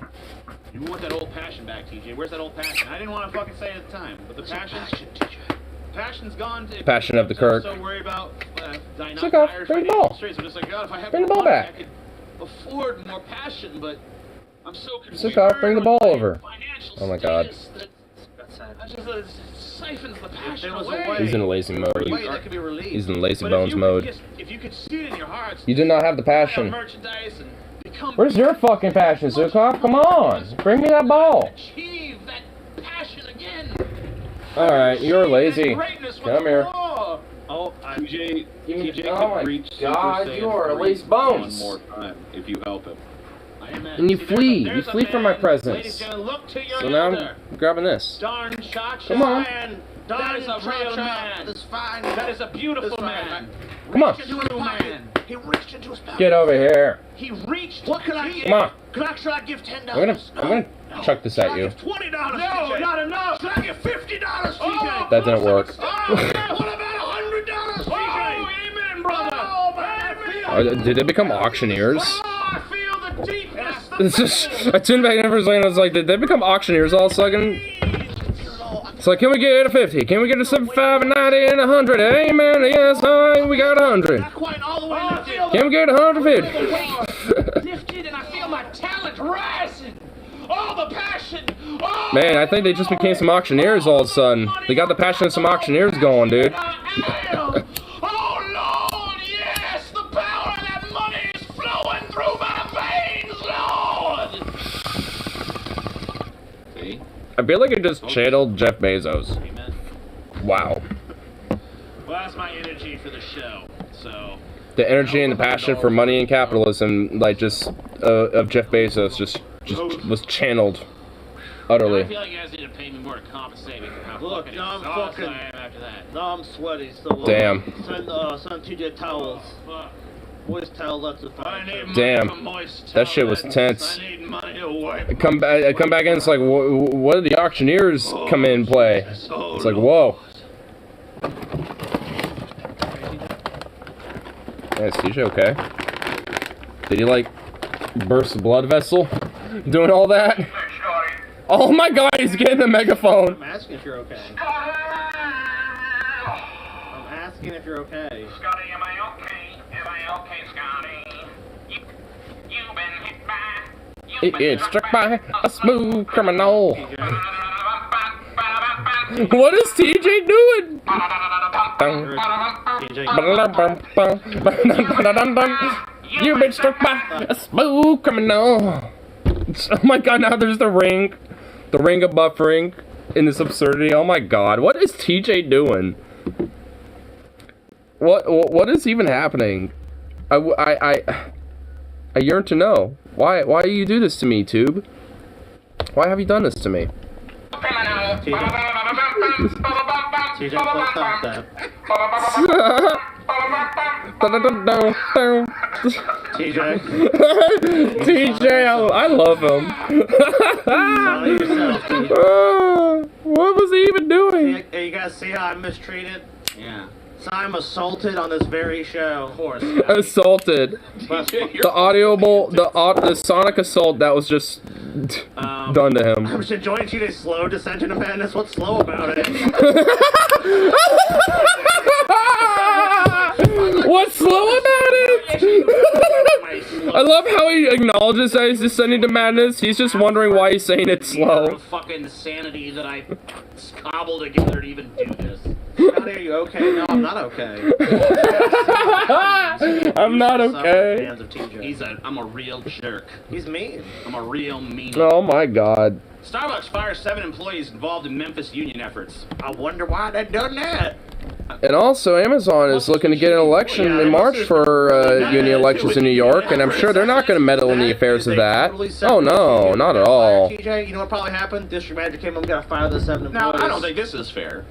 you want that old passion back, TJ. Where's that old passion? I didn't want to fucking say it at the time, but the passion's gone. Passion of the Kirk. I'm so worried about Took off. Bring the ball. I'm just like, God, if I had Bring more the ball money, back. I could afford more passion, but I'm so concerned. Took off. Bring the ball with my over. financial Oh my God. status that I just siphons the If passion there was away. a way, He's in lazy a mode. way that could be released. He's in lazy But bones mode. if you could see it in your hearts, You do not have the passion. merchandise and become Where's your fucking passion, Zukov? Come on. Bring me that ball. achieve that passion again. Alright, you're lazy. Greatness with Come here. more. Oh, I TJ, TJ Oh can my reach God, Super you are Saiyan a lazy 3 bones. one more time if you help him. And you flee. You There's a flee from my man, presence. ladies and gentlemen, look to your So now elder. I'm grabbing this. Darn Chacha Come on. man. That is a real man. This fine. That is a beautiful This fine man. Come on. Into his True pocket. man. He reached into his pocket. Get over here. He reached. What can I to get? Come on. Should I give $10? I'm gonna chuck this at you. $20, No, TJ. not enough. Should I give $50, TJ? Oh, That didn't work. Oh, what about $100, TJ? Oh, amen, brother. Oh, man, I feel Did they become auctioneers? Oh, I feel the deepness. It's just, I tuned back in for a second. I was like, did they become auctioneers all of a sudden? It's like, can we get a 50? Can we get a 75, a 90, and a 100? Amen. Yes, we got 100. not quite all the way Oh, I lifted. feel Can we get 150? lifted, and I feel my talent rising. All the passion. Oh, Man, I think they just became some auctioneers all of a sudden. They got the passion of some auctioneers going, dude. I am. Oh, Lord, yes, the power of that money is flowing through my veins, Lord. See? I feel like I just channeled Jeff Bezos. Amen. Wow. Well, that's my energy for the show, so... The energy and the passion for money and capitalism, like just of Jeff Bezos, just was channeled I utterly. feel like you guys need to pay me more to compensate me for how Look, fucking I'm exhausted fucking- I am after that. No, I'm sweaty, so Damn. send TJ towels. Fuck. Moist towel, that's a I fine. need money Damn. for moist That shit was towelettes. tense. I need money to wipe. I come back in. It's like, what did the auctioneers come in and play? It's like, whoa. Yeah, is TJ okay? Did he like burst a blood vessel? Doing all that? Oh my God, he's getting a megaphone. I'm asking if you're okay. I'm asking if you're okay. Scotty, am I okay? Am I okay, Scotty? You've been hit by... It's struck by a smooth criminal. What is TJ doing? You've been struck by a smooth criminal. Oh my God, now there's the ring of buffering in this absurdity. Oh my God, what is TJ doing? What is even happening? I yearn to know. Why do you do this to me, Tube? Why have you done this to me? TJ, let's stop that. TJ, TJ, I love him. not yourself, TJ. What was he even doing? Hey, you guys see how I'm mistreated? Yeah. So I'm assaulted on this very show. Of course. Assaulted. The the sonic assault that was just done to him. I'm just enjoying TJ's slow descent into madness. What's slow about it? What's slow about it? I love how he acknowledges that he's descending to madness. He's just wondering why he's saying it's slow. Fucking sanity that I cobbled together to even do this. Are you okay? No, I'm not okay. I'm not okay. I'm a real jerk. He's mean. I'm a real mean. Oh my god. Starbucks fires 7 employees involved in Memphis union efforts. I wonder why they done that. And also, Amazon is looking to get an election in March for union elections in New York, and I'm sure they're not going to meddle in the affairs of that. Oh no, not at all. TJ, you know what probably happened? District manager came home and got fired the 7 employees. No, I don't think this is fair.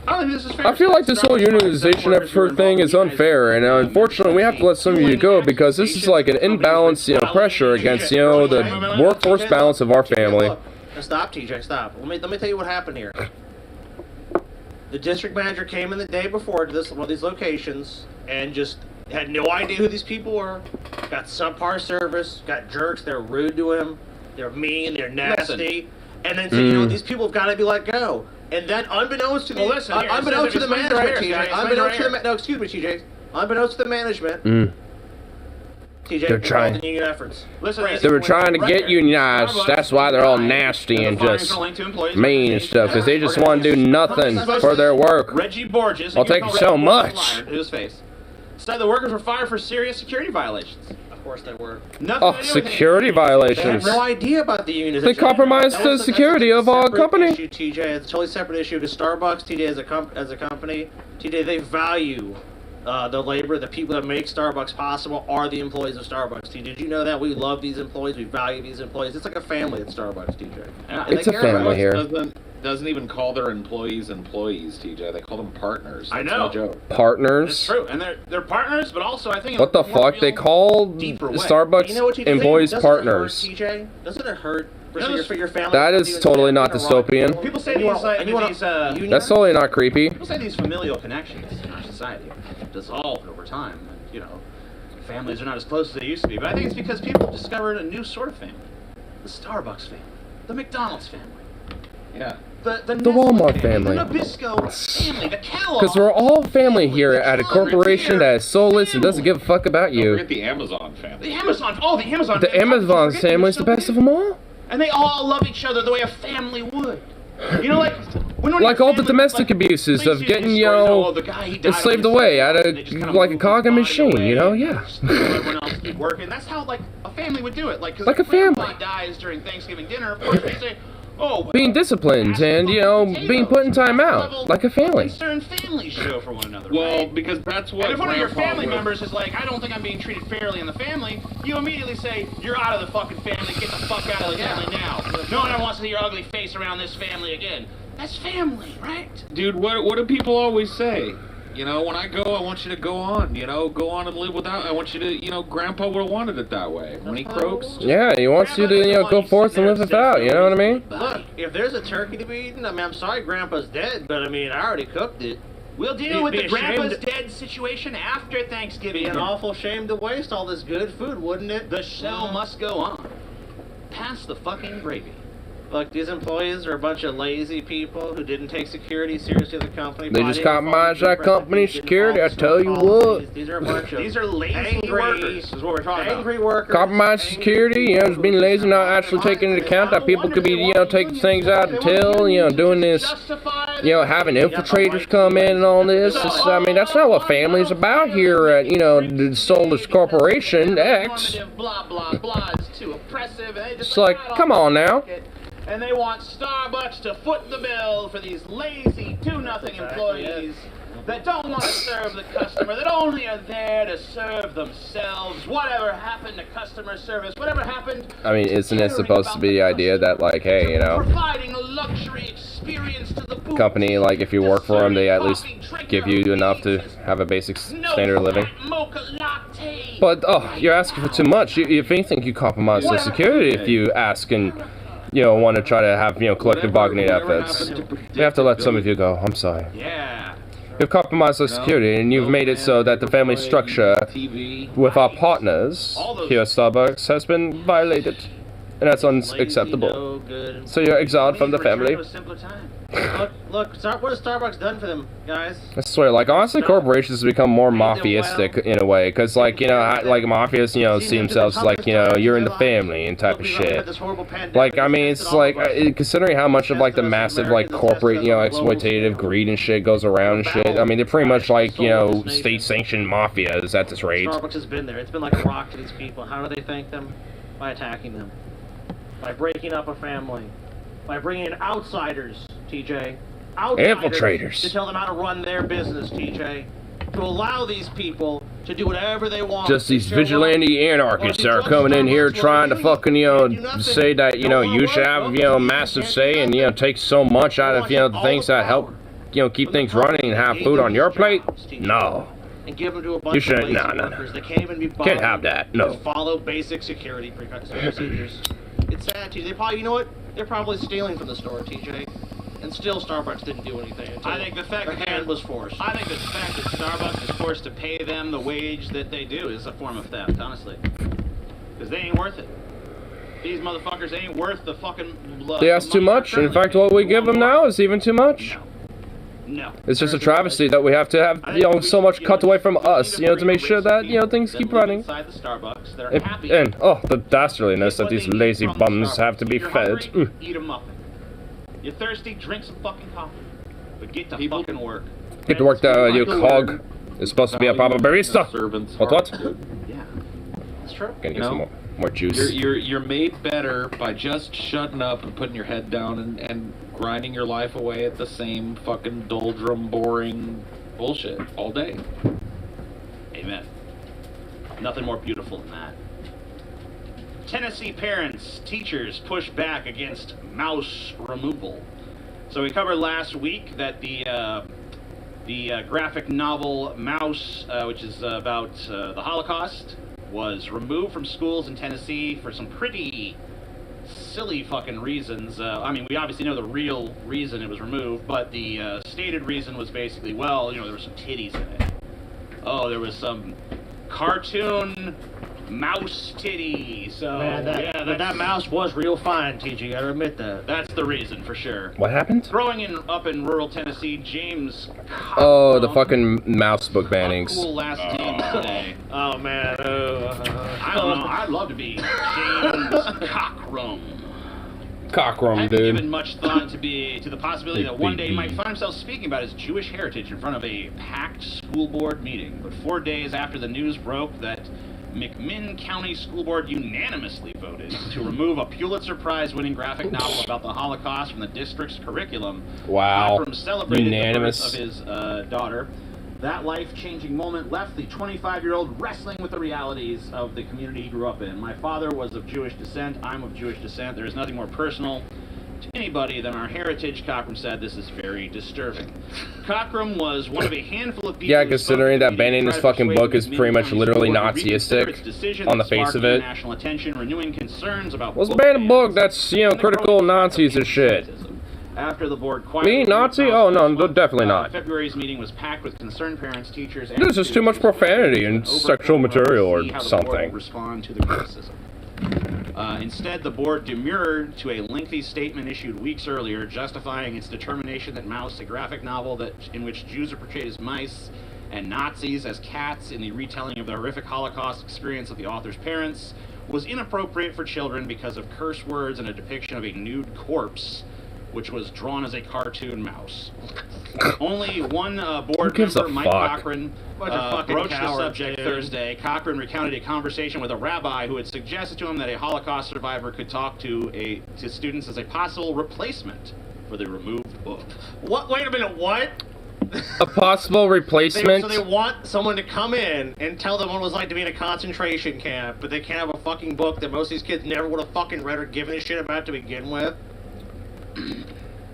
I feel like this whole unionization effort thing is unfair, and unfortunately we have to let some of you go because this is like an imbalanced, pressure against, the workforce balance of our family. Now stop, TJ, stop. Let me tell you what happened here. The district manager came in the day before to one of these locations and just had no idea who these people were. Got subpar service, got jerks, they're rude to him, they're mean, they're nasty. And then said, these people have got to be let go. And then, unbeknownst to the management, TJ, unbeknownst to the management, TJ, they're trying. The union efforts. They were trying to get unionized. That's why they're all nasty and just mean and stuff, because they just want to do nothing for their work. Reggie Borges. I'll take so much. His face. Said the workers were fired for serious security violations. Of course they were. Oh, security violations. They had no idea about the unionization. They compromised the security of our company. Issue, TJ. It's a totally separate issue to Starbucks. TJ as a company. TJ, they value the labor. The people that make Starbucks possible are the employees of Starbucks. TJ, did you know that? We love these employees. We value these employees. It's like a family at Starbucks, TJ. It's a family here. Doesn't even call their employees, TJ. They call them partners. That's I know. No joke. Partners? That's true. And they're partners, but also I think... What the fuck? They call Starbucks employees partners. TJ? Doesn't it hurt for your family? That is totally not dystopian. People say that's totally not creepy. People say these familial connections in our society dissolved over time. And, families are not as close as they used to be. But I think it's because people have discovered a new sort of family. The Starbucks family. The McDonald's family. Yeah. The Walmart family. The Nabisco family. The Kellogg. Because we're all family here at a corporation that is soulless and doesn't give a fuck about you. Don't forget the Amazon family. The Amazon family. The Amazon family is the best of them all. And they all love each other the way a family would. Like all the domestic abuses of getting, enslaved away at a cog in a machine, yeah. Everyone else keep working. That's how, a family would do it. Like a family. If dies during Thanksgiving dinner, of course they say, being disciplined and, being put in time out, like a family. Concerned families show for one another, well, because that's what. And if one of your family members is like, I don't think I'm being treated fairly in the family, you immediately say, you're out of the fucking family, get the fuck out of the family now. No one ever wants to see your ugly face around this family again. That's family, right? Dude, what do people always say? When I go, I want you to go on. Go on and live without. I want you to, Grandpa would have wanted it that way. When he croaks. Yeah, he wants you to, go forth and live without. You know what I mean? Look, if there's a turkey to be eaten, I'm sorry, Grandpa's dead, but I already cooked it. We'll deal with the Grandpa's dead situation after Thanksgiving. It'd be an awful shame to waste all this good food, wouldn't it? The show must go on. Pass the fucking gravy. Look, these employees are a bunch of lazy people who didn't take security seriously at the company. They just compromised that company security, I tell you what. These are a bunch of these are lazy workers, is what we're talking about. Angry workers. Compromised security, just being lazy, not actually taking into account that people could be, taking things out to tell, doing this, having infiltrators come in and all this. That's not what family's about here at, the soulless corporation, X. Blah, blah, blah, it's too oppressive. It's like, come on now. And they want Starbucks to foot the bill for these lazy, do-nothing employees that don't want to serve the customer, that only are there to serve themselves. Whatever happened to customer service? Whatever happened? Isn't it supposed to be the idea that, hey, providing a luxury experience to the company, if you work for them, they at least give you enough to have a basic standard of living? But, you're asking for too much. If anything, you compromise the security if you ask and... want to try to have, collective bargaining efforts. We have to let some of you go. I'm sorry. Yeah. You've compromised our security, and you've made it so that the family structure with our partners here at Starbucks has been violated. And that's unacceptable. So you're exiled from the family. Look, what has Starbucks done for them, guys? I swear, like, honestly, corporations have become more mafiaistic in a way, because, like, you know, like, mafias, you know, see themselves like, you know, you're in the family and type of shit. Like, I mean, it's like, considering how much of, like, the massive, like, corporate, you know, exploitative greed and shit goes around and shit, I mean, they're pretty much, like, you know, state-sanctioned mafias at this rate. Starbucks has been there. It's been like a rock to these people. How do they thank them? By attacking them. By breaking up a family. By bringing in outsiders, TJ. Infiltrators. To tell them how to run their business, TJ. To allow these people to do whatever they want. Just these vigilante anarchists that are coming in here trying to fucking, you know, say that, you know, you should have, you know, massive say and, you know, take so much out of, you know, the things that help, you know, keep things running and have food on your plate? No. And give them to a bunch of lazy workers that can't even be bothered. Can't have that, no. To follow basic security procedures. It's sad, TJ. They probably, you know what? They're probably stealing from the store, TJ. And still, Starbucks didn't do anything. I think the fact their hand was forced. I think the fact that Starbucks is forced to pay them the wage that they do is a form of theft, honestly. Because they ain't worth it. These motherfuckers ain't worth the fucking. They ask too much. In fact, what we give them now is even too much. No. It's just a travesty that we have to have, you know, so much cut away from us, you know, to make sure that, you know, things keep running. And oh, the dastardliness that these lazy bums have to be fed. Eat a muffin. You're thirsty, drink some fucking coffee. But get to fucking work. Get to work, you cog. It's supposed to be a proper barista. What? Yeah. That's true. Gonna get some more juice. You're made better by just shutting up and putting your head down and grinding your life away at the same fucking doldrum, boring bullshit all day. Amen. Nothing more beautiful than that. Tennessee parents, teachers push back against mouse removal. So we covered last week that the graphic novel Mouse, which is about the Holocaust, was removed from schools in Tennessee for some pretty silly fucking reasons. I mean, we obviously know the real reason it was removed, but the stated reason was basically, well, you know, there were some titties in it. Oh, there was some cartoon mouse titty. So man, that mouse was real fine, TG. You gotta admit that. That's the reason for sure. What happened? Growing up in rural Tennessee, James. Oh, the fucking mouse book bannings. Cool last name today. Oh man. I don't know. I'd love to be James Cockrum. Cockrum, I haven't dude. given much thought to the possibility that one day he might find himself speaking about his Jewish heritage in front of a packed school board meeting. But 4 days after the news broke that McMinn County School Board unanimously voted to remove a Pulitzer Prize-winning graphic novel about the Holocaust from the district's curriculum. Wow. From celebrating Unanimous. the birth of his daughter. That life-changing moment left the 25-year-old wrestling with the realities of the community he grew up in. My father was of Jewish descent. I'm of Jewish descent. There is nothing more personal to anybody than our heritage. Cockrum said this is very disturbing. Cockrum was one of a handful of people. Yeah, considering that banning this fucking book is pretty much literally Naziistic on the face of it. National attention, renewing concerns about Let's ban a book that's, you know, critical Nazis and shit. After the board quietly Me, Nazi? Oh, no, definitely not. February's meeting was packed with concerned parents, teachers, and This is too much profanity and sexual material or something. Respond to the criticism. Instead, the board demurred to a lengthy statement issued weeks earlier, justifying its determination that Mouse, a graphic novel in which Jews are portrayed as mice and Nazis as cats in the retelling of the horrific Holocaust experience of the author's parents, was inappropriate for children because of curse words and a depiction of a nude corpse, which was drawn as a cartoon mouse. Only one board member, Mike Cochran, broached the subject Thursday. Cochran recounted a conversation with a rabbi who had suggested to him that a Holocaust survivor could talk to students as a possible replacement for the removed book. What? Wait a minute, what? A possible replacement? So they want someone to come in and tell them what it was like to be in a concentration camp, but they can't have a fucking book that most of these kids never would have fucking read or given a shit about to begin with?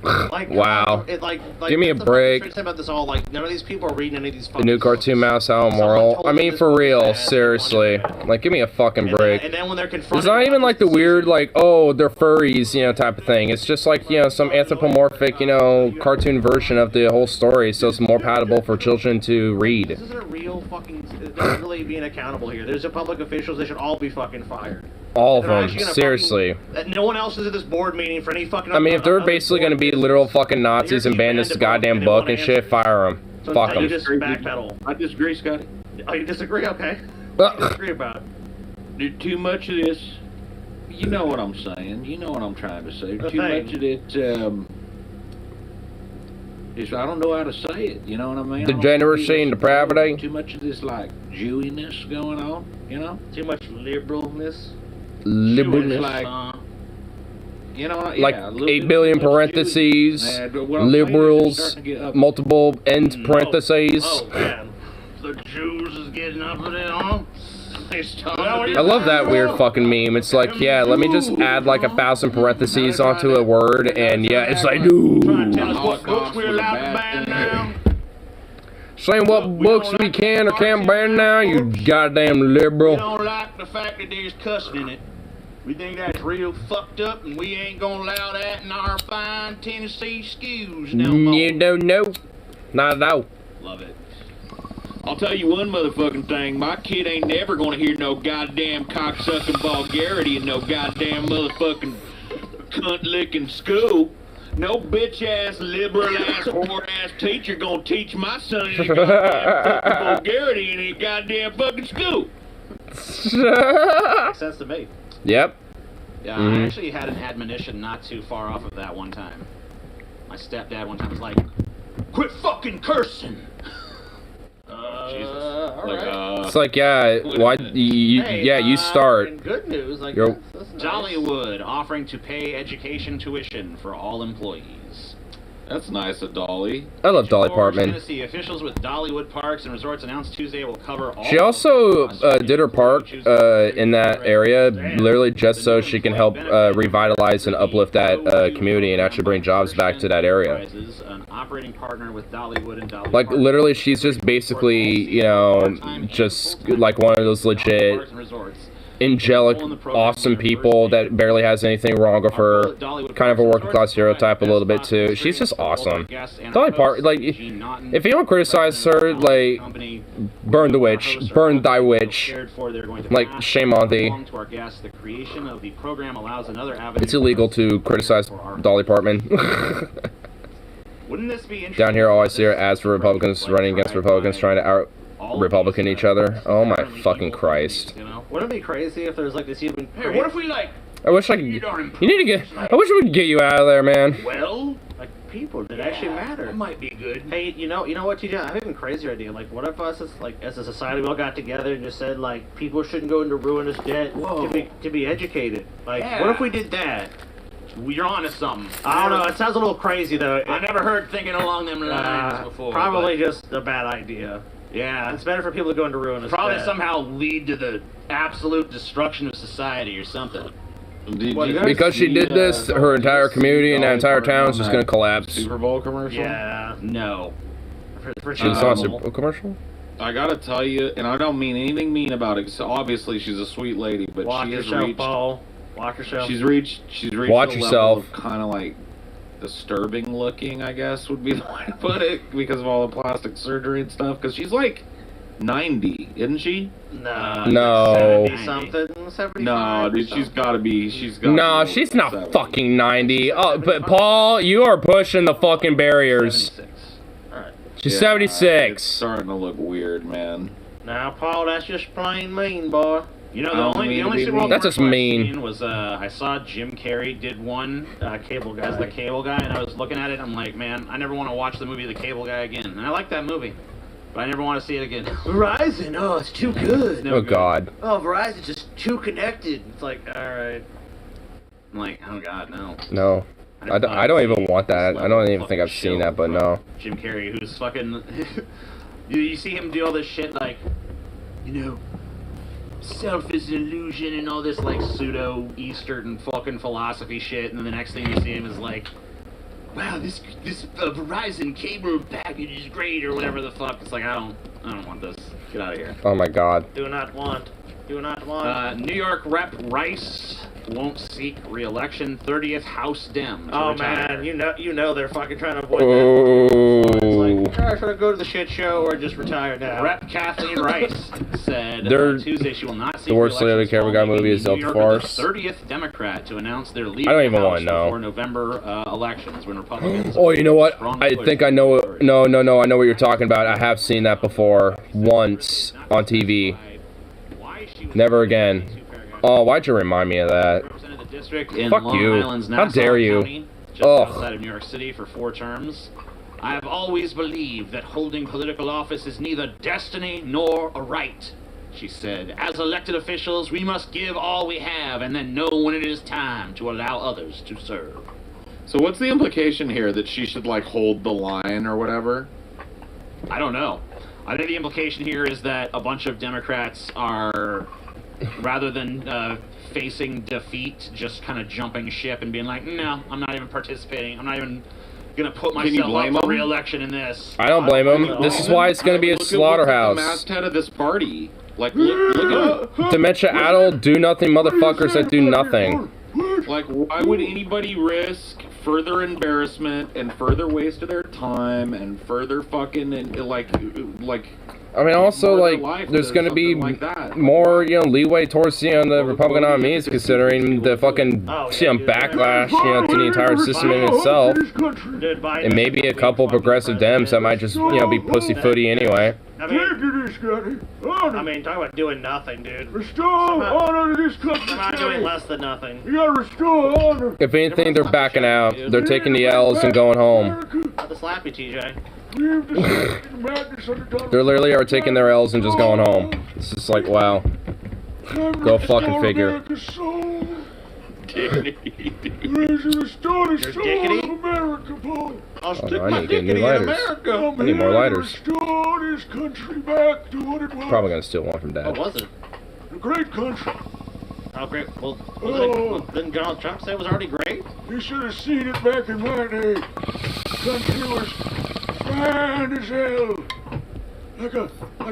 Like, Wow. Like, Give me a that's the fucking break. strange thing about this all. Like, none of these people are reading any of these The fucking new cartoon books. mouse, how Someone immoral. told I them mean, this for book was real, bad, they wanted seriously. it. Like, give me a fucking And break. then when they're confronted, It's not even about like the this weird, decision- like, oh, they're furries, you know, type of thing. It's just like, you know, some anthropomorphic, you know, cartoon version of the whole story, so it's more palatable for children to read. This isn't a real fucking. They're really being accountable here. There's a public officials. They should all be fucking fired. All of They're them, actually gonna seriously. No one else is at this board meeting for any fucking. I mean, if they're basically going to be literal fucking Nazis and ban this goddamn book and shit, fire them. So Fuck you them. just backpedal. I disagree, Scotty. Oh, you disagree? Okay. What do you disagree about? There's too much of this. You know what I'm saying. You know what I'm trying to say. The Too thing. much of it. I don't know how to say it. You know what I mean? Degeneracy and depravity. Too much of this like Jewiness going on. You know? Too much liberalness. Liberalness. Like, you know, Like yeah, a little 8 bit billion too much parentheses, Jew. But what I'm saying is it's liberals, starting to get up. multiple end parentheses. Oh man. The Jews is getting up in it, huh? It's time to I love that weird fucking meme. It's like, yeah, let me just add like 1,000 parentheses onto a word, and yeah, it's like, Trying to dude. tell us what books we're allowed to ban now. Saying what books we can or can't ban now, you goddamn We liberal. don't like the fact that there's cussing in it. We think that's real fucked up, and we ain't gonna allow that in our fine Tennessee schools no more. You don't know. Not at all. Love it. I'll tell you one motherfucking thing. My kid ain't never gonna hear no goddamn cocksucking vulgarity in no goddamn motherfucking cunt-licking school. No bitch-ass, liberal-ass, whore-ass teacher gonna teach my son any goddamn fucking vulgarity in any goddamn fucking school. Makes sense to me. Yep. Yeah, Mhm. I actually had an admonition not too far off of that one time. My stepdad one time was like, "Quit fucking cursing." All Like, right. It's like, yeah, why? Hey, Yeah, you start. In good news, like You're- that's nice. Dollywood offering to pay education tuition for all employees. That's nice of Dolly. I love Dolly George, Parton. Tennessee officials with Dollywood Parks and Resorts announced Tuesday will cover all. She also did her park in that area, literally just so she can help revitalize and uplift that community and actually bring jobs back to that area. An operating partner with Dollywood and Dolly Like, Parks. literally, she's just basically, you know, just like one of those legit, Parks and Resorts. angelic, awesome people that barely has anything wrong with her. Kind of a working class stereotype a little bit too. She's just awesome. Dolly Parton, like, if you don't criticize her, like, burn the witch, burn thy witch. Like, shame on thee. The creation of the program allows another avenue. It's illegal to criticize Dolly Parton. Wouldn't this be interesting? Down here, all I see are ads for Republicans running against Republicans, trying to out-Republican each other. Oh my fucking Christ. You know? Wouldn't it be crazy if there's like this even? Hey, what if we like? I wish I could. You need to get. I wish we could get you out of there, man. Well, like people that actually matter? That might be good. Hey, you know what, TJ? I have an even crazier idea. Like, what if us, as a society, we all got together and just said, like, people shouldn't go into ruinous debt to be educated. Like, Yeah. what if we did that? You're onto something. I don't know. It sounds a little crazy though. I never heard thinking along them lines before. Probably just a bad idea. but- yeah. It's better for people to go into ruinous Probably debt. somehow lead to the absolute destruction of society or something. Because she did this, her entire community and that entire town is just gonna collapse. Super Bowl commercial? Yeah. No. For She saw a Super sure. Bowl commercial? I gotta tell you, and I don't mean anything mean about it, so obviously she's a sweet lady, but Watch she has yourself, reached... Paul. Watch yourself. She's reached Watch a yourself. level of kind of like disturbing looking, I guess would be the way to put it, because of all the plastic surgery and stuff. Because she's like 90, isn't she? No. 70 something, 75. No, dude, she's got to be. No, she's not fucking 90. Oh, but Paul, you are pushing the fucking barriers. 76. Alright. She's It's 76. starting to look weird, man. Now, Paul, that's just plain mean, boy. You know, I the don't only mean to Super be Bowl mean. That's just commercial mean. I've seen was I saw Jim Carrey did one Cable Guy as the Cable Guy, and I was looking at it. I'm like, man, I never want to watch the movie The Cable Guy again. And I like that movie, but I never want to see it again. Verizon, oh, it's too good. No Oh, good. God. Oh, Verizon's just too connected. It's like, alright. I'm like, oh god, no. No. I don't even want that. I don't even think I've seen that, but no. Jim Carrey, who's fucking. you see him do all this shit like, you know, self is an illusion and all this like pseudo Eastern fucking philosophy shit, and then the next thing you see him is like, wow, this Verizon cable package is great or whatever the fuck. It's like I don't want this. Get out of here. Oh my god. Do not want. Do not want. New York Rep Rice won't seek re-election. 30th House Dem. To Oh retire. man, you know they're fucking trying to avoid that. Oh. It's like, should I go to the shit show or just retire now? Rep Kathleen Rice said They're Tuesday she will not seek the worst re-election. Lady Carey Guy movie is New Delta York Force. The 30th Democrat to announce their lead I don't even House wanna know. before November elections when Republicans. Oh, you know what? strongly I push think I know it. No, I know what you're talking about. I have seen that before once on TV. Why she was Never again. Oh, why'd you remind me of that? represented the district in Fuck Long you. Island's How Nassau dare you. County, just Ugh. outside of New York City for 4 terms. I have always believed that holding political office is neither destiny nor a right, she said. As elected officials, we must give all we have and then know when it is time to allow others to serve. So what's the implication here? That she should, like, hold the line or whatever? I don't know. I think the implication here is that a bunch of Democrats are, rather than facing defeat, just kind of jumping ship and being like, no, I'm not even participating. I'm not even going to put Can you myself blame up for them? re-election in this. I don't blame him. This is why it's going to be a Look at slaughterhouse. the masthead of this party. Like, look at Dementia-addled, do-nothing motherfuckers that do nothing. Like, why would anybody risk further embarrassment and further waste of their time and further fucking and like I mean, also, murder like, life there's to going to be something like that? more, leeway towards, the Republican nominees, considering the fucking, backlash, to the entire system in itself. Dude, Biden And maybe a couple progressive Dems that might just, be pussyfooty anyway. I mean, talk about doing nothing, dude. Restore honor to this country. I'm not doing less than nothing. You gotta restore honor. If anything, they're backing out. They're taking the L's and going home. Not to slap you, TJ. They literally are taking their L's and just going home. It's just like, wow. Go fucking figure. dignity, dude. Restore the Your soul dickity? of America, boy. I'll Oh, stick no, I my need to get dickity new in lighters. America. I need more lighters. Restore this country back to what it was. Probably gonna steal one from What Dad. was it? A great country. How great? Well, Oh. didn't Donald Trump say it was already great? You should have seen it back in my day. Country was fine as hell. Like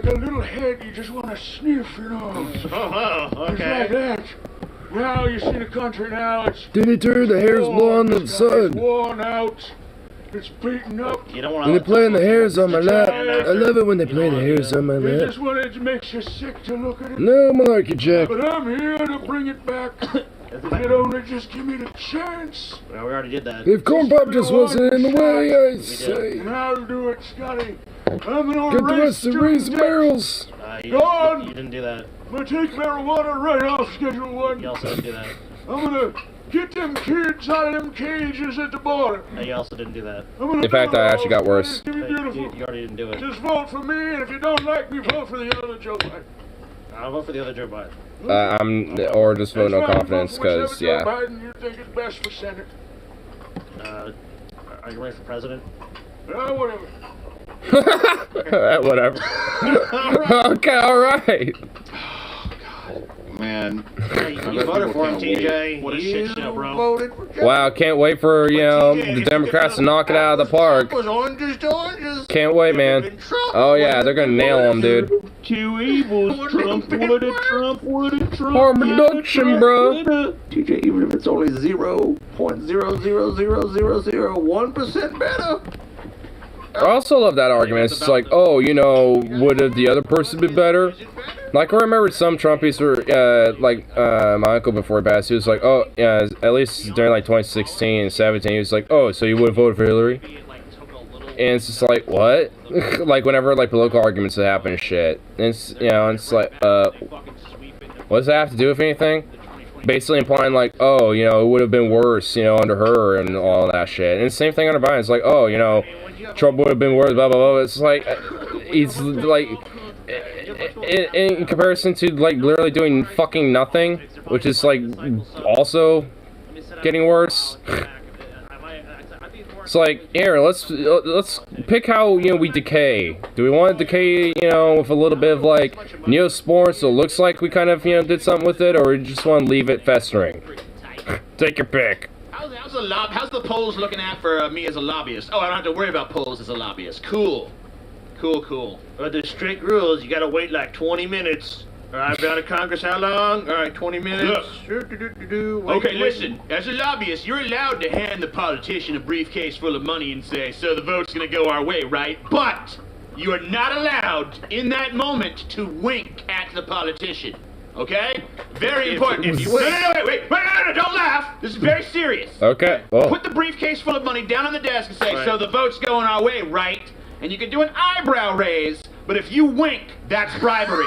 a little head you just want to sniff, you know. Oh, It's like okay. that. Now you see the country now, it's Did he turn the hairs blonde in the It's sun? worn out. It's beaten up. You don't want When to. they playing the hairs on my lap. I love it when they play the hairs on my It lap. just wanted to make you sick to look at it. No, Malarkey Jack. But I'm here to bring it back. If you'd only just give me the chance. Well, we already did that. If Corn Pop just wasn't in the way, I say. And I'll do it, Scotty. I'm gonna Get the race rest and to raise the death. barrels. You, Go on. you didn't do that. I'm gonna take marijuana right off Schedule 1. You also didn't do that. I'm gonna get them kids out of them cages at the border. You also didn't do that. I'm gonna In fact, do it that all. actually got worse. It's gonna be You beautiful. already didn't do it. Just vote for me, and if you don't like me, vote for the other Joe Biden. I'll vote for the other Joe Biden. Or just vote no That's right, confidence, vote for whichever because, Joe yeah. Biden you think is best for Senate. Are you ready for president? Whatever. Whatever. Okay, alright. Man. Hey, you voted for him, TJ. What a shit show, bro. Voted for Joe. Wow, can't wait for, the Democrats to knock it out of the park. was oranges to oranges. Can't wait, man. Oh, yeah, they're gonna nail him, dude. Two evils, Trump, what a Trump, what a Trump. Harm reduction, bro. TJ, even if it's only 0.0000001% better. I also love that argument. It's like, oh, would the other person be better? Like, I remember some Trumpies were, my uncle before he passed, he was like, oh, yeah, at least during, 2016 and 17, he was like, oh, so you would have voted for Hillary? And it's just like, what? Like, whenever, political arguments that happen and shit. And it's, it's like, what does that have to do with anything? Basically implying, oh, it would have been worse, under her and all that shit. And the same thing under Biden. It's like, oh, Trump would have been worse, blah, blah, blah. It's like, he's, in comparison to, literally doing fucking nothing, which is, also getting worse. It's like, here, let's pick how, we decay. Do we want to decay, with a little bit of, Neosporin, so it looks like we kind of, did something with it, or we just want to leave it festering? Take your pick. How's the polls looking at for me as a lobbyist? Oh, I don't have to worry about polls as a lobbyist. Cool. But there's strict rules. You gotta wait like 20 minutes. All right, been out of Congress how long? All right, 20 minutes. Okay, listen. As a lobbyist, you're allowed to hand the politician a briefcase full of money and say, "So the vote's gonna go our way, right?" But you are not allowed in that moment to wink at the politician. Okay? Very important. If you wait, no, don't laugh. This is very serious. Okay. Oh. Put the briefcase full of money down on the desk and say, "So the vote's going our way, right?" And you can do an eyebrow raise, but if you wink, that's bribery.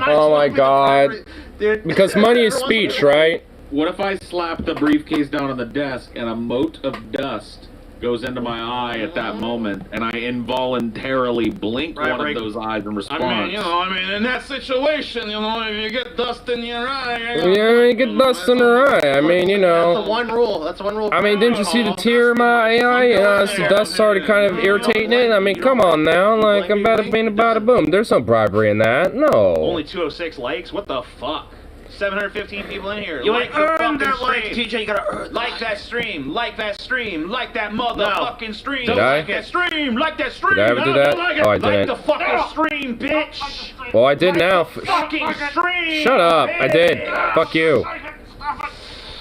Oh my god. Because money is speech, right? What if I slap the briefcase down on the desk and a mote of dust goes into my eye at that moment, and I involuntarily blink one of those eyes in response? I mean, in that situation, if you get dust in your eye... Yeah, you get dust in her eye. I mean, That's the one rule. That's the one rule. I mean, didn't you see the tear in my eye? You know, as the dust started kind of irritating it. I mean, come on now. Like, I'm bada bing, bada boom. There's no bribery in that. No. Only 206 likes? What the fuck? 715 people in here. You like ain't the earned fucking that like, stream. TJ. You gotta earn Like that stream. Like that stream. Like that motherfucking stream. Did I? Like that stream. Like that stream. Did I ever do that? Oh, I didn't. Like the fucking stream, bitch. Well, I did now. Fucking stream. Shut up. I did. Fuck you. I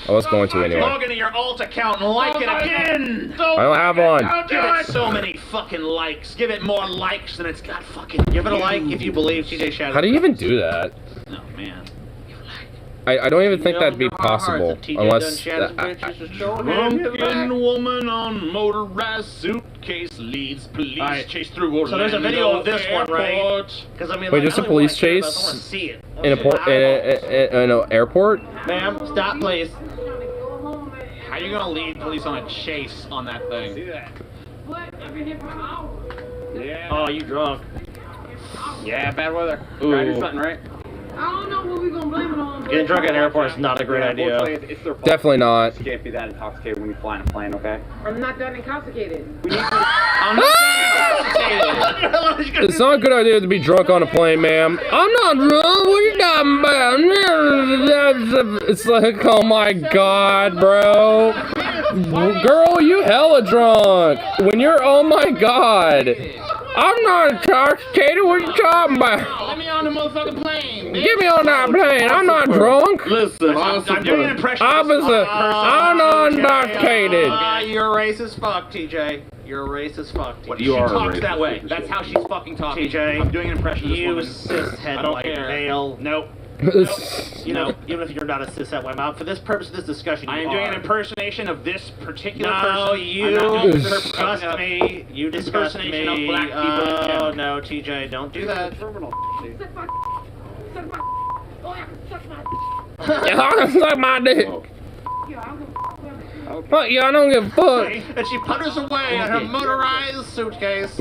was going to anyway. Log into your alt account and like it again. I don't have one. Give it so many fucking likes. Give it more likes than it's got fucking. Give it a like if you believe TJ Shadow. How do you even do that? Oh man. I don't even think that'd be possible unless. Drunken woman on motorized suitcase leads police chase through Orlando. So there's a video of this one, right? Because I mean, wait, there's a police chase I want to see it. in an airport? Ma'am, stop, please. How are you gonna lead police on a chase on that thing? See that? Yeah. Oh, you drunk? Yeah, bad weather. Ooh. Gotta do something, right? I don't know what we're gonna blame it on. Getting drunk at an airport is not a great idea. It's their fault. Definitely not. You can't be that intoxicated when you fly in a plane, okay? I'm not that intoxicated. It's not a good idea to be drunk on a plane, ma'am. I'm not drunk. What are you talking about? It's like, oh my god, bro. Girl, you hella drunk. When you're, oh my god. I'm not intoxicated. What are you talking about? Let me on the motherfucking plane. Get me on that plane. I'm not drunk. Listen, I'm doing an impression. Officer, I'm not intoxicated. You're racist fuck, TJ. You're a racist fuck, TJ. She talks that way. That's how she's fucking talking. TJ, I'm doing an impression of this You woman. cis-head I don't white care. male. Nope. You know, even if you're not a cis-head white male, for this purpose of this discussion, I am doing an impersonation of this particular person. No, you I'm not doing disgust me. You disgust impersonation me. of black people in Oh general. no, TJ, don't do that. Suck my dick. Fuck you, I don't give a fuck. And she putters away in her motorized suitcase.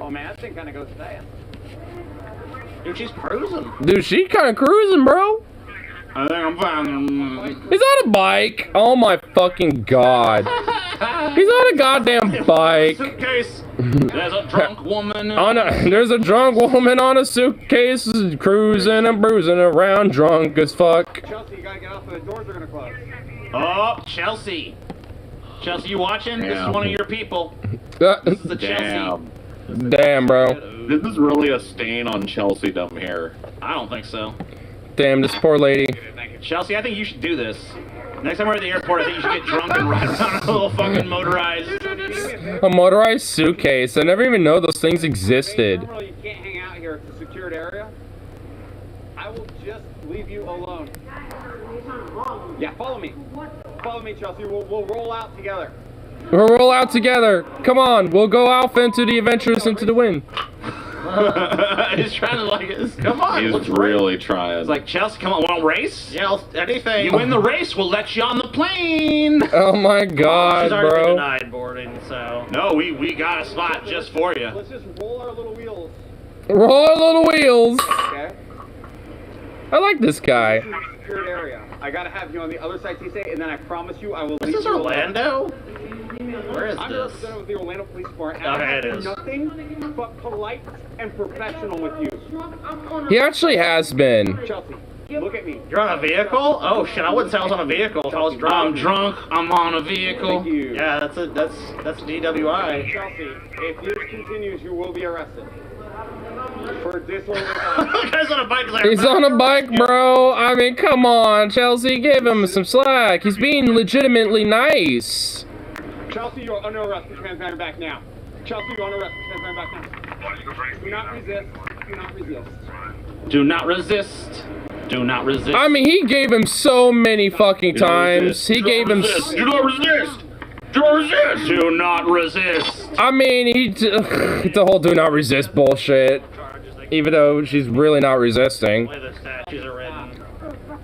Oh man, that thing kind of goes fast. Dude, she's cruising. Dude, she kind of cruising, bro. I think I'm fine. He's on a bike. Oh my fucking god. He's on a goddamn bike. Suitcase. There's a drunk woman. There's a drunk woman on a suitcase cruising and bruising around drunk as fuck. Chelsea, you gotta get off, the doors are gonna close. Oh, Chelsea. Chelsea, you watching? This is one of your people. This is a Chelsea. Damn, bro. This is really a stain on Chelsea-dom here. I don't think so. Damn, this poor lady. Chelsea, I think you should do this. Next time we're at the airport, I think you should get drunk and ride around a little fucking motorized. A motorized suitcase. I never even know those things existed. You can't hang out here. It's a secured area. I will just leave you alone. Yeah, follow me. Follow me, Chelsea. We'll roll out together. We'll roll out together. Come on, we'll go out into the adventurous into the wind. He's trying to like it. Come on. He's really trying. It's like, Chelsea, come on, want to race? Yeah, anything. You win the race, we'll let you on the plane. Oh my god, She's already been bro. denied boarding, so. No, we got a spot just for you. Let's just roll our little wheels. Roll our little wheels. Okay? I like this guy. This is a secured area. I gotta have you on the other side, TJ, and then I promise you I will Is leave this you alone. Orlando? Where is I'm this? representative of the Orlando Police Department. Okay, I it have is. nothing but polite and professional with you. He actually has been. Chelsea, Look at me. You're on a vehicle? Oh shit! I wouldn't say I was on a vehicle if I was drunk. I'm drunk. I'm on a vehicle. Thank you. Yeah, that's DWI. Chelsea, if this continues, you will be arrested. For disorderly The guy's on a bike. He's on a bike, bro. I mean, come on, Chelsea, give him some slack. He's being legitimately nice. Chelsea, you're under arrest. Put your hands behind your back now. Chelsea, you're under arrest. Put your hands behind your back now. Do not resist. Do not resist. Do not resist. Do not resist. I mean, he gave him so many fucking times. He gave him. Do not resist. Do not resist. Do not resist. I mean, the whole do not resist bullshit. Even though she's really not resisting. The statues are written.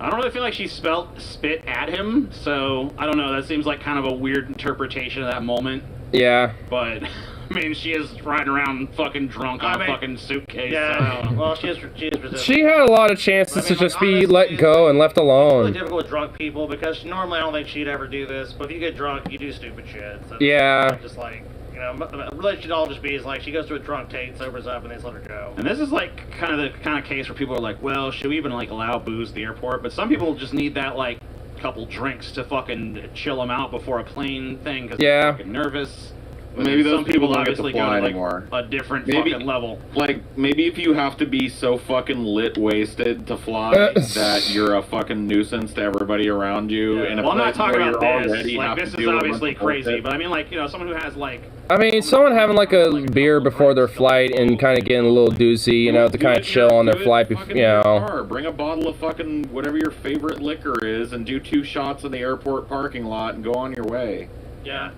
I don't really feel like she spit at him, so I don't know. That seems like kind of a weird interpretation of that moment. Yeah. But I mean, she is riding around fucking drunk on a fucking suitcase. Yeah. So. Well, she is resistant. She had a lot of chances to just be let go and left It's really alone. difficult with drunk people because normally I don't think she'd ever do this, but if you get drunk, you do stupid shit. So Yeah. Just like, you know, the relationship should all just be is like she goes to a drunk date, sobers up, and they just let her go. And this is like kind of case where people are like, well, should we even like allow booze at the airport? But some people just need that like couple drinks to fucking chill them out before a plane thing because they're fucking nervous. But Maybe then those some people don't get to obviously fly go to, anymore. Like, a different Maybe- fucking level. Like, maybe if you have to be so fucking lit wasted to fly that you're a fucking nuisance to everybody around you. In a Well, I'm not place talking where about you're this. already Like, have this to is deal with obviously a bunch of crazy, bullshit. but I mean, like, you know, someone who has like. I mean, someone having like a beer before their flight and kind of getting a little doozy, you know, to kind of chill on their flight, you know. Car. Bring a bottle of fucking whatever your favorite liquor is and do 2 shots in the airport parking lot and go on your way. Yeah.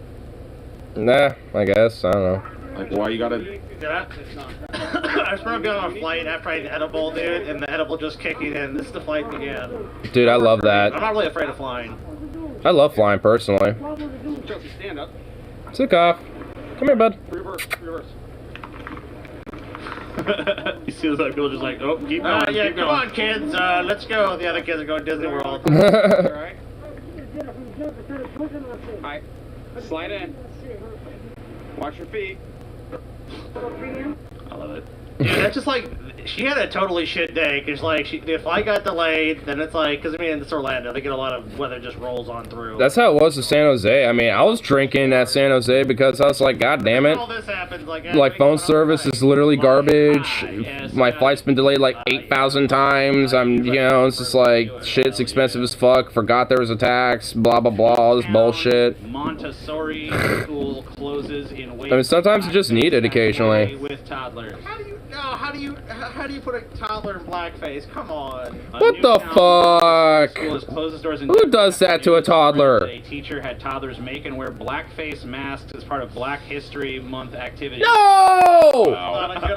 Nah, I guess. I don't know. Like, why you gotta... I just remember going on a flight after I ate an edible, dude, and the edible just kicking in. This is the flight began. Dude, I love I'm that. not really afraid of flying. I love flying personally. Chelsea, stand up. Sick off. Come here, bud. Reverse. Reverse. You see those other people just like, oh, keep going. Yeah, keep come going. on, kids. Let's go. The other kids are going to Disney World. Alright. Alright. Slide in. Watch your feet. I love it. Dude, that's just like, she had a totally shit day, because, like, the flight got delayed, then it's like, because, I mean, it's Orlando, they get a lot of weather just rolls on through. That's how it was in San Jose. I mean, I was drinking at San Jose because I was like, God damn it. All this happens, Like, phone service is literally garbage. My flight's been delayed like 8,000 times. I'm, you know, it's just like, shit's expensive as fuck. Forgot there was a tax. Blah, blah, blah. All this bullshit. Montessori school closes in I mean, sometimes you just need it occasionally. With toddlers. How do you put a toddler in blackface? Come on. What the fuck? School has closed its doors in Who does that to a toddler? A teacher had toddlers make and wear blackface masks as part of Black History Month activity. No!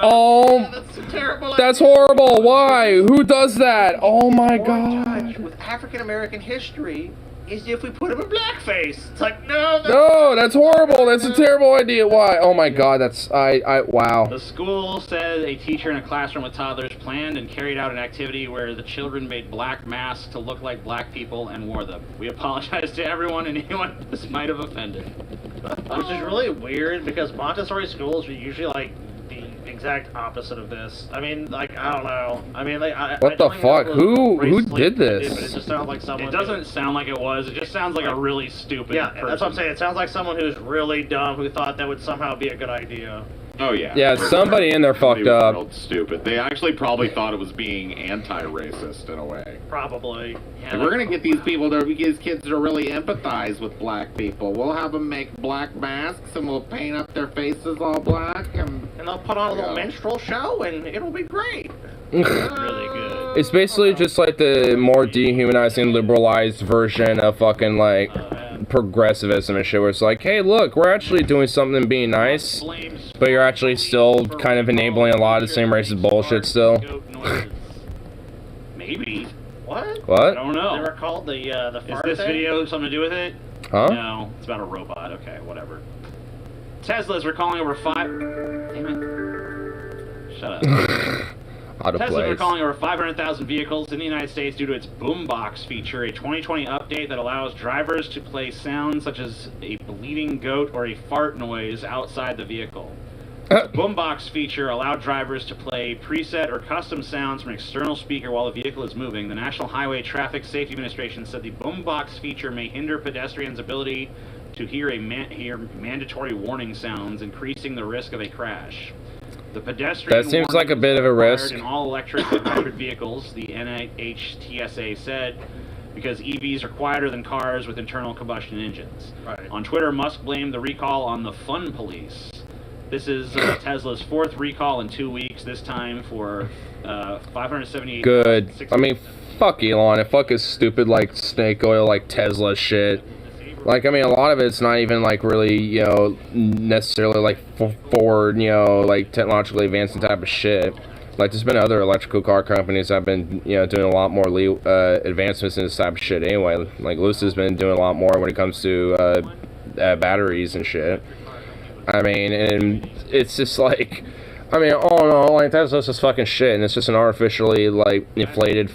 Oh, That's terrible. that's horrible. Why? Who does that? Oh my god. With African American history is if we put him in blackface. It's like, no, No, that's horrible. That's a terrible idea. Why? Oh my god, that's, wow. The school said a teacher in a classroom with toddlers planned and carried out an activity where the children made black masks to look like black people and wore them. We apologize to everyone and anyone this might have offended. which is really weird because Montessori schools are usually like the exact opposite of this. I mean, like, I don't know. I mean, like, What the fuck? Who did this? But it just sounds like someone. It doesn't sound like it was. It just sounds like a really stupid Yeah, person. that's what I'm saying. It sounds like someone who's really dumb who thought that would somehow be a good idea. Oh, yeah. Yeah, somebody in there fucked They were up. real stupid. They actually probably thought it was being anti-racist in a way. Probably. Like, we're gonna get these people to, these kids to really empathize with black people. We'll have them make black masks and we'll paint up their faces all black and they'll put on a little minstrel show and it'll be great. really good. It's basically just like the more dehumanizing, liberalized version of fucking like progressivism and shit, where it's like, hey, look, we're actually doing something being nice, but you're actually still kind of enabling a lot of the same racist bullshit still. Maybe. What? What? I don't know. They were called the Is fart this thing? video something to do with it? Huh? No, it's about a robot. Okay, whatever. Tesla's recalling over 5... Damn it. Shut up. Out of Tesla's place. recalling over 500,000 vehicles in the United States due to its boombox feature, a 2020 update that allows drivers to play sounds such as a bleeding goat or a fart noise outside the vehicle. The boombox feature allowed drivers to play preset or custom sounds from an external speaker while the vehicle is moving. The National Highway Traffic Safety Administration said the boombox feature may hinder pedestrians' ability to hear mandatory warning sounds, increasing the risk of a crash. The pedestrian That seems like a bit of a risk. in all electric and hybrid vehicles, the NHTSA said, because EVs are quieter than cars with internal combustion engines. Right. On Twitter, Musk blamed the recall on the fun police. This is Tesla's 4th recall in 2 weeks, this time for 578. Good. I mean, fuck Elon and fuck his stupid, like, snake oil, like, Tesla shit. Like, I mean, a lot of it's not even, like, really, you know, necessarily, like, forward, you know, like, technologically advancing type of shit. Like, there's been other electrical car companies that have been, you know, doing a lot more advancements in this type of shit anyway. Like, Lucid has been doing a lot more when it comes to batteries and shit. I mean, and it's just like, I mean, all in all, like, that's just fucking shit, and it's just an artificially, like, inflated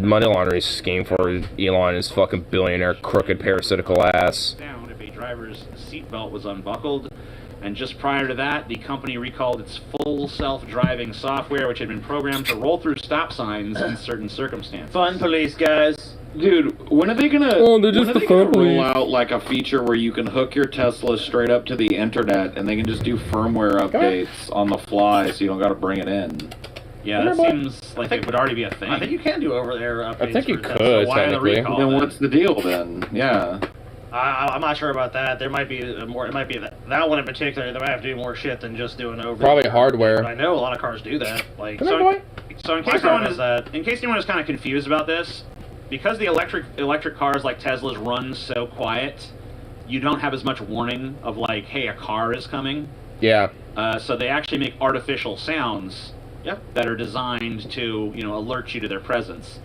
money laundering scheme for Elon and his fucking billionaire, crooked, parasitical ass. Down if a driver's seatbelt was unbuckled. And just prior to that, the company recalled its full self-driving software, which had been programmed to roll through stop signs in certain circumstances. Fun police, guys. Dude, when are they gonna? Oh, they're just when are the they gonna fun police. roll out like a feature where you can hook your Tesla straight up to the internet, and they can just do firmware updates on the fly, so you don't got to bring it in? Yeah, that seems like it would already be a thing. I think you can do over there updates. I think you for Tesla. could, Why the technically. recall Then then? what's the deal then? Yeah. I'm not sure about that. There might be more. It might be that one in particular. They might have to do more shit than just doing over. Probably hardware. But I know a lot of cars do that. Like So in case car anyone does is that. in case anyone is kind of confused about this, because the electric cars like Teslas run so quiet, you don't have as much warning of like, hey, a car is coming. Yeah. So they actually make artificial sounds. Yep. That are designed to, you know, alert you to their presence.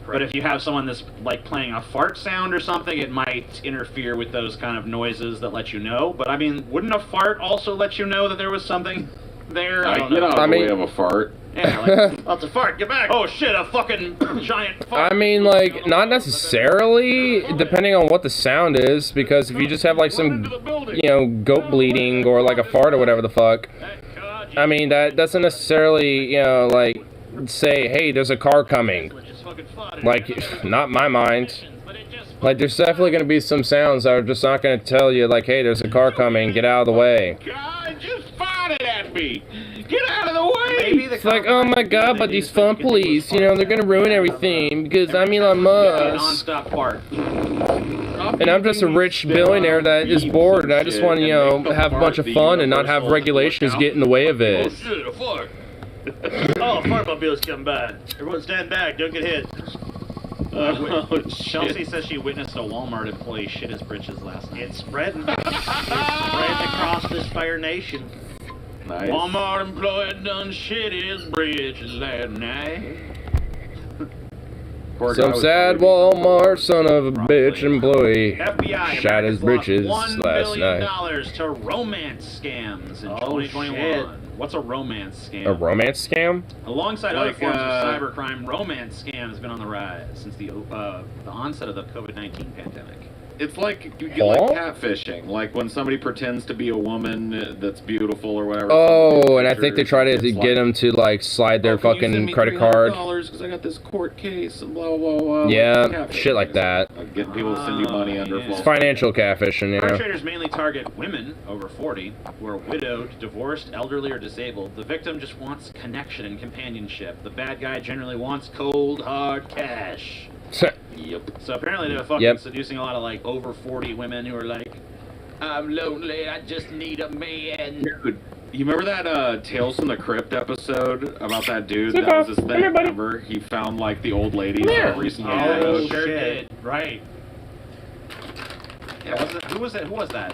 But if you have someone that's like playing a fart sound or something, it might interfere with those kind of noises that let you know. But I mean, wouldn't a fart also let you know that there was something there? I don't Get know. out of the way of a fart. Yeah, like, that's a fart. Get back! Oh shit! A fucking giant fart. I mean, like, not necessarily, depending on what the sound is, because if you just have, like, some, you know, goat bleeding or, like, a fart or whatever the fuck, I mean, that doesn't necessarily, you know, like, say, hey, there's a car coming. Like, not my mind. Like, there's definitely going to be some sounds that are just not going to tell you, like, hey, there's a car coming, get out of the way. God, just farted at me. Get out of the way. Maybe It's like, oh my god, but these fun police, you know, they're going to ruin everything because I'm Elon Musk. Non-stop fart. And I'm just a rich billionaire that is bored, and I just want to, you know, have a bunch of fun and not have regulations get in the way of it. Shit, a fart. Oh, fartmobile's coming by. Everyone stand back. Don't get hit. Chelsea says she witnessed a Walmart employee shit his britches last night. It's spreading. It's spreading across this fair nation. Nice. Walmart employee done shit his britches last night. Poor guy Some was sad probably- Walmart son of a bitch employee FBI shot his britches $1 last billion night. to romance scams in Oh, 2021. shit. What's a romance scam? A romance scam? Alongside other Like, forms of cybercrime, romance scam has been on the rise since the onset of the COVID-19 pandemic. It's like you get Huh? like catfishing, like when somebody pretends to be a woman that's beautiful or whatever. Oh, and I think they try to It's get like, them to, like, slide their "Oh, can you send fucking me credit card. $300 because I got this court case and blah blah blah. Yeah, Catfishing. shit like that. Like getting people to send you money under yeah. false. It's financial catfishing, you know. Perpetrators mainly target women over 40 who are widowed, divorced, elderly, or disabled. The victim just wants connection and companionship. The bad guy generally wants cold, hard cash. Yep. So apparently they're fucking Yep. seducing a lot of like over 40 women who are like, I'm lonely, I just need a man. Dude, you remember that Tales from the Crypt episode about that dude Sit that down. was this Come thing? here, buddy. Remember? He found like the old lady Come here. that recently Oh, died. sure shit. did. Right. Yeah, who was that?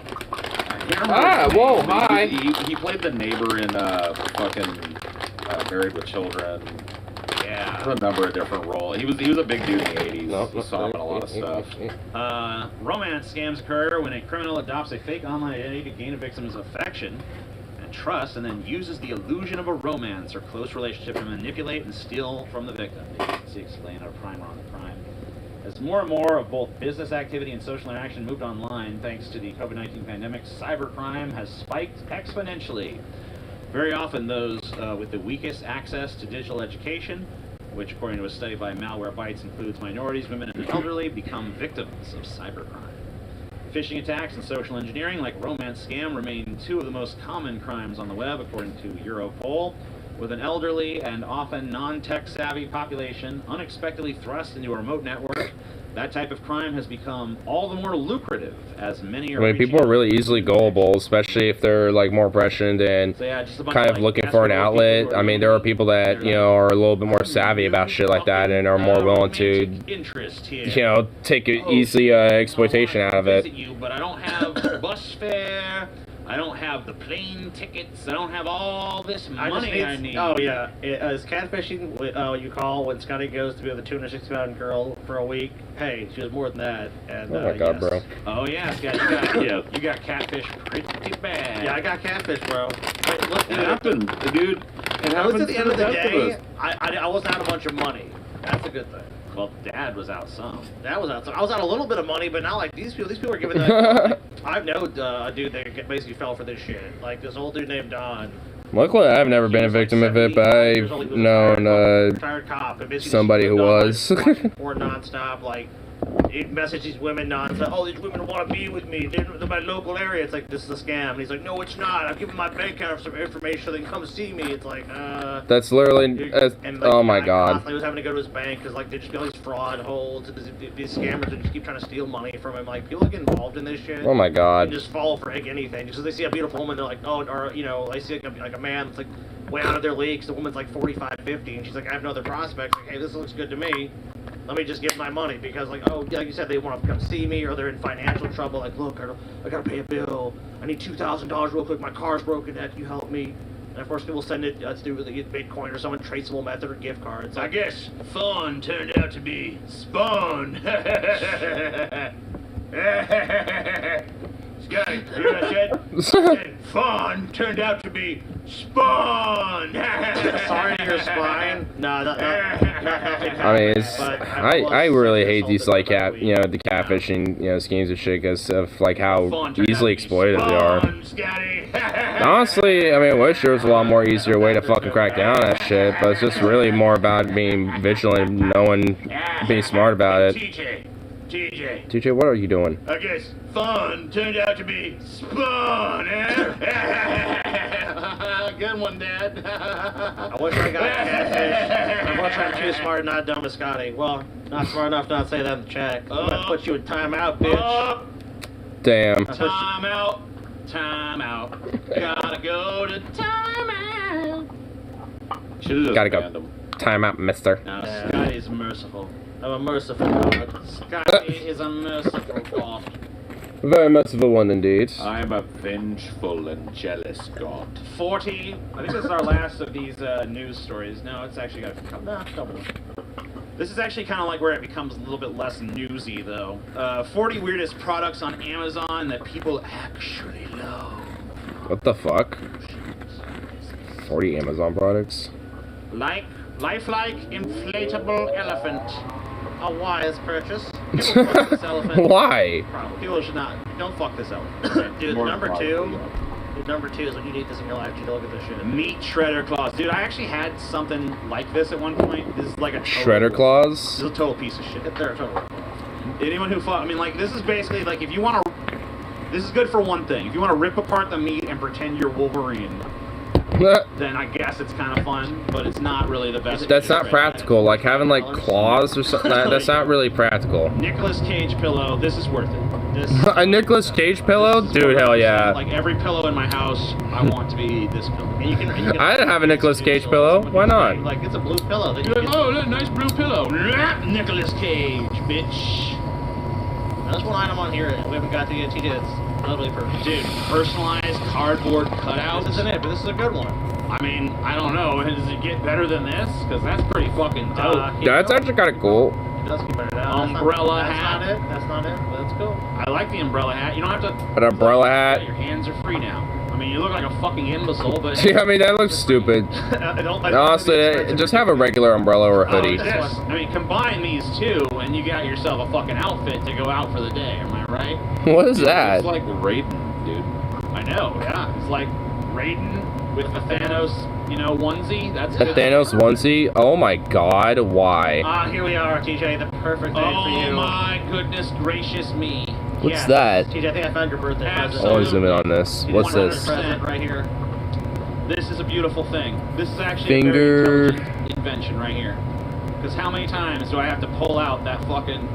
Ah, whoa, hi. He played the neighbor in fucking Married with Children. I Yeah. remember a different role. He was a big dude in the 80s. We saw him in a lot of stuff. Romance scams occur when a criminal adopts a fake online identity to gain a victim's affection and trust, and then uses the illusion of a romance or close relationship to manipulate and steal from the victim. The agency explained our primer on the crime. As more and more of both business activity and social interaction moved online thanks to the COVID-19 pandemic, cybercrime has spiked exponentially. Very often those with the weakest access to digital education, which according to a study by Malwarebytes includes minorities, women, and the elderly, become victims of cybercrime. Phishing attacks and social engineering like romance scam remain two of the most common crimes on the web, according to Europol. With an elderly and often non-tech savvy population unexpectedly thrust into a remote network, that type of crime has become all the more lucrative, as many are. I mean, people are really easily gullible, especially if they're like more prescient and kind of looking for an outlet. I mean, there are people that, you know, are a little bit more savvy about shit like that and are more willing to, you know, take easy exploitation out of it. But I don't have bus fare. I don't have the plane tickets. I don't have all this money I need. Oh, yeah. Is catfishing what you call when Scotty goes to be with a 260-pound girl for a week? Hey, she was more than that. And, oh, my God, bro. Oh, yeah, Scott, you got catfish pretty bad. Yeah, I got catfish, bro. Wait, look, It happened, dude. It happened at the end of the day, us. I wasn't out a bunch of money. That's a good thing. Well, Dad was out some. That was out. I was out a little bit of money, but not like these people. These people are giving that. I know a dude that basically fell for this shit. Like this old dude named Don. Luckily, I've never been a victim of it, but I've known retired cop, and somebody who was. Or nonstop, like he'd message these women nonstop. Oh, these women want to be with me. They're my local area. It's like, this is a scam. And he's like, no, it's not. I've given my bank account some information so they can come see me. It's like, That's literally. and, like, oh my God. He was having to go to his bank because like they just get all these fraud holds. And these scammers that just keep trying to steal money from him. Like people get involved in this shit. Oh my God. And just fall for anything just because they see a beautiful woman. They're like, oh, or you know, they see like a man that's like way out of their league. 'Cause the woman's like 45, 50, and she's like, I have no other prospects. Like, hey, this looks good to me. Let me just give my money because, like, oh, like you said, they want to come see me or they're in financial trouble. Like, look, I gotta pay a bill. I need $2,000 real quick. My car's broken. Can you help me? And of course, people send it through Bitcoin or some traceable method or gift cards. I guess fun turned out to be spawn. Scotty, you hear that shit? Fun turned out to be spawn. Sorry to your spine. No. I mean, it's, I really hate these like the catfishing schemes and shit because of like how easily exploited they are. Honestly, I mean, I wish there was a lot more easier way to fucking crack down on that shit, but it's just really more about being vigilant, and knowing, being smart about it. TJ, what are you doing? I guess fun turned out to be spawn, Good one, Dad. I wish I got catfish. I wish I'm too smart, not dumb as Scotty. Well, not smart enough to not say that in the check. I'm gonna put you in timeout, bitch. Damn. Time out. Gotta go to timeout. Gotta go. Time out, mister. Now, Scotty's merciful. I'm a merciful God. Scotty is a merciful God. Very merciful one indeed. I am a vengeful and jealous God. 40. I think this is our last of these news stories. No, it's actually got a couple. This is actually kind of like where it becomes a little bit less newsy, though. 40 weirdest products on Amazon that people actually love. What the fuck? 40 Amazon products? Lifelike inflatable elephant. A wise purchase. Why? People should not. Don't fuck this elephant. Dude, number two is when you need this in your life. You look at this shit. Meat shredder claws. Dude, I actually had something like this at one point. This is like a shredder claws? This is a total piece of shit. They're a total. Anyone who I mean, like, this is basically like if you want to. This is good for one thing. If you want to rip apart the meat and pretend you're Wolverine, then I guess it's kind of fun, but it's not really the best. That's not practical. Like having like claws or something. That's not really practical. Nicolas Cage pillow. This is worth it. A Nicolas Cage pillow, dude. Hell yeah. Like every pillow in my house, I want to be this pillow. And you can I didn't have a Nicolas Cage pillow. Why not? Like it's a blue pillow. That you're like, oh, that nice blue pillow. Nicolas Cage, bitch. There's one item on here we haven't got to yet. It's lovely for dude. Personalized cardboard cutouts. This isn't it, but this is a good one. I mean, I don't know. Does it get better than this? Because that's pretty fucking dope. That's actually kind of cool. It does get better now. Umbrella hat. That's not it, but that's cool. I like the umbrella hat. You don't have to. An umbrella hat. Your hands are free now. I mean, you look like a fucking imbecile, but. Yeah, I mean, that looks stupid. Honestly, just have a regular umbrella or a hoodie. I mean, combine these two, and you got yourself a fucking outfit to go out for the day. Am I right? What is that? It's like Raiden, dude. I know, yeah. It's like Raiden with the Thanos, you know, onesie. That's The good. Thanos onesie? Oh my god, why? Ah, here we are, TJ, the perfect day for you. Oh my goodness gracious me. What's Yes. that? TJ, I think I found your birthday present. I want to zoom in on this. What's this? 100% right here. This is a beautiful thing. This is actually Finger. a very intelligent invention right here. Because how many times do I have to pull out that fucking...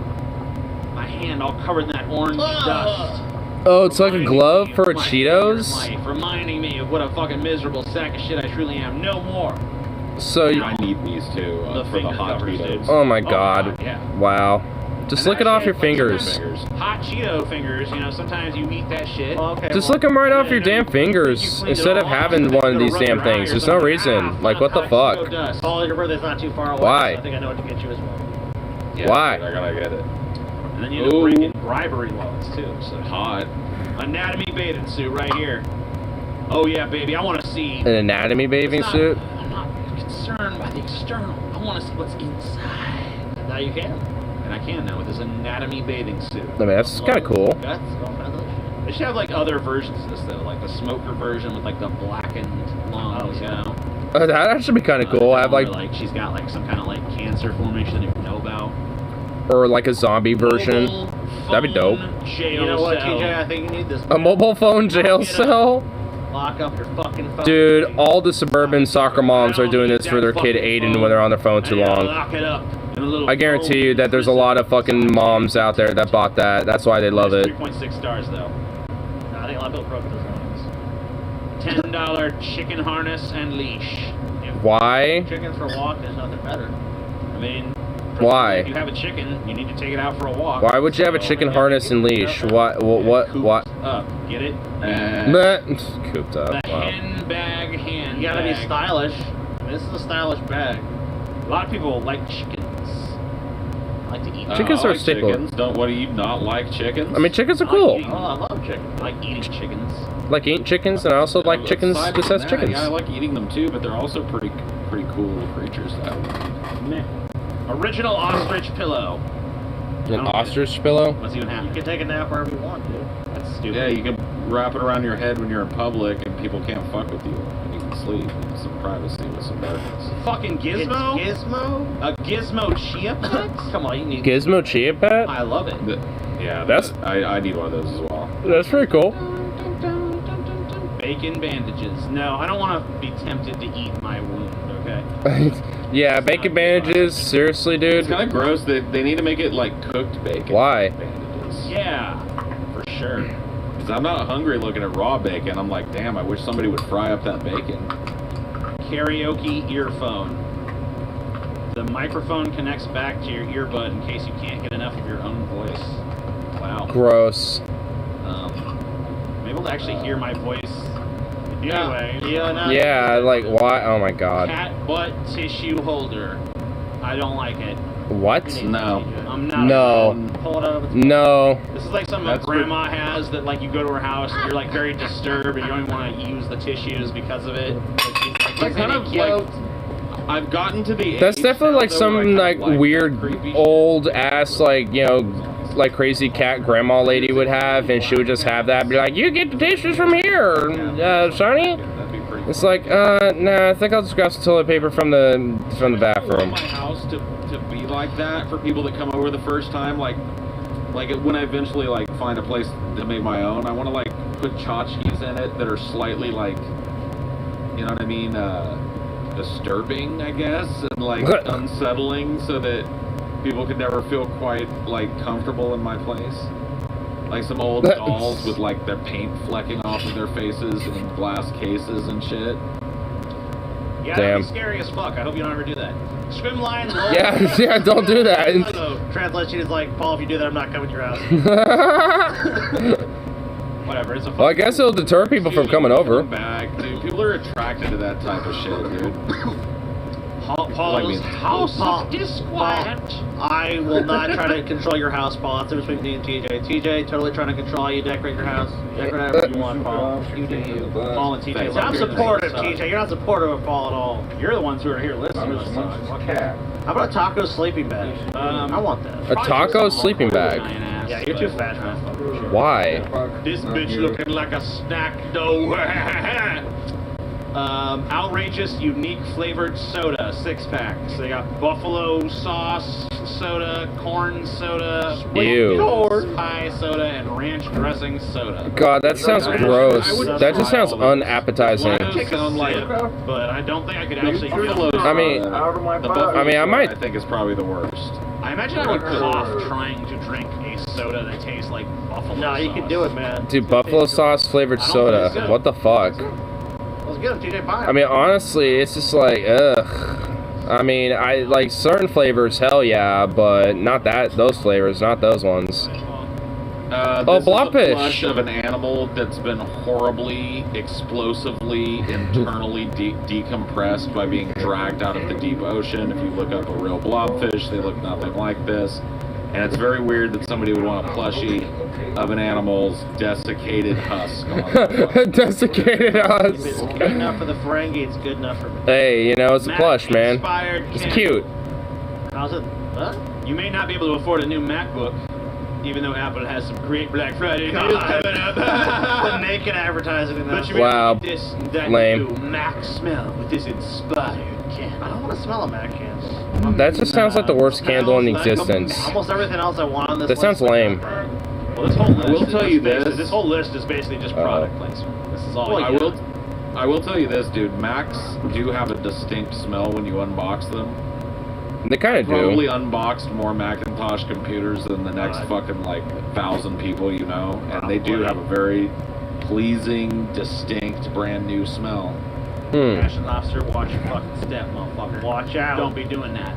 my hand all covered in that orange dust? Oh, it's like a Reminding glove me for of my Cheetos? favorite life, reminding me of what a fucking miserable sack of shit I truly am. No more. So, I need these too The for the finger hot covers, Cheetos. dude. oh my god. Yeah. Wow. Just And lick it off your actually, like, fingers. sometimes Hot Cheeto fingers, you know, sometimes you eat that shit. Okay, Just well, lick them right off your you know, damn fingers you cleaned it instead of all having off, one of you these rub damn your things. eye or There's no something. reason. Like, what the hot fuck? Cheeto dust. Paul, your birthday's not too far away. Why? So I think I know what to get you as well. Yeah, Why? I gotta get it. And then you end up Ooh. breaking bribery laws too. So Hot. anatomy bathing suit right here. Oh yeah, baby, I want to see. An anatomy bathing It's not- suit? I'm not concerned by the external. I want to see what's inside. Now you can. And I can now with this anatomy bathing suit. I mean, that's kind of cool. Guts, all kinds of shit. They should have like other versions of this though, like the smoker version with like the blackened lungs, you know. That'd actually be kind of cool. I Have like, she's got like some kind of like cancer formation I didn't even know about. or like a zombie version. Mobile That'd be dope. phone Jail You know what, cell. TJ? I think you need this. A mobile phone jail Get 'em. cell? Lock up your fucking phone. Dude, all the suburban soccer moms are doing this for their kid Aiden when they're on their phone too long. Lock it up in a little I guarantee you that there's a lot of fucking moms out there that bought that. That's why they love it. 3.6 stars though. I think a lot of people broke those ones. $10 chicken harness and leash. If Why? Chickens for a walk, there's nothing better. I mean, Why? if you have a chicken, you need to take it out for a walk. Why would you have a So, chicken harness and leash? What? What? What? Up, get it? Meh. Cooped The up. Wow. hen bag, hand You gotta be bag. stylish. I mean, this is a stylish bag. A lot of people like chickens. I like to eat Chickens I are like staple. chickens. Don't. What do you not like chickens? I mean, chickens are I like cool. eating- Oh, I love chicken. I like eating chickens. Like eating chickens, and I also like chickens Aside just from as that, chickens. Yeah, I like eating them too, but they're also pretty cool creatures. Meh. Original ostrich pillow. An ostrich pillow? What's even You happening? can take a nap wherever you want, dude. That's stupid. Yeah, you can wrap it around your head when you're in public, and people can't fuck with you, and you can sleep in some privacy with some darkness. Fucking Gizmo? It's Gizmo? A Gizmo Chia Pet? Come on, you need. Gizmo Chia Pet? I love it. Yeah, That's- I need one of those as well. That's pretty cool. Bacon bandages. No, I don't want to be tempted to eat my wound, okay? Yeah, bacon bandages. Seriously, dude. It's kind of gross. They need to make it like cooked bacon. Why? Bandages. Yeah, for sure. Because I'm not hungry looking at raw bacon. I'm like, damn, I wish somebody would fry up that bacon. Karaoke earphone. The microphone connects back to your earbud in case you can't get enough of your own voice. Wow. Gross. I'm able to actually hear my voice. Anyway. Yeah, no. Yeah, like why? Oh my god. Cat butt tissue holder. I don't like it. What? No. I'm not. No. Pull it out of its No. This is like something That's that grandma has that like you go to her house and you're like very disturbed and you don't even want to use the tissues because of it. It's kind of like I've gotten to the age That's definitely now, like though, some where I like kind of weird creepy shit. old ass like like crazy cat grandma lady would have, and she would just have that, be like, you get the tissues from here, Sonny. That'd be pretty It's like, nah, I think I'll just grab some toilet paper from the I want bathroom. my house to be like that for people that come over the first time. Like when I eventually like find a place to make my own, I want to like put tchotchkes in it that are slightly like, you know what I mean, disturbing, I guess, and like unsettling, so that people could never feel quite like comfortable in my place. Like some old dolls with like their paint flecking off of their faces in glass cases and shit. Yeah, Damn. that'd be scary as fuck. I hope you don't ever do that. Swim line low. Yeah, don't do that. So, translation is like, Paul, if you do that, I'm not coming to your house. Whatever. It's a Well, I guess it'll deter people from coming over. Back, dude. People are attracted to that type of shit, dude. Paul's house of disquiet. I will not try to control your house, Paul. That's between me and TJ. TJ, totally trying to control you. Decorate your house. Decorate however you want, Paul. You do you. Paul and TJ. I'm love your supportive, things. TJ. You're not supportive of Paul at all. You're the ones who are here listening to us. How about a taco sleeping bag? I want that. A taco sleeping bag. Yeah, you're too fat, man. Why? This bitch looking like a snack dough. Outrageous unique flavored soda 6-pack. So they got buffalo sauce soda, corn soda, pie soda, and ranch dressing soda. God, that sounds gross. That just sounds unappetizing. But I don't think I could actually feel those. I mean, I might. I think is probably the worst. I imagine I would cough trying to drink a soda that tastes like buffalo sauce. No, you can do it, man. Dude, buffalo sauce flavored soda. What the fuck? Let's get them, TJ. Buy 'em. I mean, honestly, it's just like, ugh. I mean, I like certain flavors, hell yeah, but not those flavors, not those ones. This blobfish. is a flesh of an animal that's been horribly, explosively, internally decompressed by being dragged out of the deep ocean. If you look up a real blobfish, they look nothing like this. And it's very weird that somebody would want a plushie of an animal's desiccated husk. Desiccated husk. If it's good enough for the Ferengi, it's good enough for me. Hey, you know, it's a plush, man. It's cute. How's it? Huh? You may not be able to afford a new MacBook, even though Apple has some great Black Friday deals coming up. The naked advertising in that. But you may Wow. get this that Lame. new Mac smell with this inspired candle. I don't want to smell a Mac can. That just sounds like the worst candle in existence. Almost everything else I want on this That sounds list. lame. Well, this whole list I will tell you basically- this. This whole list is basically just product placement. This is all. I will tell you this, dude. Macs do have a distinct smell when you unbox them. They kind of Probably do. unboxed more Macintosh computers than the next fucking like 1,000 people you know, and they do have a very pleasing, distinct, brand new smell. Cash and lobster, watch your fucking step, motherfucker. Watch out. Don't be doing that.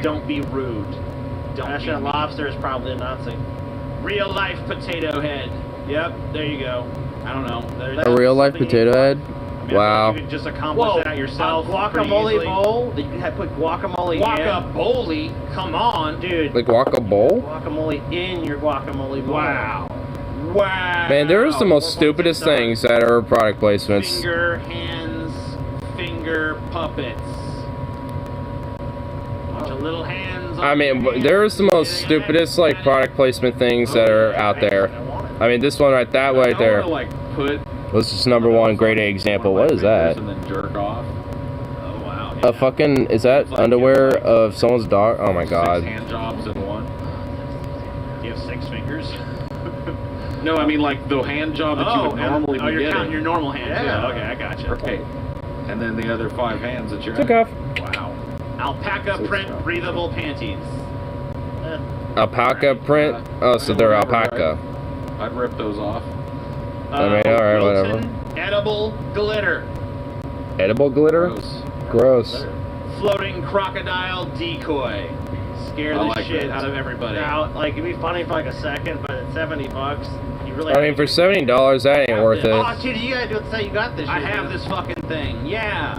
Don't be rude. Don't Cash be and mean. lobster is probably a Nazi. Real life potato head. Yep, there you go. I don't know. A real life potato head? I mean, Wow. You could just accomplish that yourself. A guacamole bowl? You can put guacamole in. Guacamole? Come on, Dude. Like guacamole? Guacamole in your guacamole bowl. Wow. Wow. Man, there's the most stupidest things that are product placements. Finger hands, finger puppets. Bunch of little hands. I mean, there's the most stupidest like product placement things that are out there. I mean, this one right that right there. I want to like put This is #1 grade A example. What is that? and then jerk off. Oh wow. A fucking, is that underwear of someone's dog? Oh my god. 6 hand jobs in one. Do you have 6 fingers? No, I mean like the hand job that you would normally be you're getting. counting your normal hands. Yeah. Okay, I got you. Right. And then the other 5 hands that you're Took off. Wow. Alpaca print breathable panties. Alpaca print? Oh, so they're alpaca. I'd rip those off. I mean, alright, whatever. Wilton edible glitter. Edible glitter? Gross. Floating crocodile decoy. Scare the like shit that. out of everybody. Now, like, it'd be funny for like a second, but at $70, you really. I mean, for $70, that ain't worth Oh, it. dude, you gotta do it. Say you got this. I shit, have man. this fucking thing. Yeah.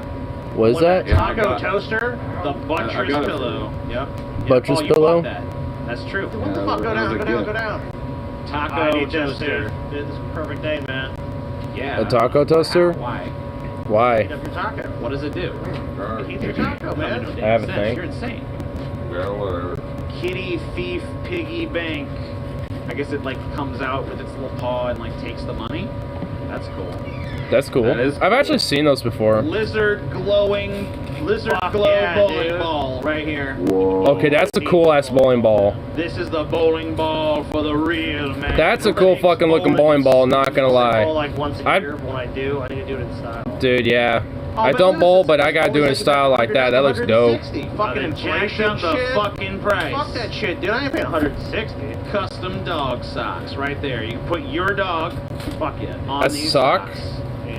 What is that? Yeah, I Taco got- toaster. The I buttress got it. pillow. Yep. Buttress oh, you pillow? bought that. That's true. What the Yeah, fuck? Go that down. was Go a down. gift. Go down. Taco I need this, toaster. dude. Dude, this is a perfect day, man. Yeah. A taco toaster? Why? Why? Heat up your taco. What does it do? Heat your taco, man. I have a Sense. thing. You're insane. Yeah, whatever. Kitty thief piggy bank. I guess it like comes out with its little paw and like takes the money. That's cool. That's cool. That is I've actually seen those before. Lizard glow Fuck bowling yeah, dude. ball right here. Okay, that's a cool ass bowling ball. This is the bowling ball for the real man. That's a cool fucking looking bowling ball, not gonna I bowl lie. like once a I- year, but when I do, I need to do it in style. Dude, yeah. Oh, I but don't look, bowl, this but is I gotta do it in always style like that. That looks dope. 160. Fucking inflation inflation the shit. fucking price. Fuck that shit, dude. I ain't paying 160. Custom dog socks right there. You can put your dog Fuck yeah. on A these sock? socks.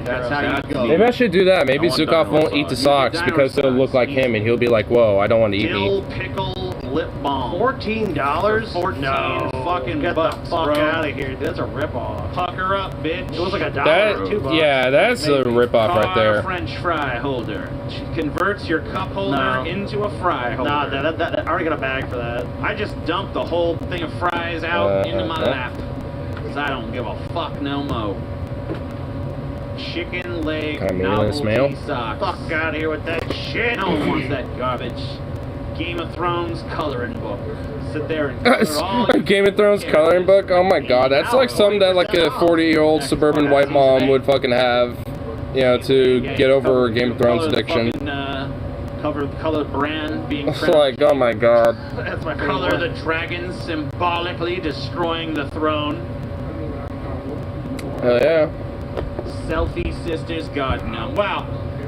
That's how you go. Maybe I should do that. Maybe I want Zukov dino won't eat the socks. socks because they'll look like him and he'll be like, whoa, I don't want to eat Dill me. pickle lip balm. $14? 14 no. fucking Get bucks, the fuck bro. out of here. That's a ripoff. Pucker up, bitch. It was like $1 That, or $2. yeah, that's a ripoff right Car there. French fry holder. Converts your cup holder No. into a fry holder. Nah, I already got a bag for that. I just dumped the whole thing of fries out into my yeah. lap. Cause I don't give a fuck no mo. Chicken leg Can I meet this mail? novelty socks. Fuck out of here with that shit. No one wants that garbage. Game of Thrones coloring book. Sit there and color all your Game of Thrones coloring book? Oh my god, that's like something that like a 40-year-old suburban white mom would fucking have. you know, to Yeah, get you over cover- Game of you Thrones color the addiction. fucking, color brand being It's like, oh my god. That's my favorite color one. the dragon symbolically destroying the throne. Hell yeah. Selfie sisters garden gnome. Wow,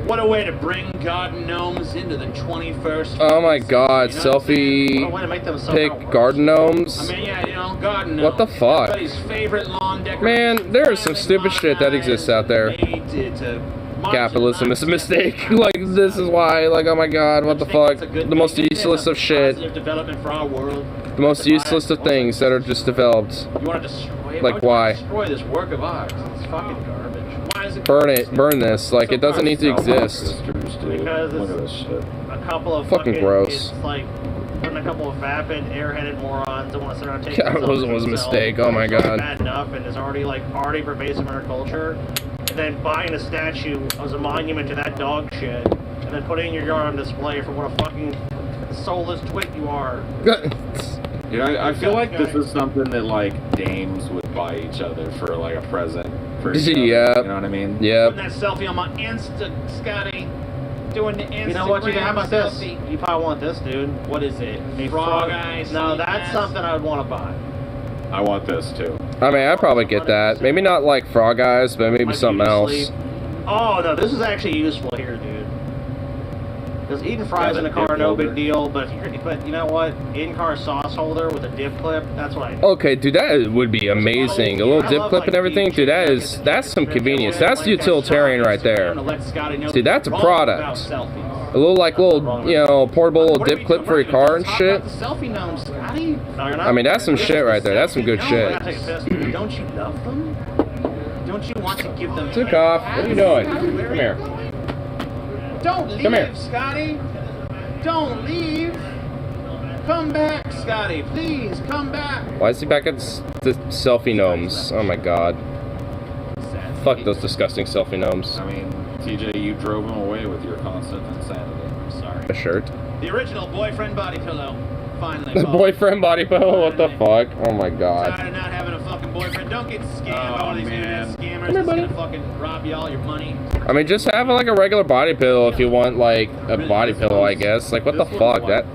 what a way to bring garden gnomes into the 21st. Oh my god, You know what I'm saying? What a way to make them so pick garden gnomes. I mean, yeah, you know, garden gnomes. What the fuck? Everybody's favorite lawn decoration. Man, there is some stupid shit that exists out there. Capitalism is a mistake. Like, this is why, like, oh my god, what the fuck? The most useless of shit. Development for our world. The most useless of things that are just developed. You want to destroy it? Like, Why why? would you destroy this work of art? It's fucking garbage. Why is it Burn it. Burn this. Like, it doesn't need to exist. Because it's a couple of Fucking gross. It's like putting a couple of vapid, airheaded morons that want to sit around and take Yeah, it was a themselves mistake. Oh my it's already god. bad enough and is already pervasive in our culture. And then buying a statue as a monument to that dog shit, and then putting it in your yard on display for what a fucking soulless twit you are. Yeah, I feel like this is something that like dames would buy each other for like a present for each other. Yep. You know what I mean? Yep. Putting that selfie on my Insta, Scotty. Doing the Instagram You know what? How about this? selfie. You probably want this, dude. What is it? A Frog eyes. No, that's something I would want to buy. I want this too. I mean, I'd probably get that. Maybe not like frog eyes, but maybe Might something be else. asleep. Oh no, this is actually useful here, dude. Because eating fries in a car, no big deal. But you know what? In-car sauce holder with a dip clip. That's what I need. Okay, dude, that would be amazing. A little dip clip and everything, dude. That's some convenience. That's utilitarian right there. See, that's a product. A little, you know, portable little dip clip for your car and shit. Selfie gnomes, Scotty. No, you're not. I mean, that's some shit right there. That's some good shit. Don't you love them? Don't you want to give them? Took off. What are you doing? Come here. Don't leave, Come here. Scotty. Don't leave. Come back, Scotty. Please, come back. Why is he back at the selfie gnomes? Oh my god. Fuck those disgusting selfie gnomes. I mean, TJ, you drove him away with your constant insanity. I'm sorry. A shirt. The original boyfriend body pillow. Finally. The Paul. boyfriend body pillow? What the fuck? Oh my god. Tired of not having a fucking boyfriend. Don't get scammed by all these internet scammers Come here, that's buddy. gonna fucking rob you all your money. I mean, just have like a regular body pillow if you want like a body pillow, I guess. Like, what the fuck? That.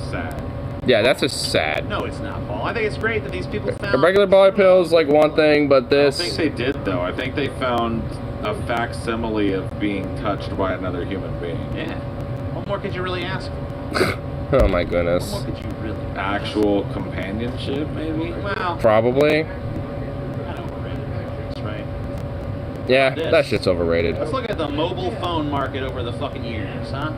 Sad. Yeah, that's just sad. No, it's not, Paul. I think it's great that these people found. A regular body pillow is like one thing, but I this. think they did though. I think they found a facsimile of being touched by another human being. Yeah. What more could you really ask for? Oh my goodness. What more could you really? Actual companionship, maybe. Well, Probably. I don't overrated. That's right. Yeah, This. that shit's overrated. Let's look at the mobile phone market over the fucking years, huh?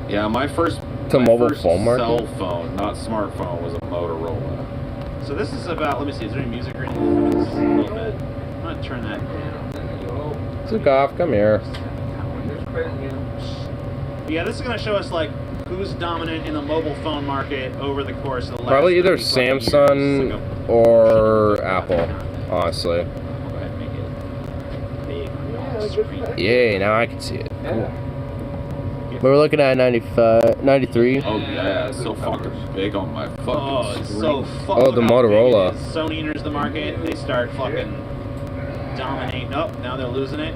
Yeah, my first mobile first phone market? cell phone, not smartphone, was a Motorola. So this is about. Let me see. Is there any music or anything? Just a little bit. I'm gonna turn that down. Took off. Come here. Yeah, this is gonna show us like who's dominant in the mobile phone market over the course of the last. Probably either 30 fucking years. Samsung or Apple, honestly. Go ahead and make it big. Yay, now I can see it. Cool. We're looking at 95, 93. Oh yeah, it's so fucking big on my fucking Oh, it's screen. so fucking. Oh, the Motorola. Sony enters the market. They start fucking dominating. Oh, now they're losing it.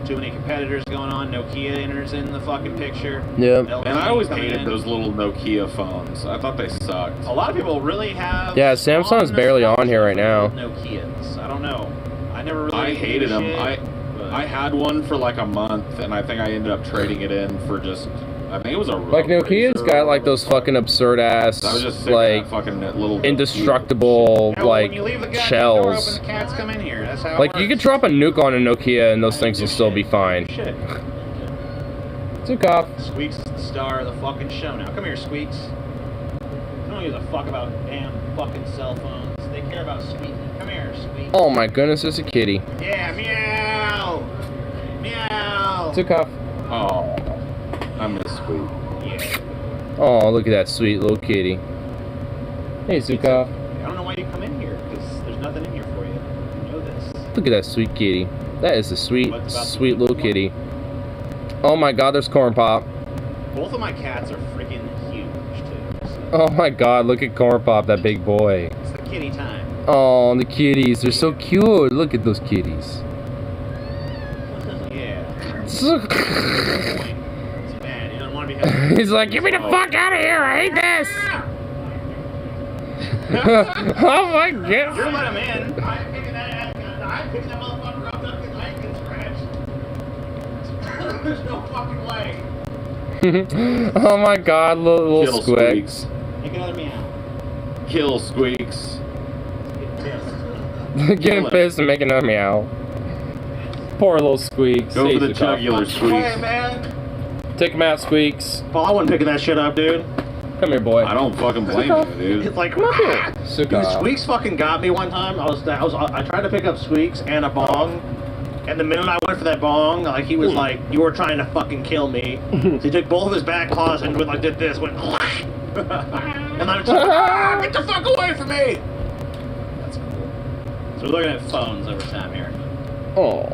Too many competitors going on. Nokia enters in the fucking picture. Yep. LG And I always coming hated in. those little Nokia phones. I thought they sucked. A lot of people really have. Yeah, Samsung's strong barely on nostalgia here right now. for Nokias. I don't know. I never really. I hated gave a them. shit, I had one for like a month, and I think I ended up trading it in for just. I think it was a Like, Nokia's got like those fucking absurd ass, I was just sick like, of that fucking little indestructible, Yeah, well, like, when you leave the goddamn door open, shells. the cats come in here. That's how. Like, it you could works. drop a nuke on a Nokia and those things will still be fine. Shit. Took off. Squeaks is the star of the fucking show now. Come here, Squeaks. They don't give a fuck about damn fucking cell phones. They care about Squeaky. Come here, Squeak. Oh my goodness, it's a kitty. Yeah, meow! Meow! Took off. Oh, I miss Squeak. Yeah. Oh, look at that sweet little kitty. Hey, Zukov. I don't know why you come in here, because there's nothing in here for you. You know this. Look at that sweet kitty. That is a sweet, What's about sweet the little one? kitty. Oh my god, there's Corn Pop. Both of my cats are freaking huge, too. So Oh my god, look at Corn Pop, that big boy. it's the kitty time. Oh, the kitties, they're so cute. Look at those kitties. Man, he doesn't want to be held. He's like, get me the fuck out of here! I hate this! Oh my god! You're let him in. I'm picking that motherfucker up because I ain't getting scratched. There's no fucking way. Oh my god, little Kill squeaks. Make another meow. Kill Squeaks. Getting pissed and making a meow. Poor little Squeaks. Go for the Saves the jugular, cough. Squeaks. Man. Take him out, Squeaks. Paul, I wasn't picking that shit up, dude. Come here, boy. I don't fucking blame you, dude. It's like, Come up here. dude, Squeaks fucking got me one time. I tried to pick up Squeaks and a bong, and the minute I went for that bong, like he was like, you were trying to fucking kill me. So he took both of his back claws and did this, went, and I was like, get the fuck away from me! That's cool. So we're looking at phones over time here. Oh,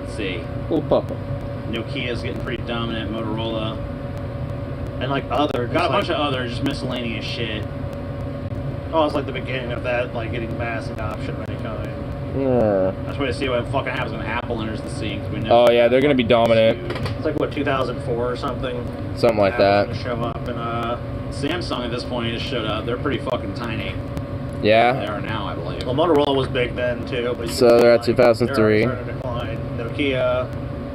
Let's see. little puppa. Nokia's getting pretty dominant, Motorola. And like other, got a bunch of other, just miscellaneous shit. Oh, it's like the beginning of that, like getting mass adoption of any kind. Yeah. That's why to see what fucking happens when Apple enters the scene. 'Cause we know Oh yeah, they're gonna be dominant. it's like what, 2004 or something. Something like that. Apple's gonna show up, and Samsung at this point has showed up. They're pretty fucking tiny. They Yeah. are now, I believe. Well, Motorola was big then too, but So they're at 2003. They're starting to decline. Nokia,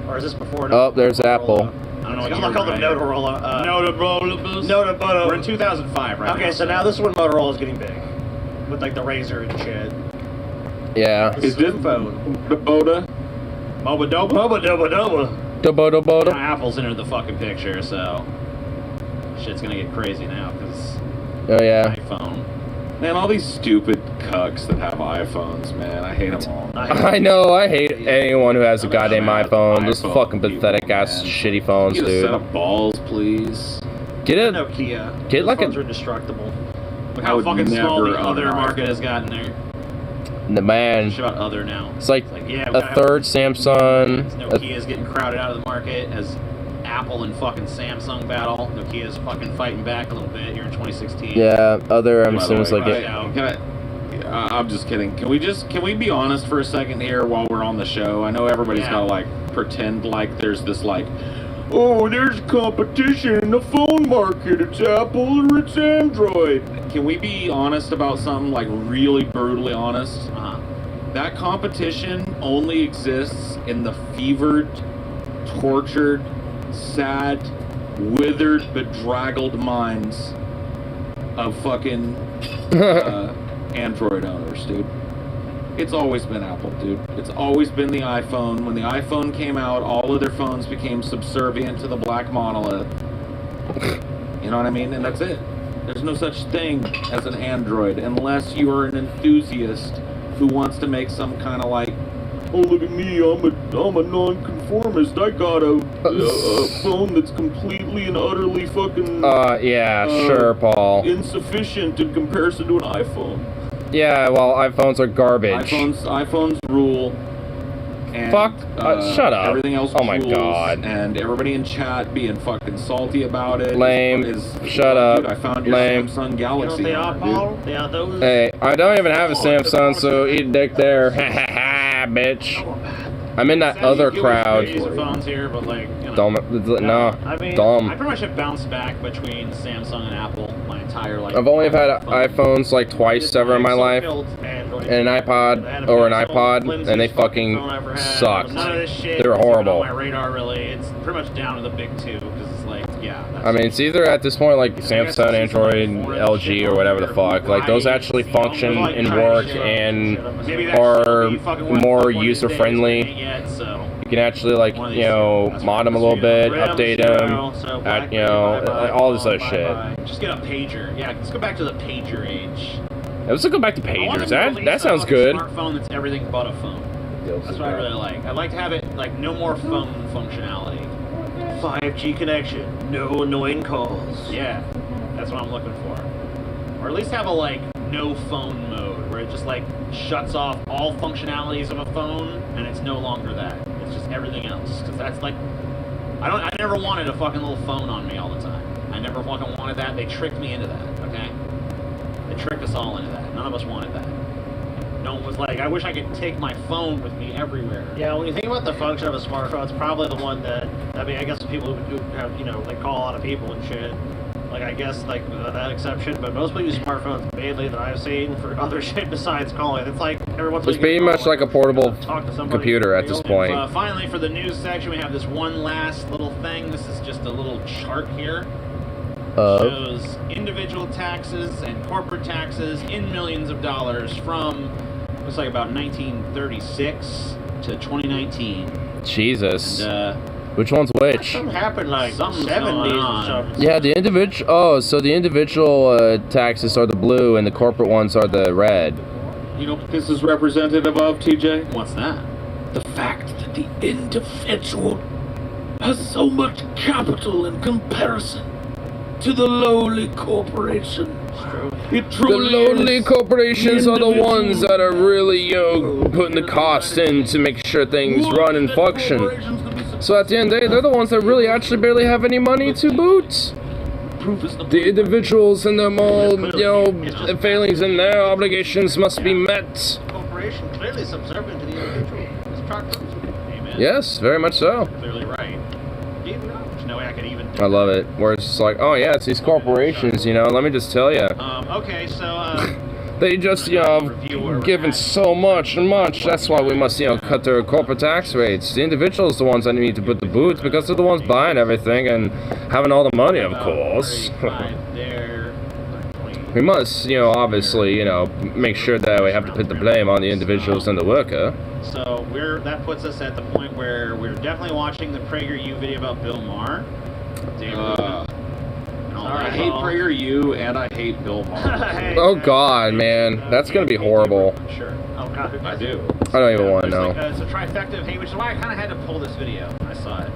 or is this before? Oh, there's Apple. I don't know what you call them. Motorola. Notables. Notability. We're in 2005 right now. Okay, so now this is when Motorola's getting big, with like the Razor and shit. Yeah. Is this phone? The Boda? Boba Doba. Boba Doba Doba. Dobo Dobo. Apple's entered the fucking picture, so shit's gonna get crazy now because Oh yeah. iPhone. Man, all these stupid cucks that have iPhones, man. I hate them all. I know. I hate anyone who has a goddamn mad at iPhone. Those iPhone fucking people, pathetic ass man. shitty phones, Get a set dude. of balls, please. Get it. Nokia. Get Those like phones a are indestructible. Look I how would fucking small never the own other an market iPhone. has gotten there. the man. It's about other now. It's like yeah, we a gotta have- third Samsung. Nokia's getting crowded out of the market as Apple and fucking Samsung battle. Nokia's fucking fighting back a little bit here in 2016. Yeah. Other. I'm By the assuming it's way, like can I'm just kidding. Can we be honest for a second here while we're on the show? I know everybody's Yeah. gotta like pretend like there's this like, oh, there's competition in the phone market. It's Apple or it's Android. Can we be honest about something, like really brutally honest? That competition only exists in the fevered, tortured, sad, withered, bedraggled minds of fucking Android owners, dude. It's always been Apple, dude. It's always been the iPhone. When the iPhone came out, all of their phones became subservient to the black monolith. You know what I mean? And that's it. There's no such thing as an Android unless you are an enthusiast who wants to make some kind of like, oh, look at me, I'm a non-conformist. I got a phone that's completely and utterly fucking yeah, sure, Paul. insufficient in comparison to an iPhone. Yeah, well, iPhones are garbage. iPhones rule. And, Fuck, shut up. Everything else Oh my rules, God. And everybody in chat being fucking salty about it. Lame. Shut up. Dude, I found your Lame. Samsung You know Galaxy. what they are, on, Paul? dude. They are those. Hey, I don't even have a Samsung, so eat a dick there. Ha ha ha, bitch. I'm in that other crowd. Use of phones here, but like, you know. Dumb. No. I mean, Dumb. I pretty much have bounced back between Samsung and Apple my entire life. I've only had iPhones like twice ever in my life, and an iPod or an iPod, and they fucking sucked. None of this shit They were is even horrible. on my radar, really. It's pretty much down to the big two, because it's like, yeah. That's I mean, it's either at this point like Samsung, Android, LG, or whatever the fuck. Like those actually function and work and are more user friendly. You can actually like mod them a little bit, update them, add, all this other shit. Just get a pager. Yeah, let's go back to the pager age. Let's go back to I want pagers. them to release That sounds a good. Smartphone that's everything but a phone. That's what I really like. I'd like to have it like no more phone functionality. 5G connection, no annoying calls. Yeah, that's what I'm looking for. Or at least have a like no phone mode where it just like shuts off all functionalities of a phone and it's no longer that. It's just everything else. Because that's like, I never wanted a fucking little phone on me all the time. I never fucking wanted that. They tricked me into that. Okay. They tricked us all into that. None of us wanted that. No one was like, I wish I could take my phone with me everywhere. Yeah, when you think about the function of a smartphone, it's probably the one that, I mean, I guess people who have, you know, like call a lot of people and shit. Like, I guess, like, that exception, but most people use smartphones mainly that I've seen for other shit besides calling. It's like, every once in a It's while you pretty get a much call, like a portable talk to somebody. computer at this point. Finally, for the news section, we have this one last little thing. This is just a little chart here. Shows individual taxes and corporate taxes in millions of dollars from, looks like about 1936 to 2019. Jesus. And, which one's which? Something happened like Something's 70s going or on. something. Yeah, the individual. Oh, so the individual taxes are the blue, and the corporate ones are the red. You know what this is representative of, TJ? What's that? The fact that the individual has so much capital in comparison to the lowly corporation. It The truly lowly is corporations are the individual. ones that are really, you know, putting the cost in to make sure things run and function. So at the end of the day, they're the ones that really actually barely have any money to boot. The individuals and their more, you know, failings in their obligations must be met. Corporation clearly subservient to the individual. This chart proves it. Amen. Yes, very much so. Clearly right. There's no way I could even. I love it. Where it's just like, oh yeah, it's these corporations, you know, let me just tell you. Okay, so They just, you know, given so much and much. That's why we must, you know, cut their corporate tax rates. The individuals are the ones that need to put the boots because they're the ones buying everything and having all the money, of course. We must, you know, obviously, you know, make sure that we have to put the blame on the individuals and the worker. So that puts us at the point where we're definitely watching the PragerU video about Bill Maher. I hate PragerU and I hate Bill Maher. Oh God, man, that's gonna be horrible. Sure. Oh God, I do. I don't even want to know. It's a trifecta of hate, which is why I kind of had to pull this video when I saw it.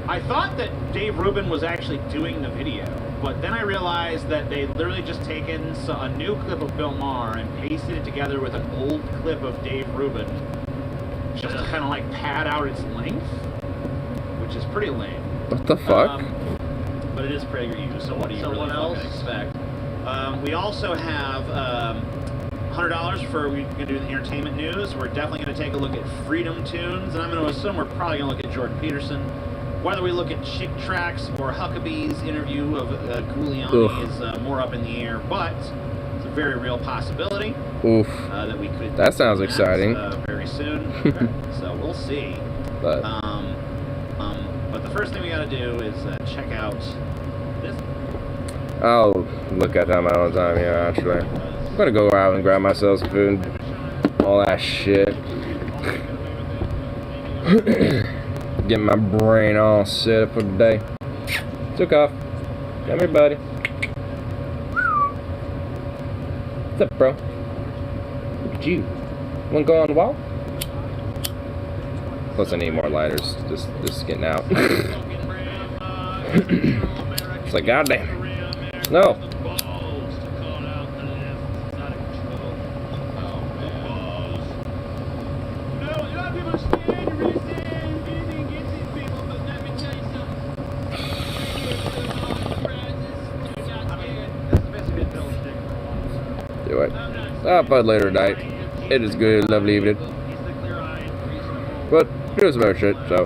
I thought that Dave Rubin was actually doing the video, but then I realized that they literally just taken a new clip of Bill Maher and pasted it together with an old clip of Dave Rubin, just to kind of like pad out its length, which is pretty lame. What the fuck? But it is PragerU, so what do you really fucking expect? We also have $100 for we're going to do the entertainment news. We're definitely going to take a look at Freedom Tunes, and I'm going to assume we're probably going to look at Jordan Peterson. Whether we look at Chick Tracks or Huckabee's interview of Giuliani is more up in the air, but it's a very real possibility. Oof. That we could. That sounds exciting. Very soon. So we'll see. But the first thing we got to do is check out this. I'll look at that my own time here, actually. I'm gonna go out and grab myself some food. All that shit. Get my brain all set up for the day. Took off. Come here, buddy. What's up, bro? Look at you. Wanna go on the wall? Plus, I need more lighters. This is getting out. It's like, goddamn. No. Do it. I'll fight later tonight. It is good, lovely evening. But here's some other shit, so.